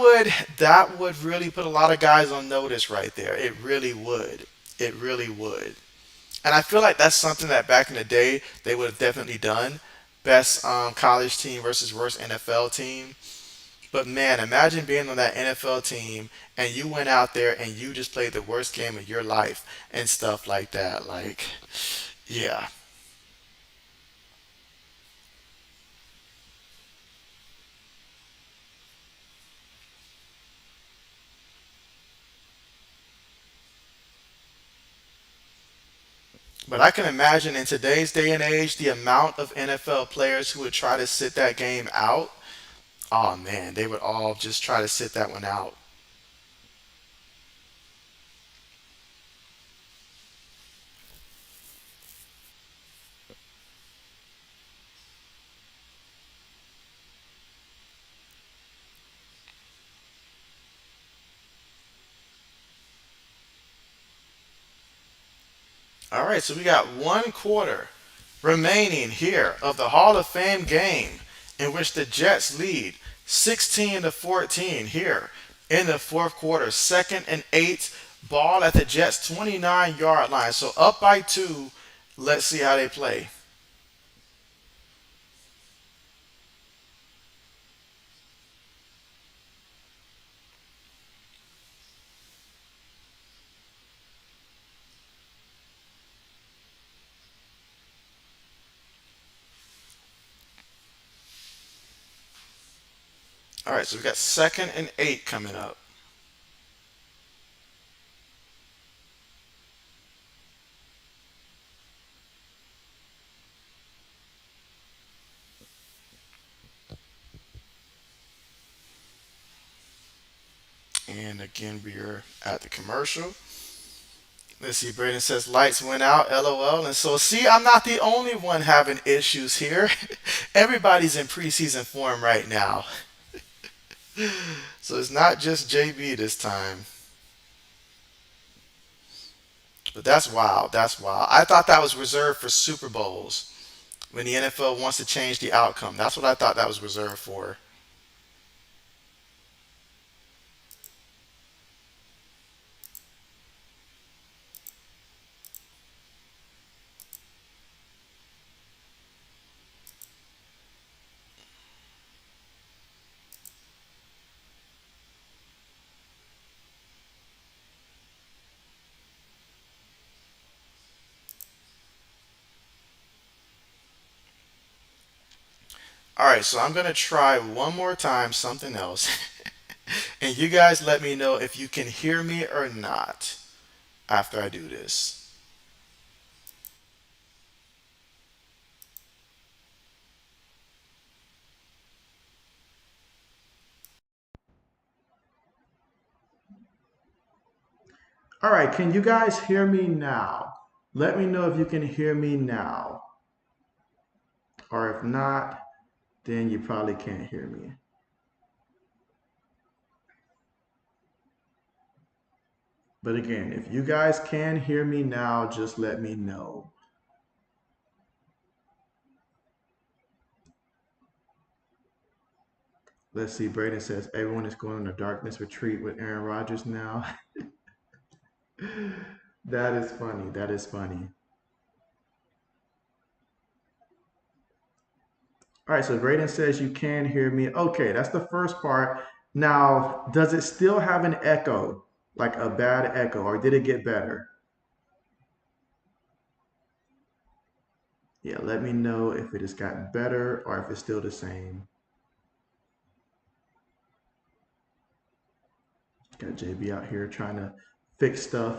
would really put a lot of guys on notice right there. It really would. It really would. And I feel like that's something that back in the day they would have definitely done. Best college team versus worst NFL team. But man, imagine being on that NFL team and you went out there and you just played the worst game of your life and stuff like that. Like, yeah. But I can imagine in today's day and age, the amount of NFL players who would try to sit that game out. Oh man, they would all just try to sit that one out. All right, so we got 1 quarter remaining here of the Hall of Fame game in which the Jets lead 16 to 14 here in the fourth quarter. 2nd and 8, ball at the Jets 29-yard line. So up by 2. Let's see how they play. All right, so we got 2nd and 8 coming up. And again, we're at the commercial. Let's see, Braden says lights went out, LOL. And so, see, I'm not the only one having issues here. Everybody's in preseason form right now. So it's not just JB this time. But that's wild. That's wild. I thought that was reserved for Super Bowls when the NFL wants to change the outcome. That's what I thought that was reserved for. All right, so I'm going to try one more time something else. And you guys let me know if you can hear me or not after I do this. All right, can you guys hear me now? Let me know if you can hear me now. Or if not, then you probably can't hear me. But again, if you guys can hear me now, just let me know. Let's see, Braden says everyone is going on a darkness retreat with Aaron Rodgers now. That is funny. That is funny. All right, so Braden says you can hear me. Okay, that's the first part. Now, does it still have an echo, like a bad echo, or did it get better? Yeah, let me know if it has gotten better or if it's still the same. Got JB out here trying to fix stuff.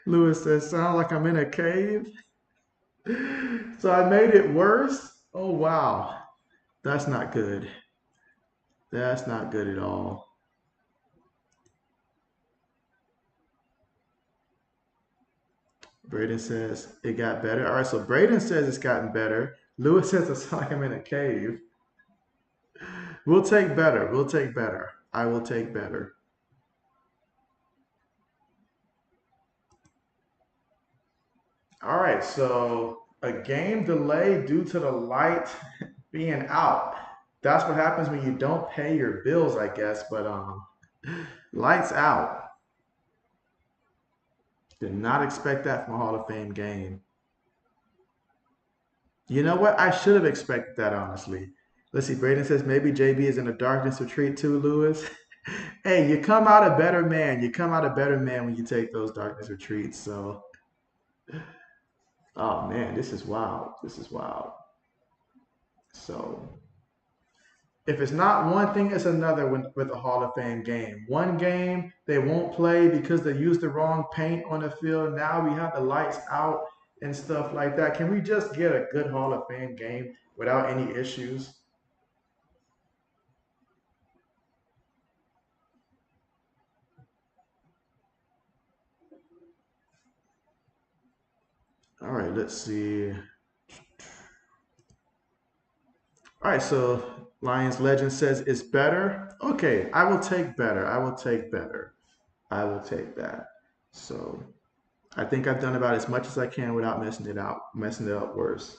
Lewis says, sound like I'm in a cave. So I made it worse. Oh, wow. That's not good. That's not good at all. Braden says it got better. All right, so Braden says it's gotten better. Lewis says it's like I'm in a cave. We'll take better. We'll take better. I will take better. All right, so a game delay due to the light being out. That's what happens when you don't pay your bills, I guess. But lights out. Did not expect that from a Hall of Fame game. You know what? I should have expected that, honestly. Let's see. Braden says maybe JB is in a darkness retreat too, Lewis. Hey, you come out a better man. You come out a better man when you take those darkness retreats. So, oh man, this is wild. This is wild. So, If it's not one thing, it's another with the Hall of Fame game. One game they won't play because they used the wrong paint on the field. Now we have the lights out and stuff like that. Can we just get a good Hall of Fame game without any issues? All right, let's see. All right, so Lions Legend says it's better. Okay, I will take better. I will take better. I will take that. So I think I've done about as much as I can without messing it up worse.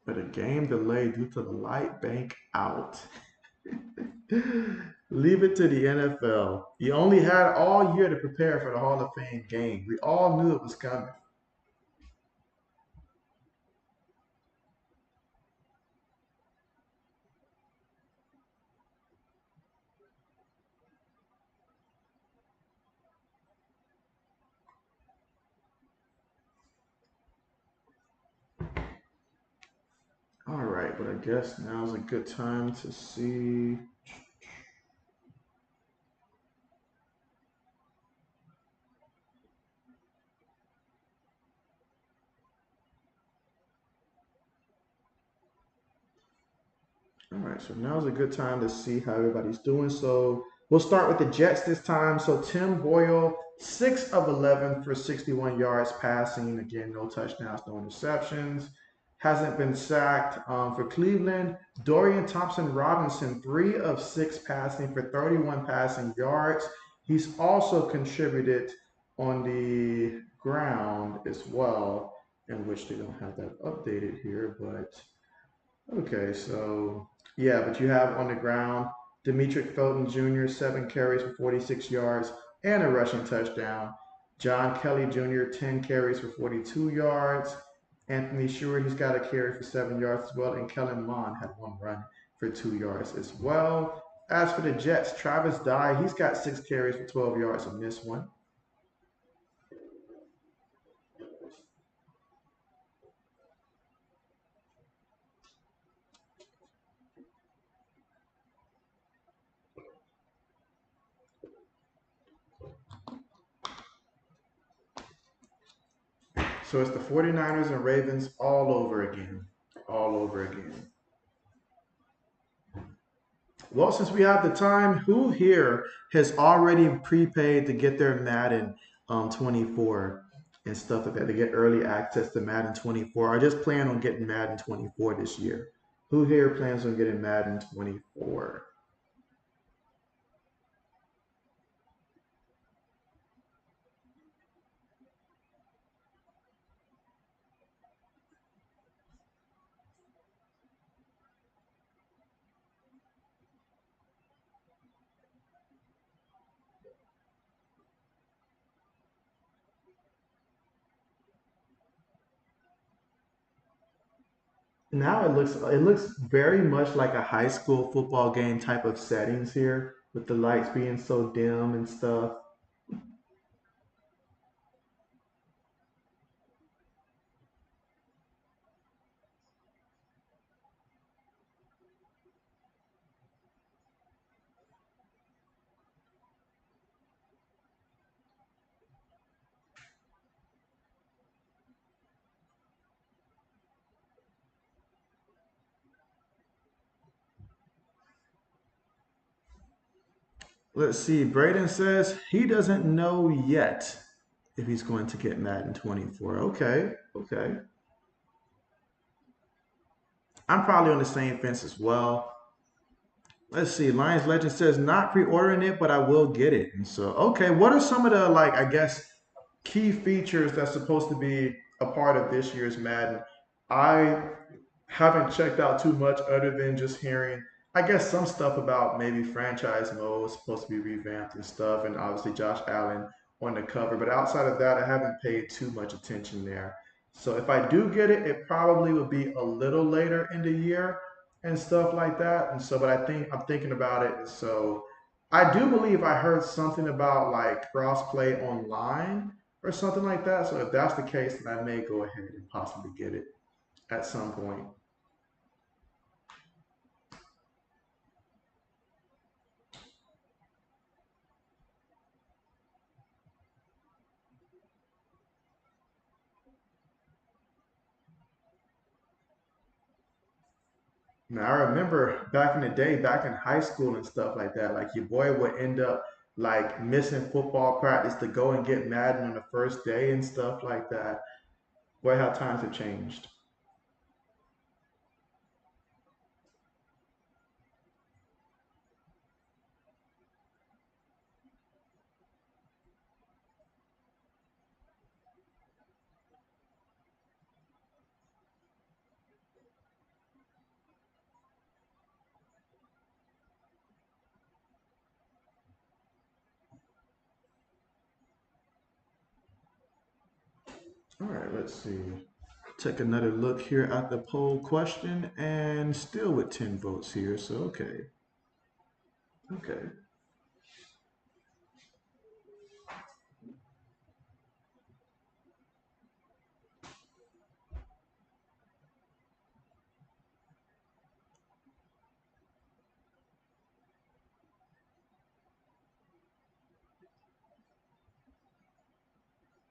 But a game delay due to the light bank out. Leave it to the NFL. You only had all year to prepare for the Hall of Fame game. We all knew it was coming. All right, but I guess now's a good time to see. All right, so now's a good time to see how everybody's doing. So we'll start with the Jets this time. So Tim Boyle, 6 of 11 for 61 yards passing. Again, no touchdowns, no interceptions. Hasn't been sacked. For Cleveland, Dorian Thompson Robinson, 3 of 6 passing for 31 passing yards. He's also contributed on the ground as well, in which they don't have that updated here, but okay, so yeah, but you have on the ground Demetric Felton Jr., 7 carries for 46 yards and a rushing touchdown. John Kelly Jr., 10 carries for 42 yards. Anthony Stewart, he's got a carry for 7 yards as well. And Kellen Mond had one run for 2 yards as well. As for the Jets, Travis Dye, he's got 6 carries for 12 yards in this one. So it's the 49ers and Ravens all over again. All over again. Well, since we have the time, who here has already prepaid to get their Madden 24 and stuff like that to get early access to Madden 24? I just plan on getting Madden 24 this year. Who here plans on getting Madden 24? Now it looks very much like a high school football game type of settings here with the lights being so dim and stuff. Let's see. Braden says he doesn't know yet if he's going to get Madden 24. Okay, okay. I'm probably on the same fence as well. Let's see. Lions Legend says not pre-ordering it, but I will get it. And so, okay, what are some of the like I guess key features that's supposed to be a part of this year's Madden? I haven't checked out too much other than just hearing, I guess, some stuff about maybe franchise mode is supposed to be revamped and stuff, and obviously Josh Allen on the cover. But outside of that, I haven't paid too much attention there. So if I do get it, it probably would be a little later in the year and stuff like that. And so, but I think I'm thinking about it. And so I do believe I heard something about like crossplay online or something like that. So if that's the case, then I may go ahead and possibly get it. at some point. Now, I remember back in the day, back in high school and stuff like that, like your boy would end up like missing football practice to go and get Madden on the first day and stuff like that. Boy, how times have changed. All right, let's see. Take another look here at the poll question and still with 10 votes here. So, okay. Okay.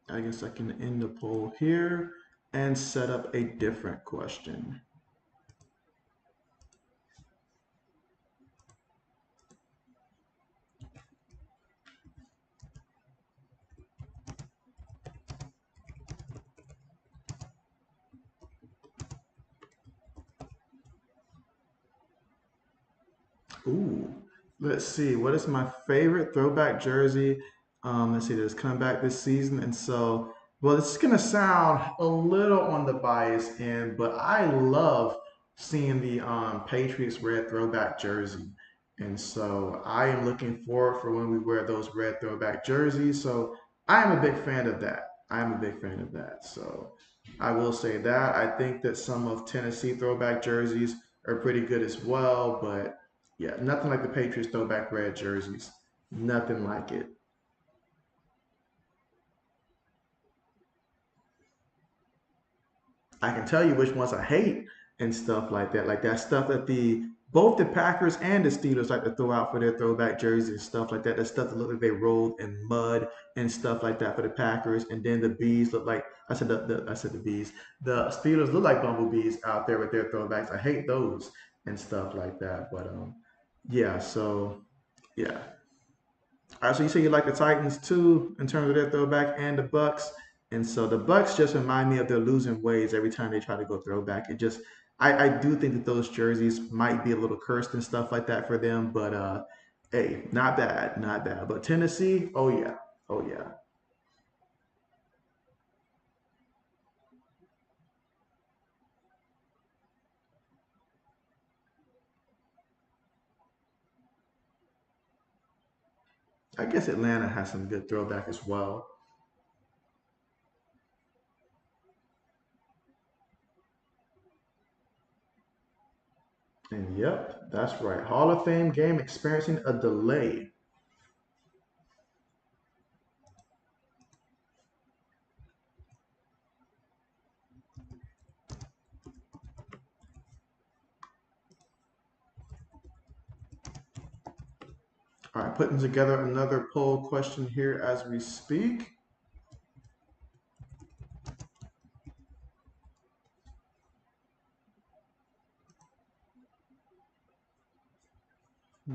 I guess I can end the poll here and set up a different question. Ooh, let's see. What is my favorite throwback jersey? Let's see. That's coming back this season, and so well, this is gonna sound a little on the bias end, but I love seeing the Patriots red throwback jersey, and so I am looking forward for when we wear those red throwback jerseys. So I am a big fan of that. I am a big fan of that. So I will say that I think that some of Tennessee throwback jerseys are pretty good as well, but yeah, nothing like the Patriots throwback red jerseys. Nothing like it. I can tell you which ones I hate and stuff like that. Like that stuff that the both the Packers and the Steelers like to throw out for their throwback jerseys and stuff like that. That stuff that look like they rolled in mud and stuff like that for the Packers. And then the bees look like I said the bees. The Steelers look like bumblebees out there with their throwbacks. I hate those and stuff like that. But yeah. So yeah. All right, so you say you like the Titans too in terms of their throwback and the Bucks, and so the Bucks just remind me of their losing ways every time they try to go throwback. It just I do think that those jerseys might be a little cursed and stuff like that for them, but hey, not bad, not bad. But Tennessee, oh yeah, oh yeah. I guess Atlanta has some good throwback as well. And yep, that's right. Hall of Fame game experiencing a delay. All right, putting together another poll question here as we speak. Hmm.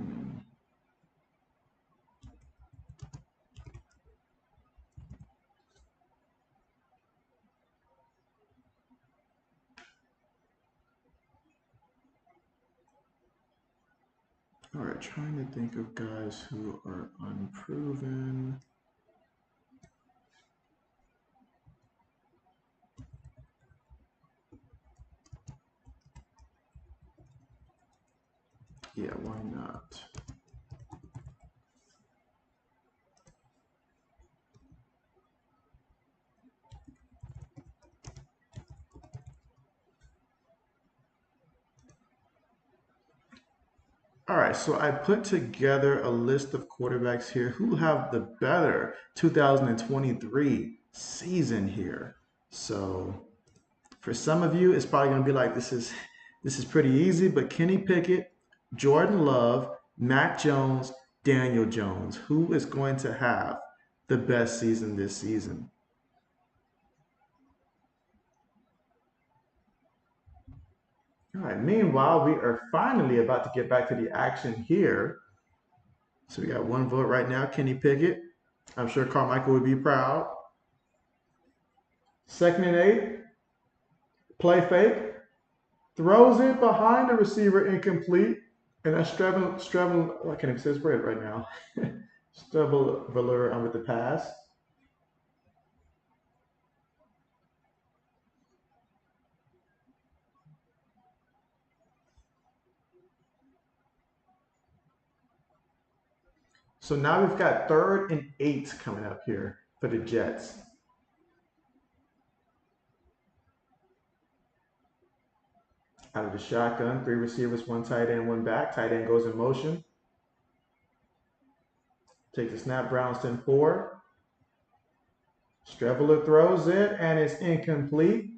All right, trying to think of guys who are unproven. Yeah, why not? All right, so I put together a list of quarterbacks here who have the better 2023 season here. So For some of you, it's probably going to be like this is pretty easy, but Kenny Pickett, Jordan Love, Mac Jones, Daniel Jones, who is going to have the best season this season? All right. Meanwhile, we are finally about to get back to the action here. So we got one vote right now, Kenny Pickett. I'm sure Carmichael would be proud. Second and 8, play fake, throws it behind the receiver, incomplete. And that's I can't even say his bread right now. Strebler with the pass. So now we've got 3rd and 8 coming up here for the Jets. Out of the shotgun, 3 receivers, 1 tight end, 1 back. Tight end goes in motion. Takes the snap, Brownston 4. Strebler throws it, and it's incomplete.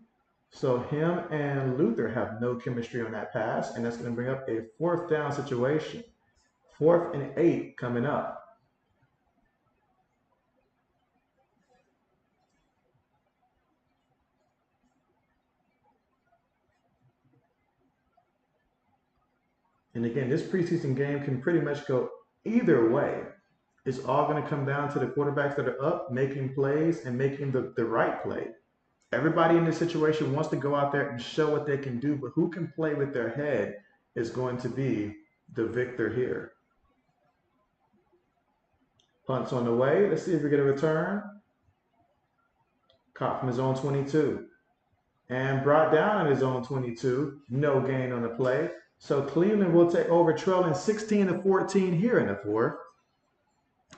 So him and Luther have no chemistry on that pass, and that's going to bring up a 4th down situation. 4th and 8 coming up. And again, this preseason game can pretty much go either way. It's all going to come down to the quarterbacks that are up, making plays and making the right play. Everybody in this situation wants to go out there and show what they can do, but who can play with their head is going to be the victor here. Punts on the way. Let's see if we get a return. Caught from his own 22. And brought down on his own 22. No gain on the play. So Cleveland will take over, trailing 16-14 here in the 4th.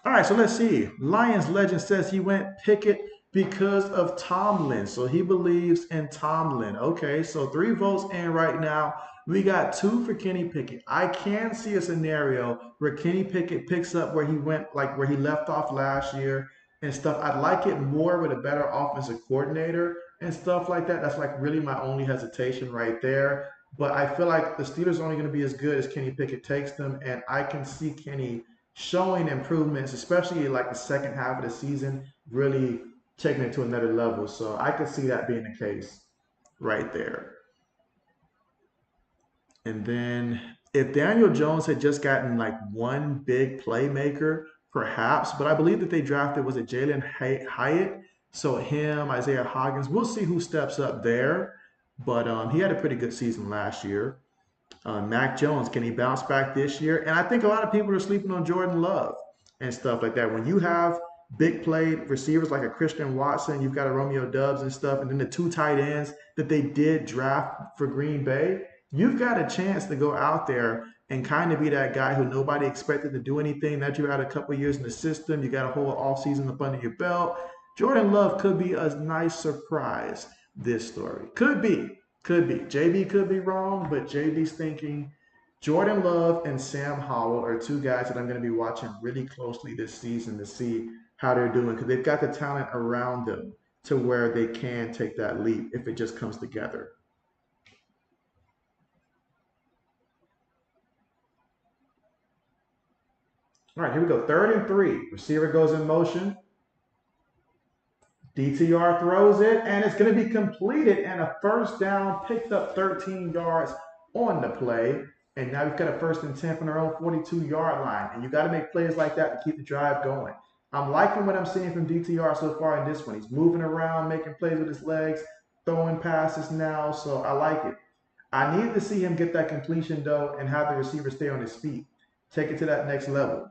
All right, so let's see. Lions legend says he went Pickett because of Tomlin. So he believes in Tomlin. Okay, so 3 votes in right now. We got 2 for Kenny Pickett. I can see a scenario where Kenny Pickett picks up where he went, like where he left off last year and stuff. I'd like it more with a better offensive coordinator and stuff like that. That's like really my only hesitation right there. But I feel like the Steelers are only going to be as good as Kenny Pickett takes them, and I can see Kenny showing improvements, especially like the second half of the season, really taking it to another level. So I could see that being the case right there. And then if Daniel Jones had just gotten like one big playmaker, perhaps, but I believe that they drafted, was it Jalen Hyatt? So him, Isaiah Hoggins, we'll see who steps up there. But he had a pretty good season last year. Mac Jones, can he bounce back this year? And I think a lot of people are sleeping on Jordan Love and stuff like that. When you have big play receivers like a Christian Watson, you've got a Romeo Dubs and stuff, and then the 2 tight ends that they did draft for Green Bay, you've got a chance to go out there and kind of be that guy who nobody expected to do anything. That you had a couple years in the system, you got a whole offseason up under your belt. Jordan Love could be a nice surprise this story. Could be. Could be. JB could be wrong, but JB's thinking Jordan Love and Sam Howell are 2 guys that I'm going to be watching really closely this season to see how they're doing, because they've got the talent around them to where they can take that leap if it just comes together. All right, here we go. 3rd and 3. Receiver goes in motion. DTR throws it, and it's going to be completed, and a 1st down, picked up 13 yards on the play. And now we've got a 1st and 10 from their own 42-yard line. And you got to make plays like that to keep the drive going. I'm liking what I'm seeing from DTR so far in this one. He's moving around, making plays with his legs, throwing passes now, so I like it. I need to see him get that completion, though, and have the receiver stay on his feet. Take it to that next level.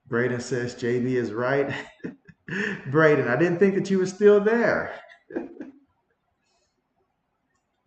Braden says JB is right. Braden, I didn't think that you were still there.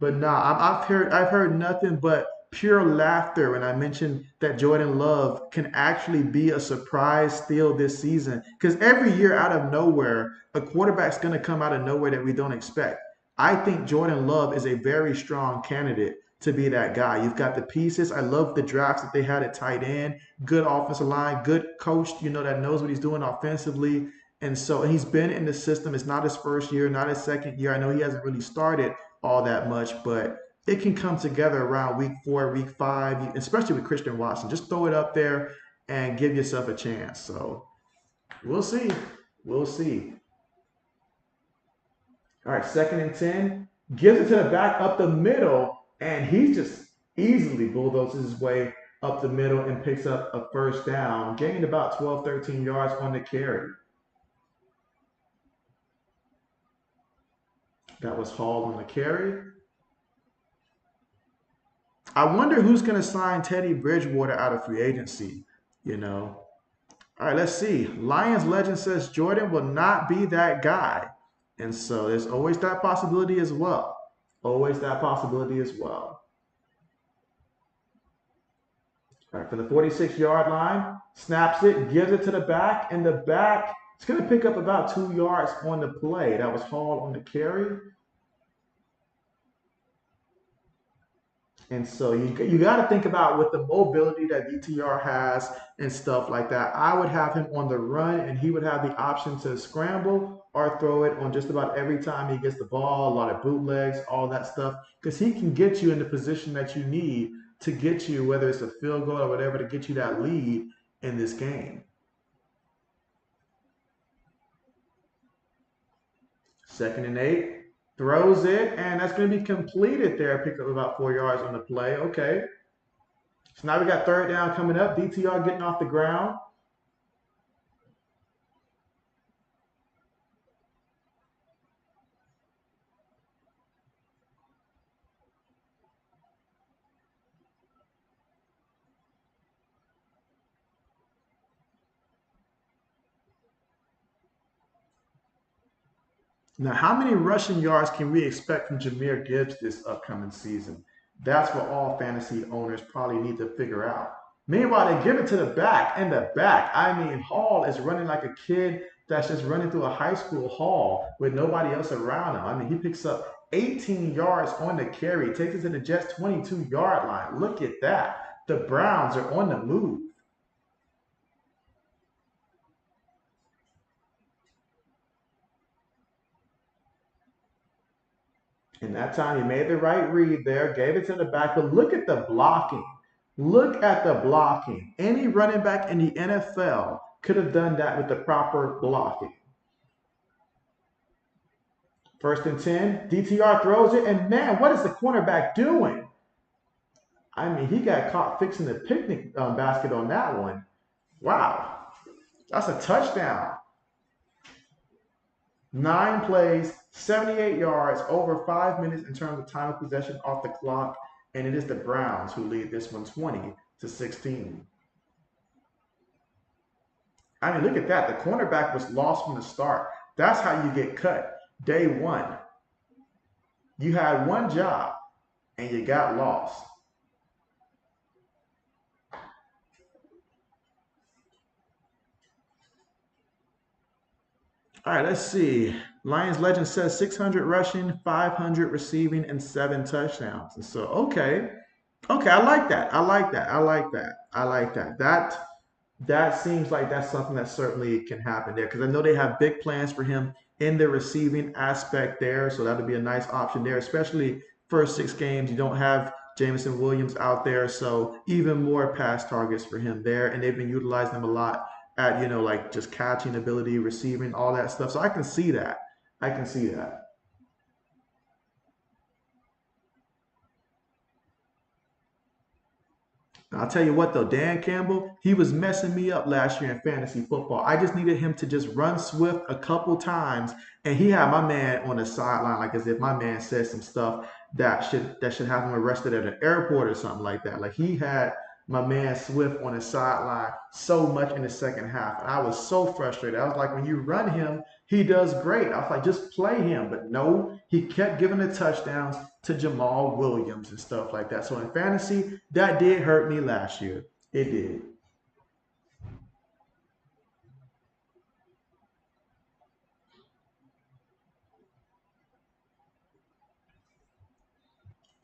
But nah, I've heard nothing but pure laughter when I mentioned that Jordan Love can actually be a surprise steal this season. Because every year out of nowhere, a quarterback's going to come out of nowhere that we don't expect. I think Jordan Love is a very strong candidate to be that guy. You've got the pieces. I love the drafts that they had at tight end. Good offensive line, good coach, that knows what he's doing offensively. And he's been in the system. It's not his first year, not his second year. I know he hasn't really started all that much, but it can come together around week 4, week 5, especially with Christian Watson. Just throw it up there and give yourself a chance. So we'll see. We'll see. All right, 2nd and 10. Gives it to the back up the middle, and he just easily bulldozes his way up the middle and picks up a first down, gained about 12, 13 yards on the carry. That was hauled on the carry. I wonder who's going to sign Teddy Bridgewater out of free agency, you know. All right, let's see. Lions legend says Jordan will not be that guy. And so there's always that possibility as well. Always that possibility as well. All right, for the 46-yard line, snaps it, gives it to the back, and the back is going to pick up about 2 yards on the play. That was hauled on the carry. And so you got to think about with the mobility that DTR has and stuff like that. I would have him on the run, and he would have the option to scramble or throw it on just about every time he gets the ball. A lot of bootlegs, all that stuff, because he can get you in the position that you need to get you, whether it's a field goal or whatever, to get you that lead in this game. 2nd and 8, throws it, and that's going to be completed there. Picked up about 4 yards on the play. Okay. So now we got third down coming up. DTR getting off the ground. Now, how many rushing yards can we expect from Jahmyr Gibbs this upcoming season? That's what all fantasy owners probably need to figure out. Meanwhile, they give it to the back, and the back, I mean, Hall is running like a kid that's just running through a high school hall with nobody else around him. I mean, he picks up 18 yards on the carry, takes it to the Jets' 22-yard line. Look at that. The Browns are on the move. And that time he made the right read there, gave it to the back. But look at the blocking. Look at the blocking. Any running back in the NFL could have done that with the proper blocking. 1st and 10, DTR throws it, and man, what is the cornerback doing? I mean, he got caught fixing the picnic basket on that one. Wow, that's a touchdown. 9 plays, 78 yards, over 5 minutes in terms of time of possession off the clock, and it is the Browns who lead this one 20-16. I mean, look at that. The cornerback was lost from the start. That's how you get cut. Day one, you had one job and you got lost. All right, let's see. Lions legend says 600 rushing, 500 receiving, and 7 touchdowns. And so, okay, I like that. I like that. I like that. I like that. That seems like that's something that certainly can happen there because I know they have big plans for him in the receiving aspect there. So that would be a nice option there, especially first 6 games. You don't have Jameson Williams out there, so even more pass targets for him there. And they've been utilizing him a lot at like just catching ability, receiving, all that stuff. So I can see that. I can see that. I'll tell you what though, Dan Campbell, he was messing me up last year in fantasy football. I just needed him to just run swift a couple times, and he had my man on the sideline, like as if my man said some stuff that should have him arrested at an airport or something like that. Like he had my man Swift on the sideline so much in the second half. And I was so frustrated. I was like, when you run him, he does great. I was like, just play him. But no, he kept giving the touchdowns to Jamal Williams and stuff like that. So in fantasy, that did hurt me last year. It did.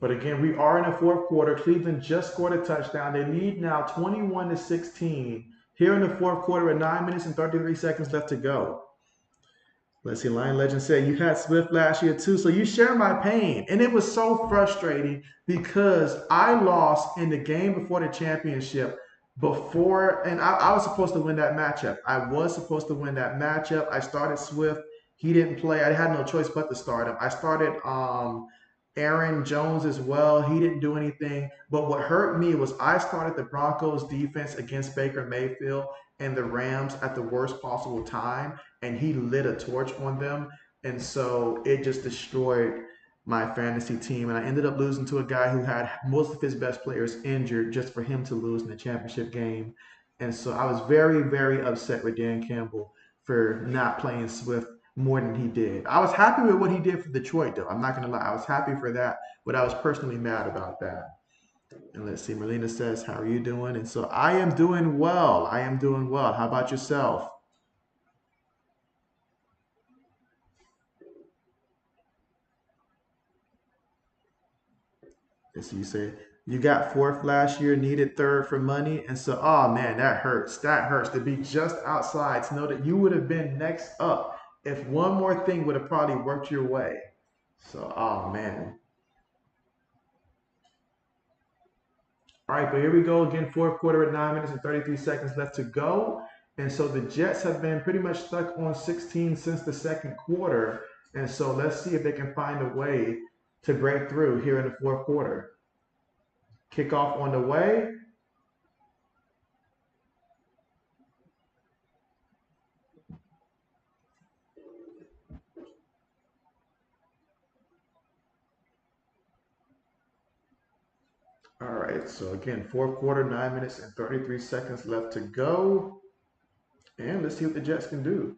But again, we are in the fourth quarter. Cleveland just scored a touchdown. They lead now 21-16 here in the fourth quarter with 9 minutes and 33 seconds left to go. Let's see, Lion Legend said you had Swift last year too, so you share my pain. And it was so frustrating because I lost in the game before the championship. And I was supposed to win that matchup. I was supposed to win that matchup. I started Swift. He didn't play. I had no choice but to start him. I started Aaron Jones as well. He didn't do anything. But what hurt me was I started the Broncos defense against Baker Mayfield and the Rams at the worst possible time, and he lit a torch on them. And so it just destroyed my fantasy team. And I ended up losing to a guy who had most of his best players injured just for him to lose in the championship game. And so I was very, very upset with Dan Campbell for not playing Swift more than he did. I was happy with what he did for Detroit, though. I'm not going to lie. I was happy for that, but I was personally mad about that. And let's see, Melina says, how are you doing? And so I am doing well. I am doing well. How about yourself? And so you say, you got fourth last year, needed third for money. And so, oh man, that hurts. That hurts to be just outside, to know that you would have been next up if one more thing would have probably worked your way. So, oh man. All right, but here we go again. Fourth quarter at 9 minutes and 33 seconds left to go. And so the Jets have been pretty much stuck on 16 since the second quarter. And so let's see if they can find a way to break through here in the fourth quarter. Kickoff on the way. All right, so again, fourth quarter, 9 minutes and 33 seconds left to go. And let's see what the Jets can do.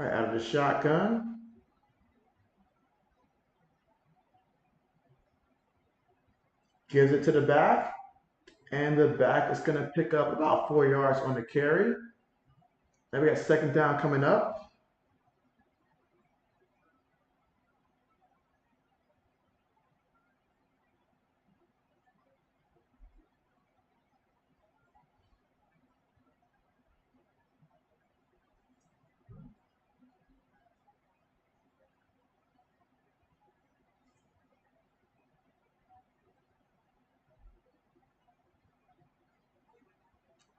All right, out of the shotgun, gives it to the back, and the back is going to pick up about 4 yards on the carry. Now we got second down coming up.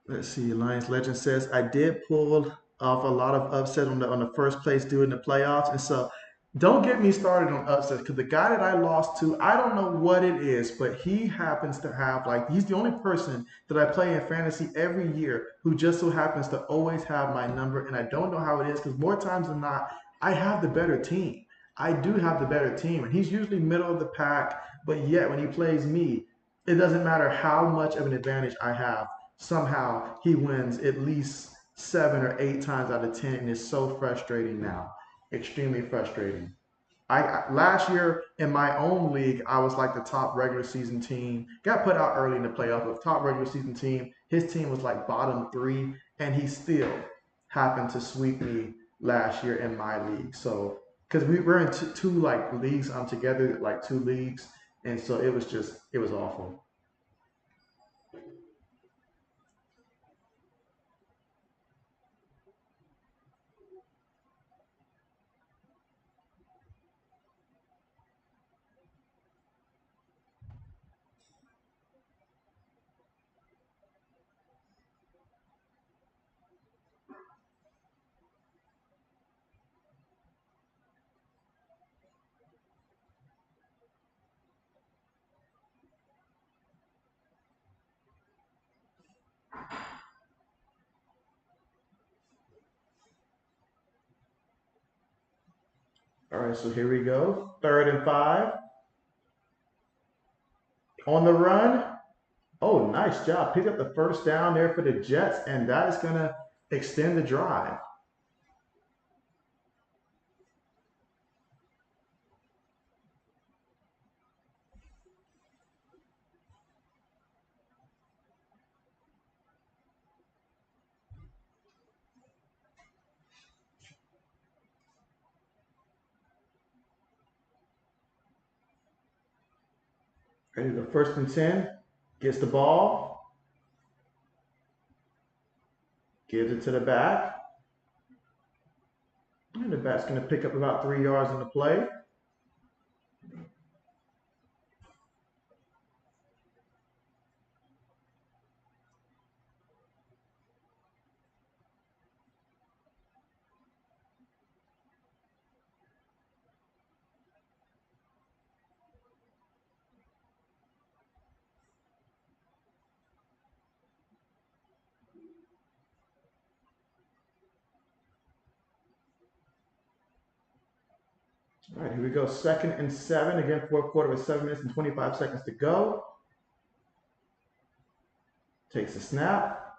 Let's see. Lions Legend says I did pull off a lot of upset on the first place due in the playoffs, and so don't get me started on upsets because the guy that I lost to, I don't know what it is, but he happens to have like he's the only person that I play in fantasy every year who just so happens to always have my number, and I don't know how it is because more times than not, I have the better team. I do have the better team, and he's usually middle of the pack, but yet when he plays me, it doesn't matter how much of an advantage I have, somehow he wins at least 7 or 8 times out of 10, and it's so frustrating now. Extremely frustrating. Last year in my own league, I was like the top regular season team. Got put out early in the playoff, but top regular season team. His team was like bottom three, and he still happened to sweep me last year in my league. So because we were in two like leagues together, like two leagues, and so it was awful. All right, so here we go. Third and 5 on the run. Oh, nice job. Pick up the first down there for the Jets, and that is going to extend the drive. Ready to go 1st and 10. Gets the ball. Gives it to the back. And the back's going to pick up about 3 yards in the play. All right, here we go. 2nd and 7. Again, fourth quarter with 7 minutes and 25 seconds to go. Takes a snap.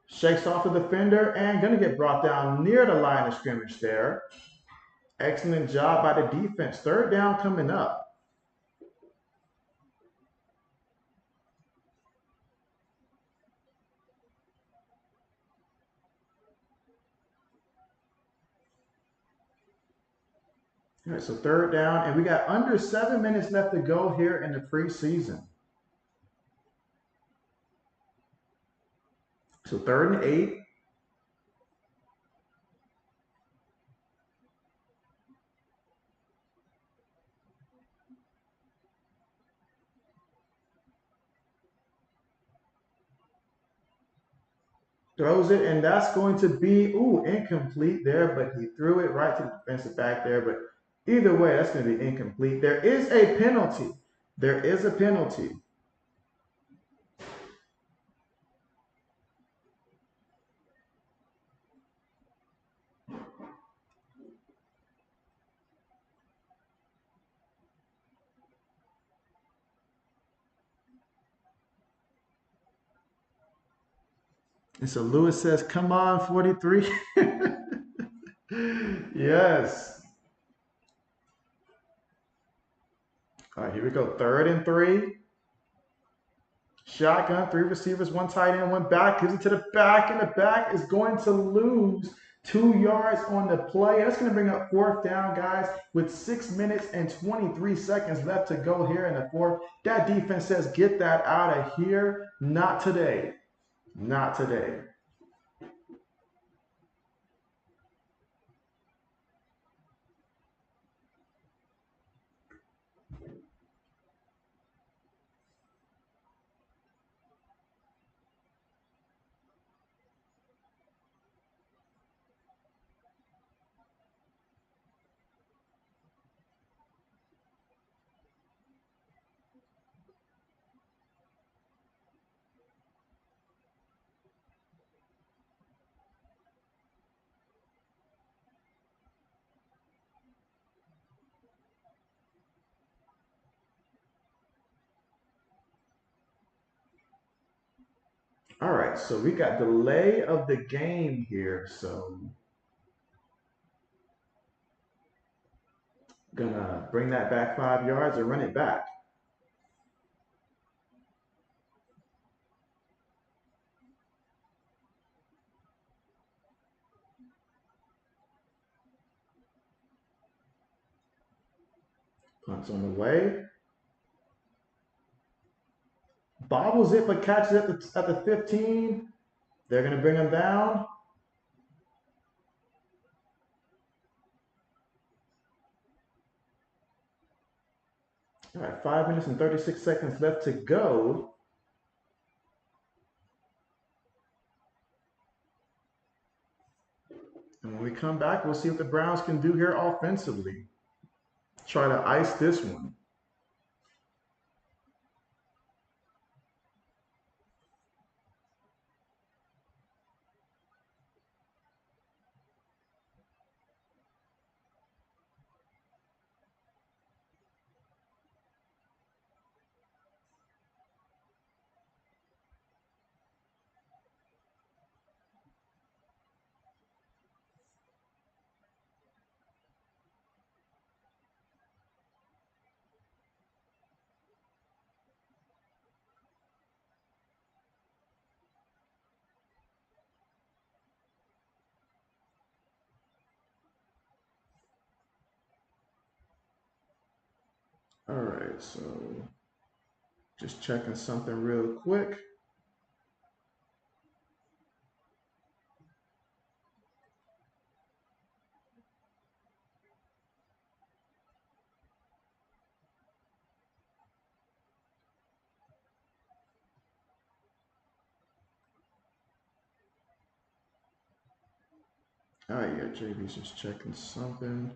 Shakes off the defender and going to get brought down near the line of scrimmage there. Excellent job by the defense. 3rd down coming up. All right, so 3rd down, and we got under 7 minutes left to go here in the preseason. So 3rd and 8. Throws it, and that's going to be, incomplete there, but he threw it right to the defensive back there. But either way, that's going to be incomplete. There is a penalty. There is a penalty. And so Lewis says, come on, 43. Yes. All right, here we go. 3rd and 3. Shotgun, 3 receivers, 1 tight end, 1 back. Gives it to the back, and the back is going to lose 2 yards on the play. That's going to bring up 4th down, guys, with 6 minutes and 23 seconds left to go here in the fourth. That defense says, get that out of here. Not today. Not today. All right, so we got delay of the game here. So gonna bring that back 5 yards and run it back. Punt's on the way. Bobbles it, but catches it at the 15. They're going to bring him down. All right, 5 minutes and 36 seconds left to go. And when we come back, we'll see what the Browns can do here offensively. Try to ice this one. All right, so just checking something real quick. All right, yeah, JB's just checking something.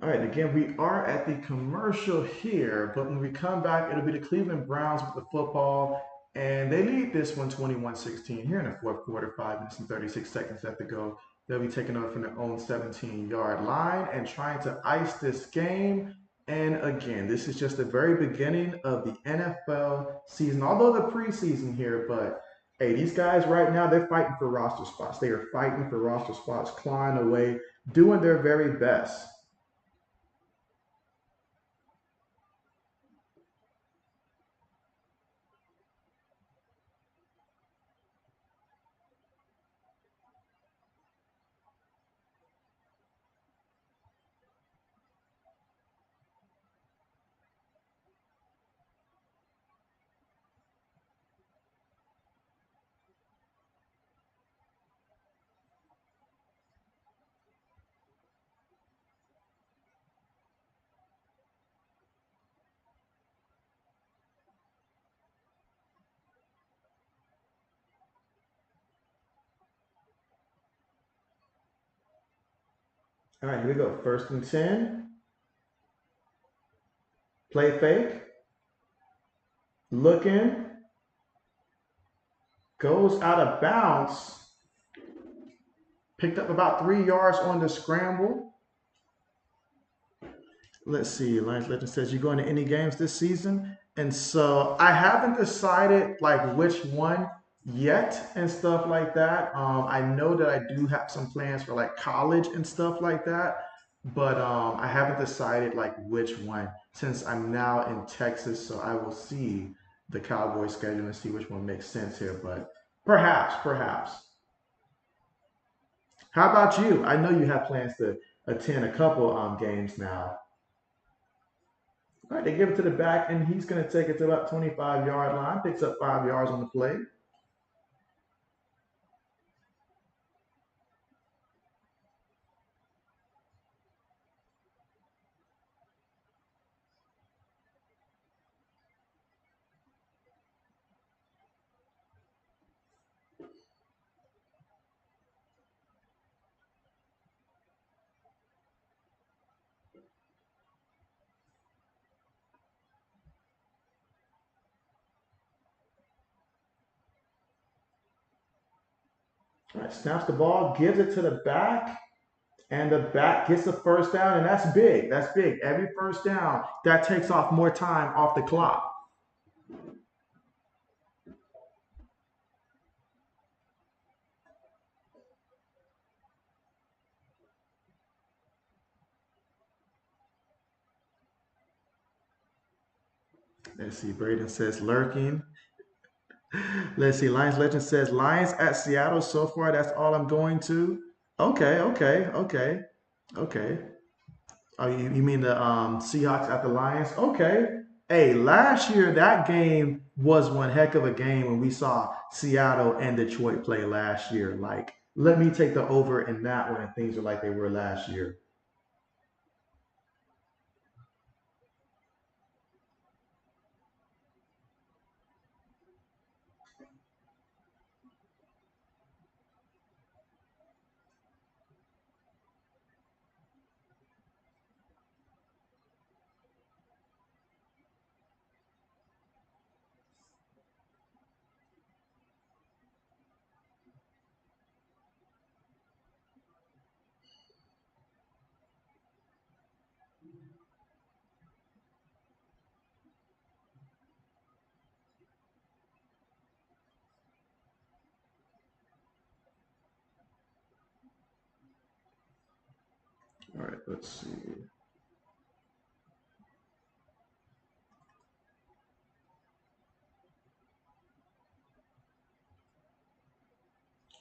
All right, again, we are at the commercial here, but when we come back, it'll be the Cleveland Browns with the football, and they lead this one 21-16 here in the fourth quarter, 5 minutes and 36 seconds left to go. They'll be taking over from their own 17-yard line and trying to ice this game. And again, this is just the very beginning of the NFL season, although the preseason here, but hey, these guys right now, they're fighting for roster spots. They are fighting for roster spots, clawing away, doing their very best. All right, here we go. First and 10. Play fake. Looking. Goes out of bounds. Picked up about 3 yards on the scramble. Let's see. Lance Legend says, you going to any games this season? And so I haven't decided like which one yet and stuff like that. I know that I do have some plans for like college and stuff like that, but I haven't decided like which one since I'm now in Texas. So I will see the Cowboys schedule and see which one makes sense here. But perhaps, perhaps. How about you? I know you have plans to attend a couple games now. All right, they give it to the back, and he's going to take it to about 25-yard line. Picks up 5 yards on the play. All right, snaps the ball, gives it to the back, and the back gets the first down, and that's big. That's big. Every first down, that takes off more time off the clock. Let's see. Braden says lurking. Let's see. Lions Legend says Lions at Seattle so far. That's all I'm going to. Okay, okay, okay, okay. Oh, you mean the Seahawks at the Lions? Okay. Hey, last year that game was one heck of a game when we saw Seattle and Detroit play last year. Like, let me take the over in that one, and things are like they were last year. All right, let's see.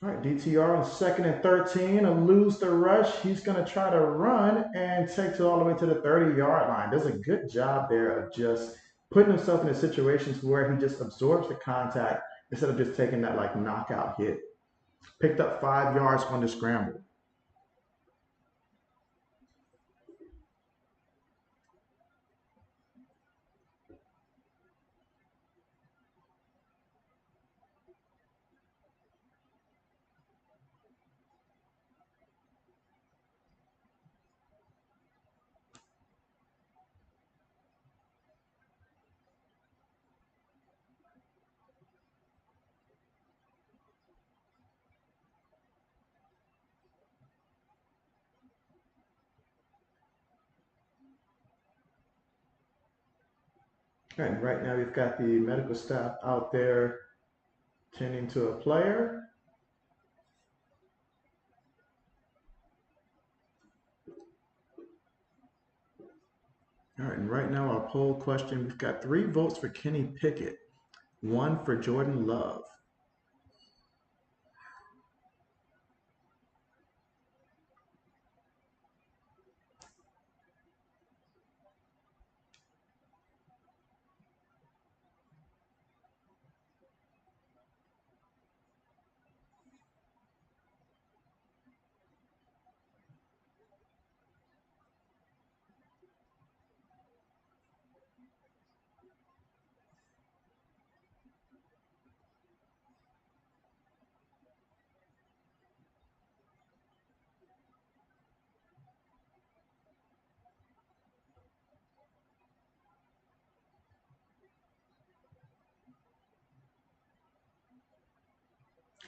All right, DTR on 2nd and 13, a lose the rush. He's going to try to run and takes it all the way to the 30-yard line. Does a good job there of just putting himself in situations where he just absorbs the contact instead of just taking that like knockout hit. Picked up 5 yards on the scramble. And right now we've got the medical staff out there tending to a player. All right, and right now our poll question, we've got 3 votes for Kenny Pickett, 1 for Jordan Love.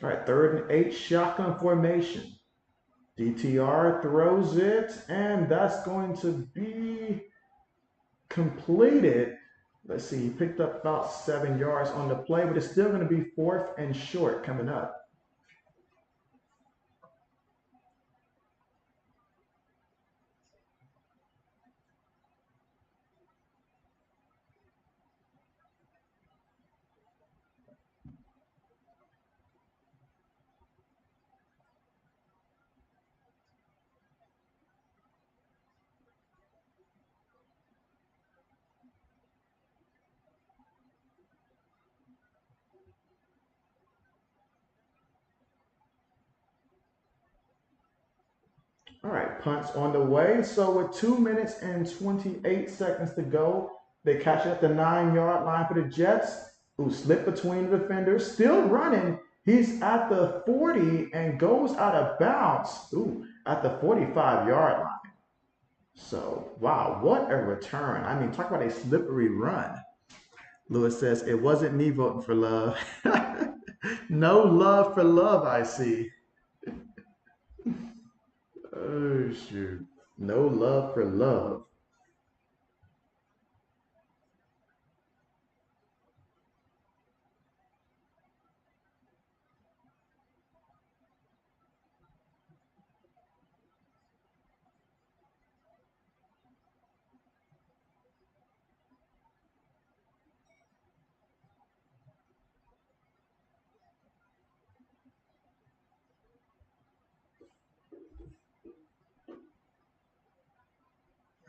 All right, 3rd and 8, shotgun formation. DTR throws it, and that's going to be completed. Let's see, he picked up about 7 yards on the play, but it's still going to be 4th and short coming up. All right, punts on the way. So with 2 minutes and 28 seconds to go, they catch it at the 9-yard line for the Jets, who slip between the defenders, still running. He's at the 40 and goes out of bounds. Ooh, at the 45-yard line. So, wow, what a return. I mean, talk about a slippery run. Lewis says, it wasn't me voting for love. No love for love, I see. Oh, shoot. No love for love.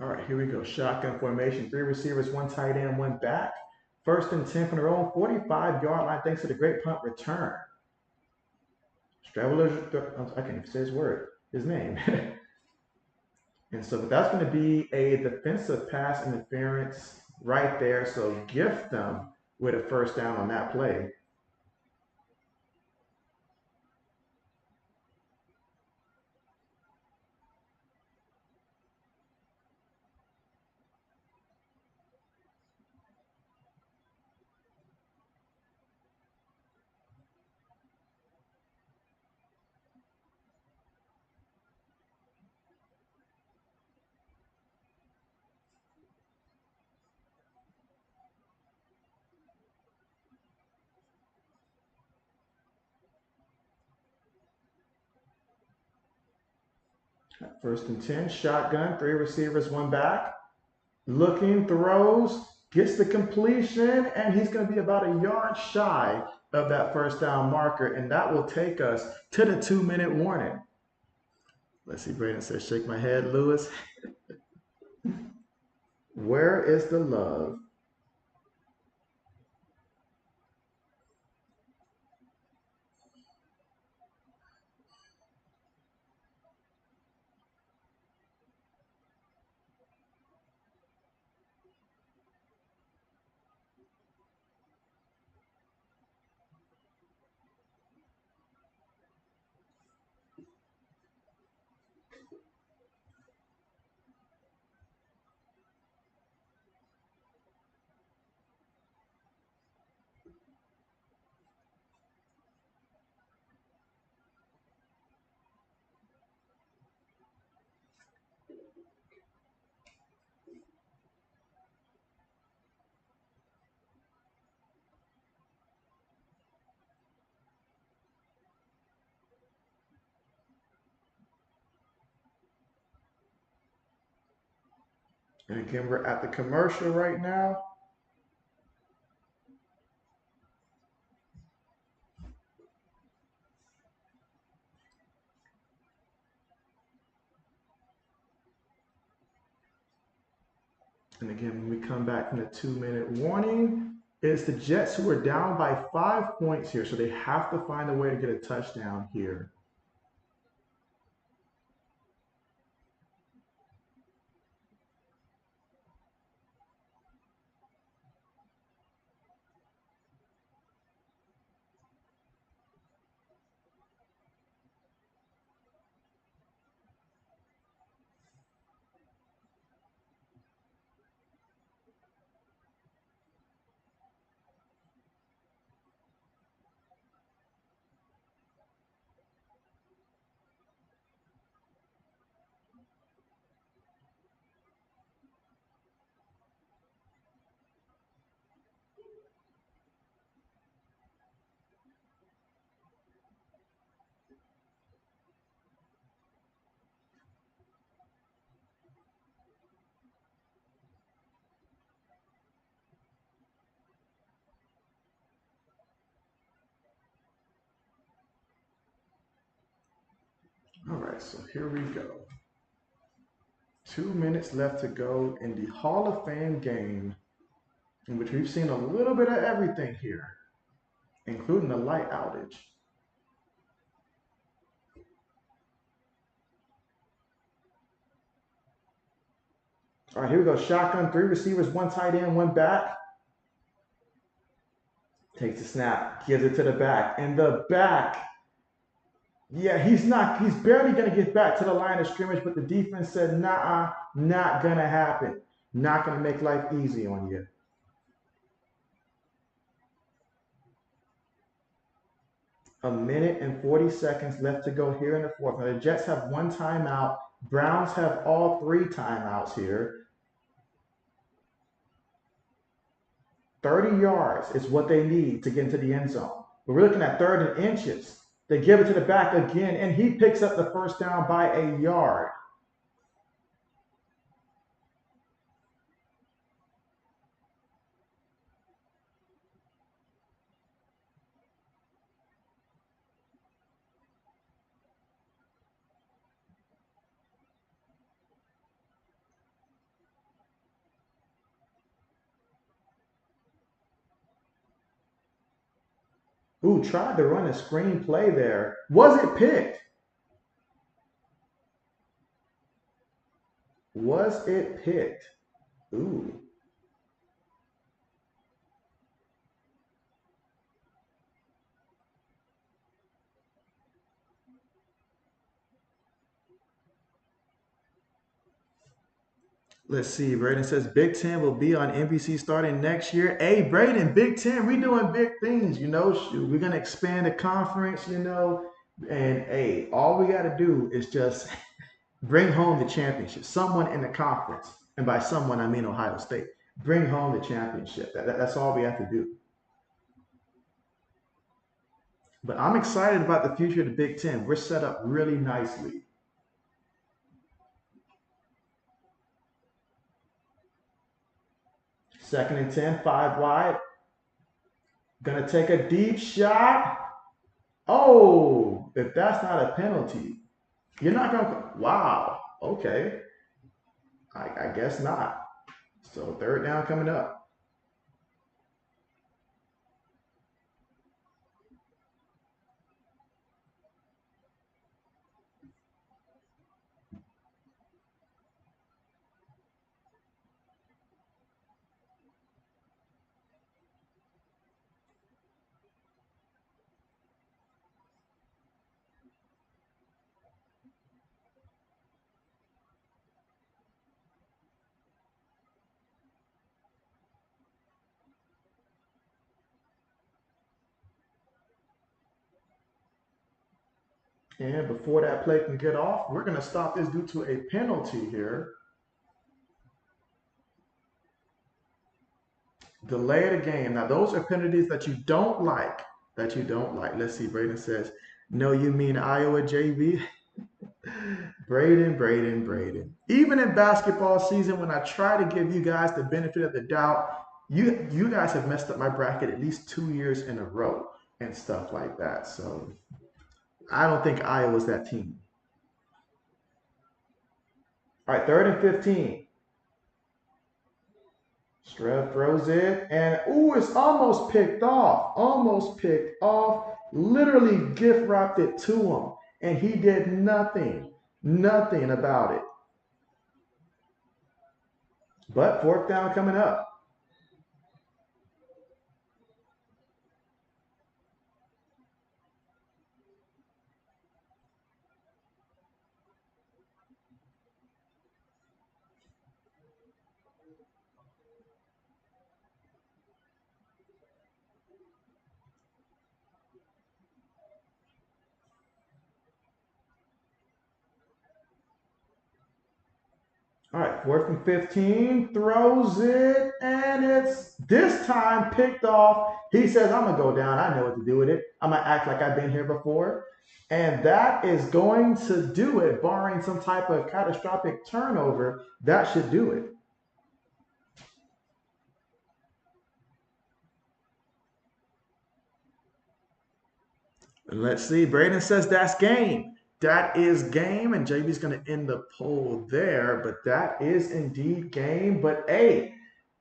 All right, here we go. Shotgun formation. 3 receivers, 1 tight end, 1 back. 1st and 10 from their own 45-yard line, thanks to the great punt return. Straveler, I can't even say his name. And so that's going to be a defensive pass interference right there. So gift them with a 1st down on that play. First and 10, shotgun, 3 receivers, 1 back. Looking, throws, gets the completion, and he's going to be about a yard shy of that first down marker, and that will take us to the 2 minute warning. Let's see, Braden says, shake my head, Lewis. Where is the love? And again, we're at the commercial right now. And again, when we come back from the 2 minute warning, it's the Jets who are down by 5 points here. So they have to find a way to get a touchdown here. All right, so here we go. 2 minutes left to go in the Hall of Fame game, in which we've seen a little bit of everything here, including the light outage. All right, here we go. Shotgun, three receivers, one tight end, one back. Takes the snap, gives it to the back. And the back, yeah, he's barely going to get back to the line of scrimmage, but the defense said, nah, not going to happen. Not going to make life easy on you. A minute and 40 seconds left to go here in the fourth. Now, the Jets have one timeout. Browns have all three timeouts here. 30 yards is what they need to get into the end zone. But we're looking at third and inches. They give it to the back again, and he picks up the first down by a yard. Ooh, tried to run a screen play there. Was it picked? Was it picked? Ooh. Let's see. Braden says Big Ten will be on NBC starting next year. Hey, Braden, Big Ten, we doing big things, you know. Shoot, we're gonna expand the conference, you know. And hey, all we gotta do is just bring home the championship. Someone in the conference, and by someone I mean Ohio State. Bring home the championship. That's all we have to do. But I'm excited about the future of the Big Ten. We're set up really nicely. Second and 10, five wide. Gonna take a deep shot. Oh, if that's not a penalty, you're not gonna. Wow. Okay. I guess not. So third down coming up. And before that play can get off, we're gonna stop this due to a penalty here. Delay the game. Now those are penalties that you don't like. That you don't like. Let's see. Braden says, "No, you mean Iowa, JB." Braden. Even in basketball season, when I try to give you guys the benefit of the doubt, you guys have messed up my bracket at least 2 years in a row and stuff like that. So I don't think Iowa's that team. All right, third and 15. Strev throws it, and ooh, it's almost picked off. Almost picked off. Literally gift wrapped it to him, and he did nothing about it. But fourth down coming up. All right, fourth and 15, throws it, and it's this time picked off. He says, I'm going to go down. I know what to do with it. I'm going to act like I've been here before. And that is going to do it, barring some type of catastrophic turnover. That should do it. Let's see. Braden says that's game. That is game, and JB's going to end the poll there. But that is indeed game. But hey,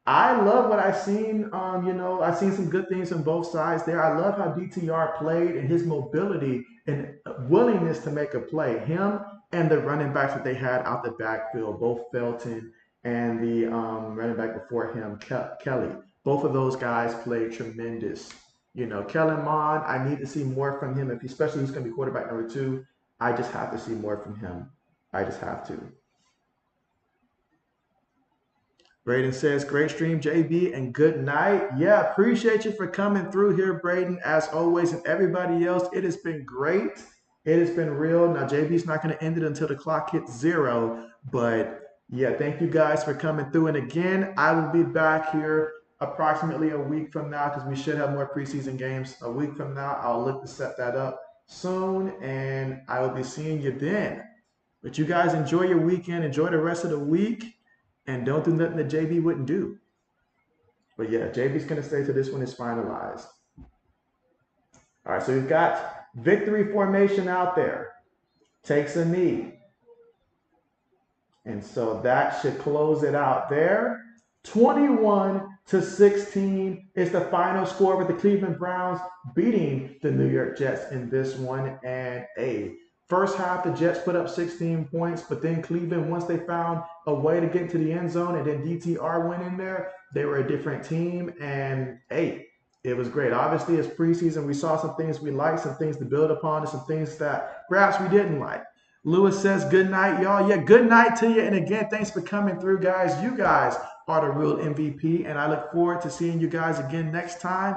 I love what I've seen. I've seen some good things on both sides there. I love how DTR played and his mobility and willingness to make a play. Him and the running backs that they had out the backfield, both Felton and the running back before him, Kelly. Both of those guys played tremendous. Kellen Mond, I need to see more from him, if especially he's going to be quarterback number two. I just have to see more from him. I just have to. Braden says, great stream, JB, and good night. Yeah, appreciate you for coming through here, Braden, as always, and everybody else. It has been great. It has been real. Now, JB's not going to end it until the clock hits 0, but yeah, thank you guys for coming through. And again, I will be back here approximately a week from now because we should have more preseason games. A week from now, I'll look to set that up soon, and I will be seeing you then. But you guys enjoy your weekend, enjoy the rest of the week, and don't do nothing that JB wouldn't do. But yeah, JB's going to stay till this one is finalized. All right, so we've got victory formation out there. Takes a knee. And so that should close it out there. 21-16 is the final score with the Cleveland Browns beating the New York Jets in this one. And first half, the Jets put up 16 points, but then Cleveland, once they found a way to get to the end zone and then DTR went in there, they were a different team. And it was great. Obviously, it's preseason. We saw some things we liked, some things to build upon, and some things that perhaps we didn't like. Lewis says, good night, y'all. Yeah, good night to you. And again, thanks for coming through, guys. You guys are the real MVP, and I look forward to seeing you guys again next time.